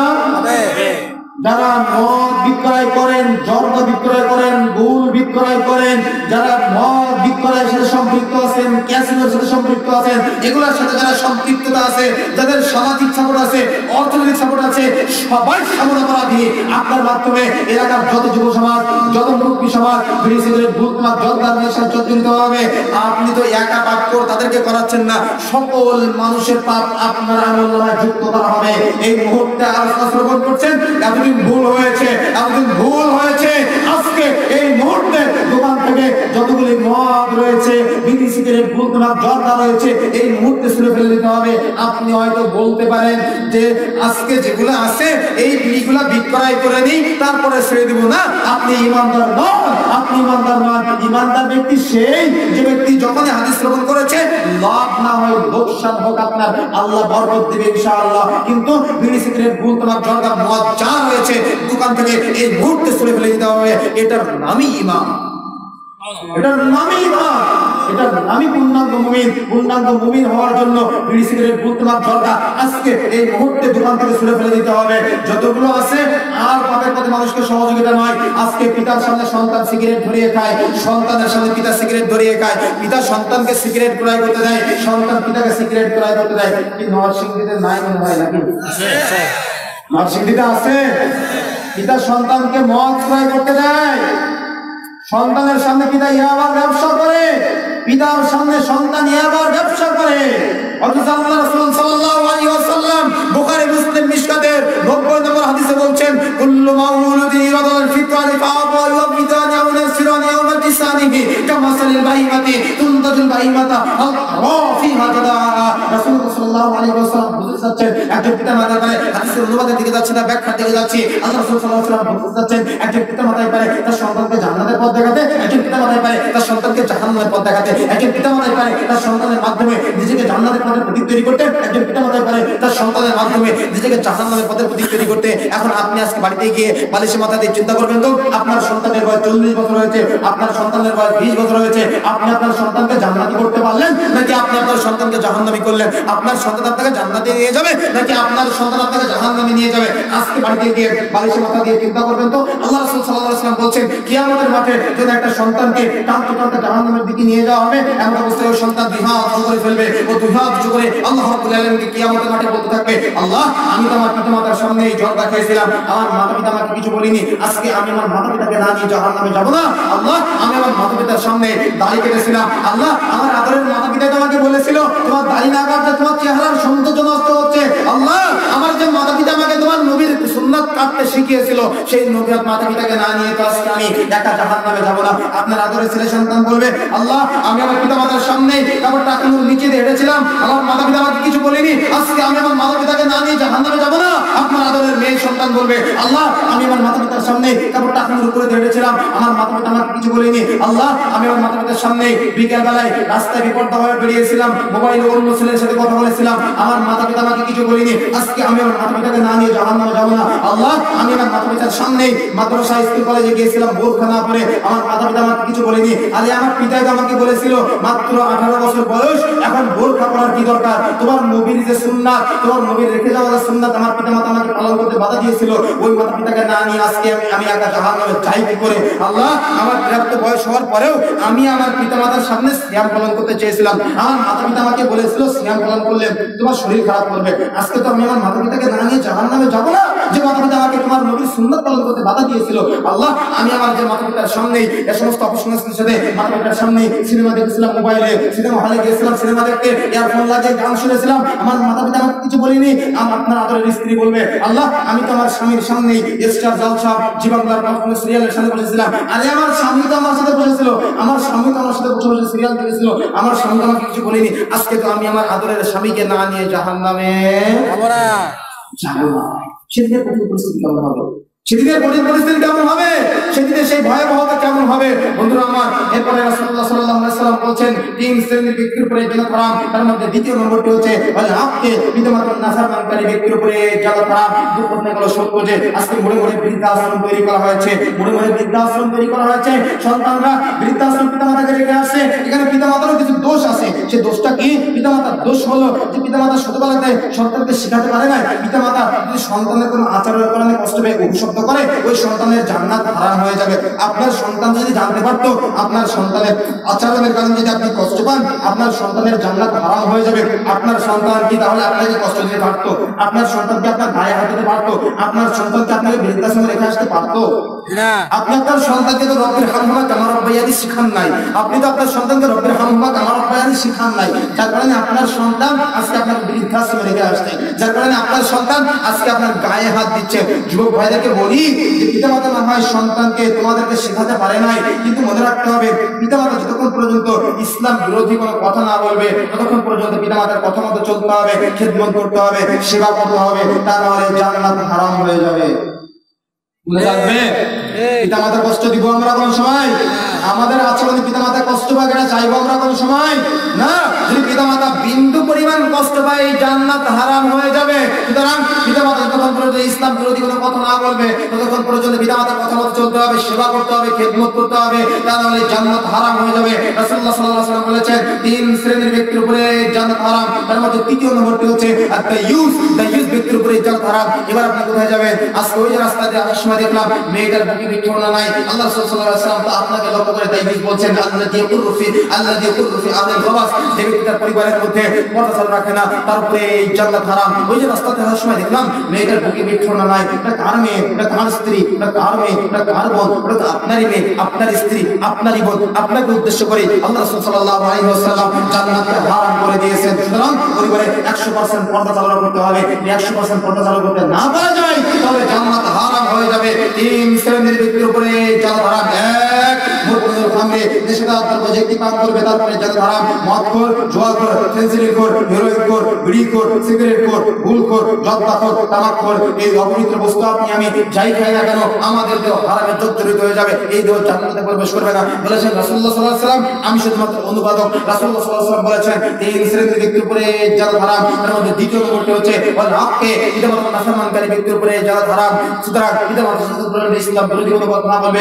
যারা মদ বিক্রয় করেন, জর্দা বিক্রয় করেন, গুল বিক্রয় করেন, যারা মদ বিক্রয়ের সাথে সম্পৃক্ত আছেন, ক্যাসিনোর সাথে সম্পৃক্ত আছেন, এগুলোর সাথে যারা সম্পৃক্ততা আছে, যাদের সামাজিক সাপোর্ট আছে, অর্থনৈতিক সাপোর্ট আছে, সবাই সামনে অপরাধী। আপনার মাধ্যমে এলাকার যত যুব সমাজ, যত মুরব্বী সমাজ বিড়ি, সিগারেট, গুল, তামাক, জর্দার নেশায় জর্জরিত হবে। আপনি তো একা পাপ করে তাদেরকে করাচ্ছেন না, সকল মানুষের পাপ আপনার আমলনামায় যুক্ত করা হবে। এই মুহূর্তে আলোচনা শ্রবণ করছেন, এতদিন ভুল হয়েছে, আজকে এই মুহূর্তে দোকান থেকে যতগুলি মদ রয়েছে, বিড়ি, সিগারেট, গুল, তামাক, জর্দা রয়েছে, এই মুহূর্তে ছুঁড়ে ফেলে দিতে হবে। আপনি হয়তো বলতে পারেন যে আজকে যেগুলো আছে এই বিড়িগুলো বিক্রয় করে নিই তারপরে ছেড়ে দিব না। আপনি ইমানদার নন, ইমানদার ব্যক্তি সেই যে ব্যক্তি যখন হাদিস শ্রবণ করেছে, লাভ না হয় লোকসান হোক আপনার, আল্লাহ বরকত দিবে ইনশাআল্লাহ। কিন্তু বিড়ি, সিগারেট, গুল, তামাক, জর্দা, মদ যা রয়েছে দোকান থেকে এই মুহূর্তে ছুঁড়ে ফেলে দিতে হবে। এটার নামই ঈমান, এটার নামই পূর্ণাঙ্গ মুমিন হওয়ার জন্য বিড়ি, সিগারেট, গুল, তামাক, জর্দা আজকে এই মুহূর্তে দোকান থেকে ছুঁড়ে ফেলে দিতে হবে। যতগুলো আছে আর পাপের পথে মানুষকে সহযোগিতা নয়। আজকে পিতার সামনে সন্তান সিগারেট ধরিয়ে খায়, সন্তানের সামনে পিতা সিগারেট ধরিয়ে খায়, পিতা সন্তানকে সিগারেট ক্রয় করতে দেয়, সন্তান পিতাকে সিগারেট ক্রয় করতে দেয়। কি নরসিংদীতে নাই মনে হয় নাকি? নরসিংদীতে আছে। পিতা সন্তানকে মদ ক্রয় করতে দেয়, সন্তানের সামনে পিতা ইয়াবার ব্যবসা করে, পিতার সামনে সন্তান ইয়াবার ব্যবসা করে। অথচ আল্লাহ রাসূল সাল্লাল্লাহু আলাইহি ওয়াসাল্লাম বুখারী, মুসলিম, মিশকাতের 90 নম্বর হাদিসে বলছেন, কুল্লু মাউলুদিন ইউলাদু ফিতরাতি ফাআবা ওয়া বিদানি ওয়া নাসরানি ওয়া মাতিসানি কামাসালিহি কামাসালিল বাহিমাতি তুনতাজুল বাহিমাতা ফিহা তাদাআ। রাসূলুল্লাহ সাল্লাল্লাহু আলাইহি ওয়াসাল্লাম বুঝতে চাচ্ছেন একজন পিতামাতার পারে হাদিসের অনুবাদের দিকে যাচ্ছে না, ব্যাখ্যার দিকে যাচ্ছি। আল্লাহ রাসূল সাল্লাল্লাহু আলাইহি ওয়াসাল্লাম বুঝতে চাচ্ছেন একজন পিতামাতার পারে তার সন্তানকে জান্নাতের পথ দেখাতে, একজন পিতামাতার পারে তার সন্তানকে জাহান্নামের পথ দেখাতে, একজন পিতামাতার পারে তার সন্তানের মাধ্যমে নিজেকে জান্নাতের পথের প্রতীক তৈরি করতে, একজন পিতামাতার পারে তার সন্তানের মাধ্যমে নিজেকে জাহান্নামের পথের প্রতীক তৈরি করতে। এখন আপনি আজকে বাড়িতে গিয়ে বালিশে মাথা দিয়ে চিন্তা করবেন তো, আপনার সন্তানের বয়স 40 বছর হয়েছে, আপনার সন্তানের বয়স 20 বছর হয়েছে, আপনি আপনার সন্তানকে জান্নাতি করতে পারলেন নাকি আপনি আপনার সন্তানকে জাহান্নামী করলেন? আপনার সন্তান আপনাকে জান্নাতে নিয়ে যাবে নাকি আপনার সন্তান আপনাকে জাহান্নামে নিয়ে যাবে? আজকে বাড়িতে গিয়ে বালিশে মাথা দিয়ে চিন্তা করবেন তো। আল্লাহ রাসূল সাল্লাল্লাহু আলাইহি ওয়াসাল্লাম বলছেন কিয়ামতের মাঠে যদি একটা সন্তানকে টানতে টানতে জাহান্নামের দিকে নিয়ে যাওয়া হবে, এমন অবস্থায় ওই সন্তান দুই হাত উঁচু করে ফেলবে, ও দুই হাত উঁচু করে আল্লাহ রাব্বুল আলামিনকে কিয়ামতের মাঠে বলতে থাকবে, আল্লাহ আমি তো আমার পিতামাতার সামনে এই জর্দা খেয়েছিলাম, আমার মাতা পিতা আমাকে কিছু বলিনি, আজকে আমি আমার মাতা পিতাকে না নিয়ে জাহান্নামে যাব না। আল্লাহ আমি আমার মাতা পিতার সামনে দাড়ি কেটেছিলাম, আল্লাহ আমার আদরের মাতা পিতা তোমাকে বলেছিল তোমার দাড়ি না কাটলে তোমার চেহারার সৌন্দর্য নষ্ট হচ্ছে, আল্লাহ আমার যে মাতা পিতা আমাকে তোমার নবীর সুন্নাত কাটতে শিখিয়েছিল সেই নবীর মাতা পিতাকে না নিয়ে তো আজকে আমি একা জাহান্নামে যাব না। আপনার আদরের ছেলে সন্তান বলবে, আল্লাহ আমি আমার পিতা মাতার সামনে কাপড় টাকানোর নিচে দিয়ে হেঁটেছিলাম, আমার মাতা পিতা আমাকে কিছু বলেনি, আজকে আমি আমার মাতা পিতাকে না নিয়ে জাহান্নামে যাব না। আপনার আদরের মেয়ে সন্তান বলবে, আল্লাহ আমি আমার মাতা পিতার সামনে কাপড় টাকানোর উপরে দিয়ে হেঁটেছিলাম, আমার মাতা পিতা আমাকে কিছু বলেনি, আল্লাহ আমি আমার মাতা পিতার সামনে বিকেল বেলায় রাস্তায় বিপর্দা হয়ে বেরিয়েছিলাম, মোবাইলে অন্য ছেলের সাথে কথা বলেছিলাম, আমার মাতা পিতা আমাকে কিছু বলেনি, আজকে আমি আমার মাতা পিতাকে না নিয়ে জাহান্নামে যাব না। আল্লাহ আমি আমার মাতা পিতার সামনে মাদ্রাসা স্কুল কলেজে গিয়েছিলাম বোরখা না পরে, আমার মাতা পিতা আমাকে কিছু বলেনি, আরে আমার পিতাই আমাকে বলেছিল মাত্র 18 বছর বয়স, এখন বোরখা পরার কি দরকার, তোমার নবীর যে সুন্নাত, তোমার নবীর রেখে যাওয়া সুন্নাত আমার পিতা মাতা আমাকে পালন করতে বাধা দিয়েছিল, ওই মাতা পিতাকে না নিয়ে আজকে আমি একা জাহান্নামে যাই কি করে? আল্লাহ আমার প্রাপ্ত বয়স হওয়ার পরেও আমি আমার পিতা মাতার সামনে সিয়াম পালন করতে চেয়েছিলাম, আমার মাতা পিতা আমাকে বলেছিল সিয়াম পালন করলে তোমার শরীর খারাপ করবে, আজকে তো আমি আমার মাতা পিতাকে না নিয়ে জাহান্নামে যাব না যে মাতা পিতা আমাকে তোমার নবীর সুন্নাত পালন করতে বাধা দিয়েছিল। আল্লাহ আমি আমার যে মাতা পিতার সামনে এই সমস্ত অপসংস্কৃতির সাথে মাতা পিতার সামনে সিনেমা দেখেছিলাম, মোবাইলে সিনেমা হলে গিয়েছিলাম, সিনেমা দেখতে ইয়ারফোন লাগিয়ে গান শুনেছিলাম, আমার মাতা পিতা আমাকে কিছু বলিনি, আপনার আদরের স্ত্রী বলবে, আল্লাহ আমি তো আমার স্বামীর সামনে স্টার জলসা জি বাংলার কোনো সিরিয়ালের সাথে বসেছিলাম, আরে আমার স্বামী তো আমার সাথে বসেছিল, আমার স্বামী তো আমার সাথে বসে বসে সিরিয়াল দেখেছিল, আমার স্বামী তো আমাকে কিছু বলিনি, আজকে তো আমি আমার আদরের স্বামীকে না নিয়ে জাহান্নামে যাব না। সেদিনের কঠিন পরিস্থিতি কেমন হবে? সেদিনের কঠিন পরিস্থিতি কেমন হবে? সেদিনে সেই ভয়াবহতা কেমন হবে? বন্ধুরা আমার, এরপরে রাসূলুল্লাহ সাল্লাল্লাহু আলাইহি ওয়াসাল্লাম বলেন তিন শ্রেণীর ব্যক্তির উপরে জান্নাত হারাম, তার মধ্যে দ্বিতীয় নম্বরটি হচ্ছে আপনি পিতামাতার নাফরমানকারী ব্যক্তির উপরে জান্নাত হারাম। দুঃখজনক সত্য যে আজকে মোড়ে মোড়ে বৃদ্ধাশ্রম তৈরি করা হয়েছে, মোড়ে মোড়ে বৃদ্ধাশ্রম তৈরি করা হয়েছে, সন্তানরা বৃদ্ধাশ্রম পিতামাতাকে রেখে আসছে, এখানে পিতামাতারও কিছু দোষ আছে। সে দোষটা কি? পিতামাতার দোষ হলো যে পিতামাতা ছোটবেলাতে সন্তানকে শেখাতে পারে না, পিতামাতা যদি সন্তানের কোনো আচরণের কারণে কষ্ট পেয়ে অভিশপ্ত করে, ওই সন্তানের জান্নাত হারাম হয়ে যাবে। আপনার সন্তান যদি জানতে পারতো আপনার সন্তানের আচরণের কারণে যদি আপনি কষ্ট পান, আপনার সন্তানের জান্নাত হারাম হয়ে যাবে। আপনার সন্তান কি তাহলে আপনাকে কষ্ট দিতে পারতো? আপনার সন্তানকে আপনার গায়ে হাত দিতে পারতো? আপনার সন্তানকে আপনাকে বৃদ্ধাশ্রমে রেখে আসতে পারতো? আপনি আপনার সন্তানকে তো রব্বির হামহুমা কামা রাব্বায়ানি শিখান নাই, আপনি তো আপনার সন্তানকে রব্বির হামহুমা কামা রাব্বায়ানি শিখান নাই, যার কারণে আপনার সন্তান আজকে আপনার বৃদ্ধাশ্রমে রেখে আসছে, যার কারণে আপনার সন্তান আজকে আপনার গায়ে হাত দিচ্ছে। যুবক ভাইদেরকে বলি যে পিতামাতা না হয় সন্তানকে তোমাদেরকে শেখাতে পারে নাই, কিন্তু মনে রাখতে হবে পিতামাতা যতক্ষণ পর্যন্ত ইসলাম বিরোধী কোনো কথা না বলবে ততক্ষণ পর্যন্ত পিতামাতার কথা মতো চলতে হবে, খেদমত করতে হবে, সেবা করতে হবে, তা নাহলে জান্নাত হারাম হয়ে যাবে। মনে রাখবে পিতামাতা কষ্ট দিব আমরা কোন সময়? আমাদের আচরণে পিতামাতা কষ্ট পায় এটা চাইবো আমরা কোন সময় না। যদি পিতামাতা বিন্দু পরিমাণ কষ্ট পায় জান্নাত হারাম হয়ে যাবে। সুতরাং পিতামাতা যতক্ষণ পর্যন্ত ইসলাম বিরোধী কোনো কথা না বলবে ততক্ষণ পর্যন্ত পিতামাতার কথা মতো চলতে হবে, সেবা করতে হবে, খেদমত করতে হবে, তা নাহলে জান্নাত হারাম হয়ে যাবে। রাসূলুল্লাহ সাল্লাল্লাহু আলাইহি ওয়াসাল্লাম বলেছেন তিন শ্রেণীর ব্যক্তির উপরে জান্নাত হারাম, তার মধ্যে তৃতীয় নম্বরটি হচ্ছে দায়ুস ব্যক্তির উপরে জান্নাত হারাম। এবার আপনি কোথায় যাবেন? আজকে ওই রাস্তা দিয়ে আসার সময় দেখলাম মেয়েটার বুকে বিছানা নাই, আল্লাহ রাসূল সাল্লাল্লাহু আলাইহি ওয়াসাল্লাম তো আপনাকে লক্ষ্য করে দায়ুস বলছেন আল্লাযী ইয়াকুরু ফি আহলিল গাবাস, যে ব্যক্তির পরিবারের মধ্যে পর্দা রাখে না তার উপরে জান্নাত হারাম। ওই যে রাস্তাতে আসার সময় দেখলাম মেয়েটার বুকে বিছানা নাই, এটা কার মেয়ে? এটা কার স্ত্রী? এটা কার মেয়ে? এটা কার বোন? এটা তো আপনারই মেয়ে, আপনার স্ত্রী, আপনারই বোন। আপনাকে উদ্দেশ্য করে আল্লাহ রাসূল সাল্লাল্লাহু আলাইহি ওয়াসাল্লাম জান্নাতকে হারাম করে করে দিয়েছেন। সুতরাং পরিবারে 100% পর্দা চালু করতে হবে। 100% পর্দা চালু করতে না পারা যায় তাহলে জান্নাত হারাম হয়ে যাবে। 3 শ্রেণীর ব্যক্তির উপরে জান্নাত হারাম। এক, মুরতাদুল খামরে, নেশাদার প্রজেক্টটি পান করবে, তারপরে জান্নাত হারাম। মদখোর, জুয়াখোর, ফেন্সিডিলখোর, হেরোইনখোর, বিড়িখোর, সিগারেটখোর, গুলখোর, জর্দাখোর, তামাকখোর, এই অপবিত্র বস্তু আপনি আমি যাই খাই না কেন আমাদের দেহ হারামে জর্জরিত হয়ে যাবে। এই দেহ জান্নাতে প্রবেশ করবে না। বলেছেন রাসূলুল্লাহ সাল্লাল্লাহু আলাইহি ওয়াসাল্লাম, আমি শুধুমাত্র অনুবাদক। রাসূলুল্লাহ সাল্লাল্লাহু আলাইহি ওয়াসাল্লাম বলেছেন 3 শ্রেণীর ব্যক্তির উপরে জান্নাত হারাম। তার মধ্যে দ্বিতীয় নম্বরটি হচ্ছে ওয়াল হককে, পিতামাতা নাফরমানকারী ব্যক্তির উপরে জান্নাত হারাম। সুতরাং পিতামাতার সাথে ইসলাম বিরোধী কোনো কথা না বলবে,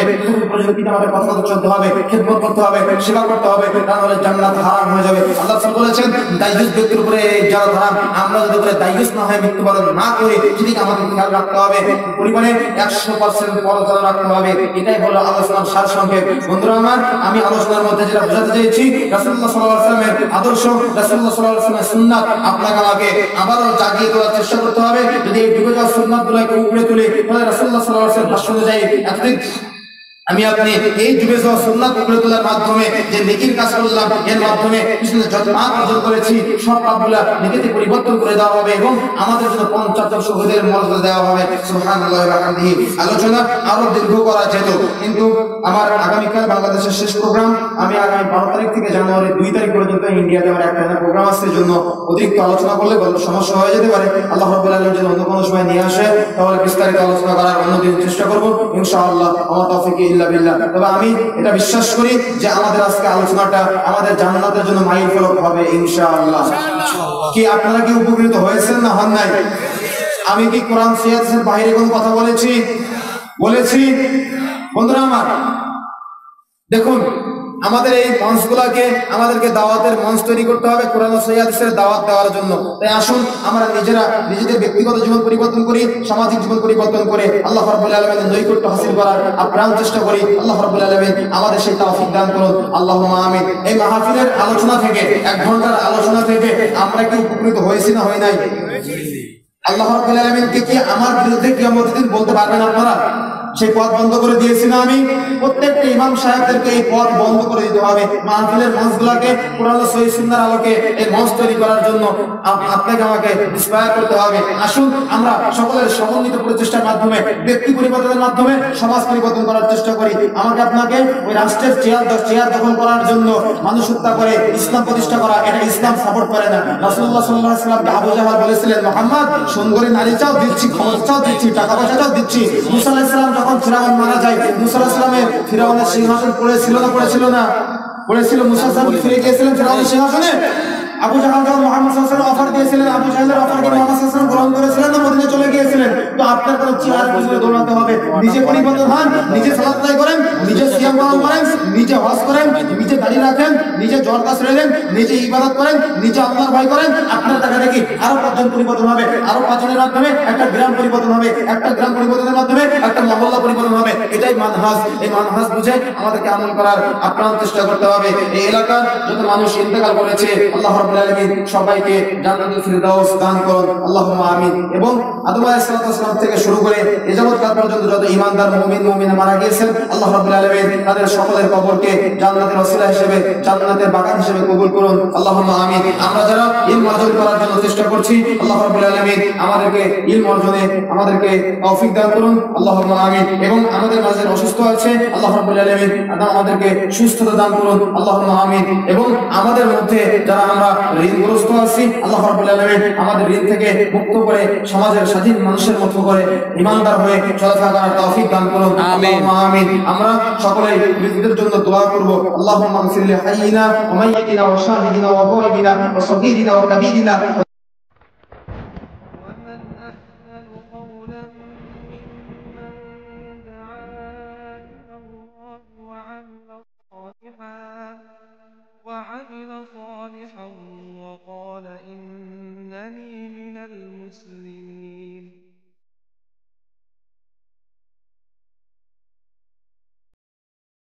প্রয়োজন পিতামাতার কথা মতো চলতে হবে, খেদমত করতে হবে, সেবা করতে হবে, তাহলে জান্নাত হারাম হয়ে যাবে। আল্লাহ রাসূল বলেছেন দায়ুস ব্যক্তির উপরে জান্নাত হারাম। আমরা যদি করে দায়ুস না হয়, মৃত্যুবরণ না করি, সেদিকে আমাদের খেয়াল রাখতে হবে। পরিবারে 100% পর্দা রাখতে হবে। এটাই হলো আলোচনার সারসংক্ষেপ। বন্ধুরা আমার, আমি আলোচনার মধ্যে যেটা বোঝাতে চেয়েছি, রাসূলুল্লাহ সাল্লাল্লাহু আলাইহি ওয়াসাল্লামের আদর্শ, রাসূলুল্লাহ সাল্লাল্লাহু আলাইহি ওয়াসাল্লামের সুন্নাত আপনাকে আমাকে আবারও জাগিয়ে তোলার চেষ্টা করতে হবে। যদি এই ডুবে যাওয়া সুন্নাতগুলোকে উপড়ে তুলে তাহলে রাসূলুল্লাহ সাল্লাল্লাহু আলাইহি ওয়াসাল্লামের ভাষ্য অনুযায়ী এতদিন আমি আপনি এই ডুবে যাওয়া সুন্নাত উপড়ে তোলার মাধ্যমে যে নেকির কাজ করলাম, এর মাধ্যমে পিছনে যত পাপ অর্জন করেছি সব পাপগুলা নেকিতে পরিবর্তন করে দেওয়া হবে এবং আমাদের জন্য 75 শহীদের মর্যাদা দেওয়া হবে। সুবহানাল্লাহি ওয়া বিহামদিহি। আলোচনা আরো দীর্ঘ করা যেত, কিন্তু আমার আগামীকাল বাংলাদেশের শেষ প্রোগ্রাম। আমি আগামী 12 তারিখ থেকে জানুয়ারি 2 তারিখ পর্যন্ত ইন্ডিয়াতে আমার একটা প্রোগ্রাম আছে। এর জন্য অতিরিক্ত আলোচনা করলে বড় সমস্যা হয়ে যেতে পারে। আল্লাহ রাব্বুল আলামিন যেন অন্য কোনো সময় নিয়ে আসে, তাহলে বিস্তারিত আলোচনা করার অন্যদিন চেষ্টা করব ইনশাআল্লাহ। আমার তৌফিক ইল্লা বিল্লাহ। তবে আমি এটা বিশ্বাস করি যে আমাদের আজকে আলোচনাটা আমাদের জান্নাতের জন্য মাইলফলক হবে ইনশাআল্লাহ। কি আপনারা কি উপকৃত হয়েছেন না হন নাই? আমি কি কোরআন সিয়াসের বাইরে কোনো কথা বলেছি? বন্ধুরা আমার, দেখুন আমাদের এই মঞ্চগুলোকে আমাদেরকে দাওয়াতের মঞ্চ তৈরি করতে হবে কোরআন ও হাদিসের দাওয়াত দেওয়ার জন্য। তাই আসুন আমরা নিজেদের ব্যক্তিগত জীবন পরিবর্তন করি, সামাজিক জীবন পরিবর্তন করে আল্লাহ রাব্বুল আলামিনের নৈকট্য হাসিল করার আপ্রাণ চেষ্টা করি। আল্লাহ রাব্বুল আলামিন আমাদের সেই তৌফিক দান করুন, আল্লাহুম্মা আমিন। এই মাহফিলের আলোচনা থেকে, 1 ঘন্টার আলোচনা থেকে আমরা কি উপকৃত হয়েছি না হয় নাই? আল্লাহ রাব্বুল আলামিনকে কি আমার বিরুদ্ধে কিয়ামতের দিন বলতে পারবেন আপনারা? সেই পথ বন্ধ করে দিয়েছি না আমি? প্রত্যেকটা ইমাম সাহেবদেরকে এই পথ বন্ধ করে দিতে হবে। মাহফিলের মঞ্চগুলোকে কোরআন ও সহিহ সুন্নাহর আলোকে এই মঞ্চ তৈরি করার জন্য আপনাকে আমাকে ইন্সপায়ার করতে হবে। আসুন আমরা সকলের সমন্বিত প্রচেষ্টার মাধ্যমে, ব্যক্তি পরিবর্তনের মাধ্যমে সমাজ পরিবর্তন করার চেষ্টা করি। আমাকে আপনাকে ওই রাষ্ট্রের চেয়ার দখল করার জন্য মানুষ হত্যা করে ইসলাম প্রতিষ্ঠা করা, এটা ইসলাম সাপোর্ট করে না। রাসূলুল্লাহ সাল্লাল্লাহু আলাইহি ওয়াসাল্লামকে আবু জাহল বলেছিলেন, মুহাম্মদ সুন্দরী নারী চাও দিচ্ছি, ক্ষমতা চাও দিচ্ছি, টাকা পয়সা চাও দিচ্ছি। মুসা আলাইহিস সালাম যখন ফিরাউন মারা যায়, মুসা আলাইহিস সালামের ফিরাউনের সিংহাসন পড়েছিল না? পড়েছিল। মুসা আলাইহিস সালাম ফিরে গিয়েছিলেন ফিরাউনের সিংহাসনে। আবু জাহল যখন মুহাম্মদ সাল্লাল্লাহু আলাইহি ওয়াসাল্লাম অফার দিয়েছিলেন, আবু জাহলের অফারকে মুহাম্মদ সাল্লাল্লাহু আলাইহি ওয়াসাল্লাম গ্রহণ করেছিলেন না মদিনা চলে গিয়েছিলেন? তো আপনার কোনো চেয়ার পিছনে দৌড়াতে হবে? নিজে পরিবর্তন হন, নিজে সালাত আদায় করেন, নিজে সিয়াম পালন করেন, নিজে হজ করেন, নিজে দাড়ি রাখেন, নিজে জর্দা ছেড়ে নিজে ইবাদত করেন, নিজে আল্লাহর ভয় করেন। আপনার দেখা দেখি আরো 5 জন পরিবর্তন হবে, আরো 5 জনের মাধ্যমে একটা গ্রাম পরিবর্তন হবে, একটা গ্রাম পরিবর্তনের মাধ্যমে একটা মহল্লা পরিবর্তন হবে। এটাই মানহাজ। এই মানহাজ বুঝে আমাদেরকে আমল করার আপ্রাণ চেষ্টা করতে হবে। এই এলাকার যত মানুষ ইন্তেকাল করেছে আল্লাহ রাব্বুল আলামিন সবাইকে জান্নাতুল ফিরদাউস দান করুন, আল্লাহুম্মা আমিন। এবং আদম আলাইহিস সালাম থেকে শুরু করে এ যাবৎকাল পর্যন্ত যত ঈমানদার মুমিন মুমিনা মারা গিয়েছেন আল্লাহ রাব্বুল আলামিন তাদের সকলের কবরকে জান্নাতের ওসিলা হিসেবে, জান্নাতের বাগান হিসেবে কবুল করুন, আল্লাহুম্মা আমিন। আমরা যারা ইলম অর্জন করার জন্য চেষ্টা করছি আল্লাহ রাব্বুল আলামিন আমাদেরকে ইলম অর্জনে আমাদেরকে তৌফিক দান করুন, আল্লাহুম্মা আমিন। এবং আমাদের মাঝে অসুস্থ আছে আল্লাহ রাব্বুল আলামিন আমাদেরকে সুস্থতা দান করুন, আল্লাহুম্মা আমিন। এবং আমাদের মধ্যে যারা আমরা ঋণগ্রস্ত আছি আল্লাহ রাব্বুল আলামিন আমাদের ঋণ থেকে মুক্ত করে সমাজের স্বাধীন মানুষের মতো করে ঈমানদার হয়ে চলাফেরা করার তৌফিক দান করুন, আল্লাহুম্মা আমিন। আমরা সকলেই মৃতদের জন্য দোয়া করব। আল্লাহুম্মা গফির লিহাইয়িনা ওয়া মাইয়িতিনা ওয়া শাহিদিনা ওয়া গায়বিনা ওয়া সাগীরিনা ওয়া কাবীরিনা। وعمل صالحا وقال إنني من المسلمين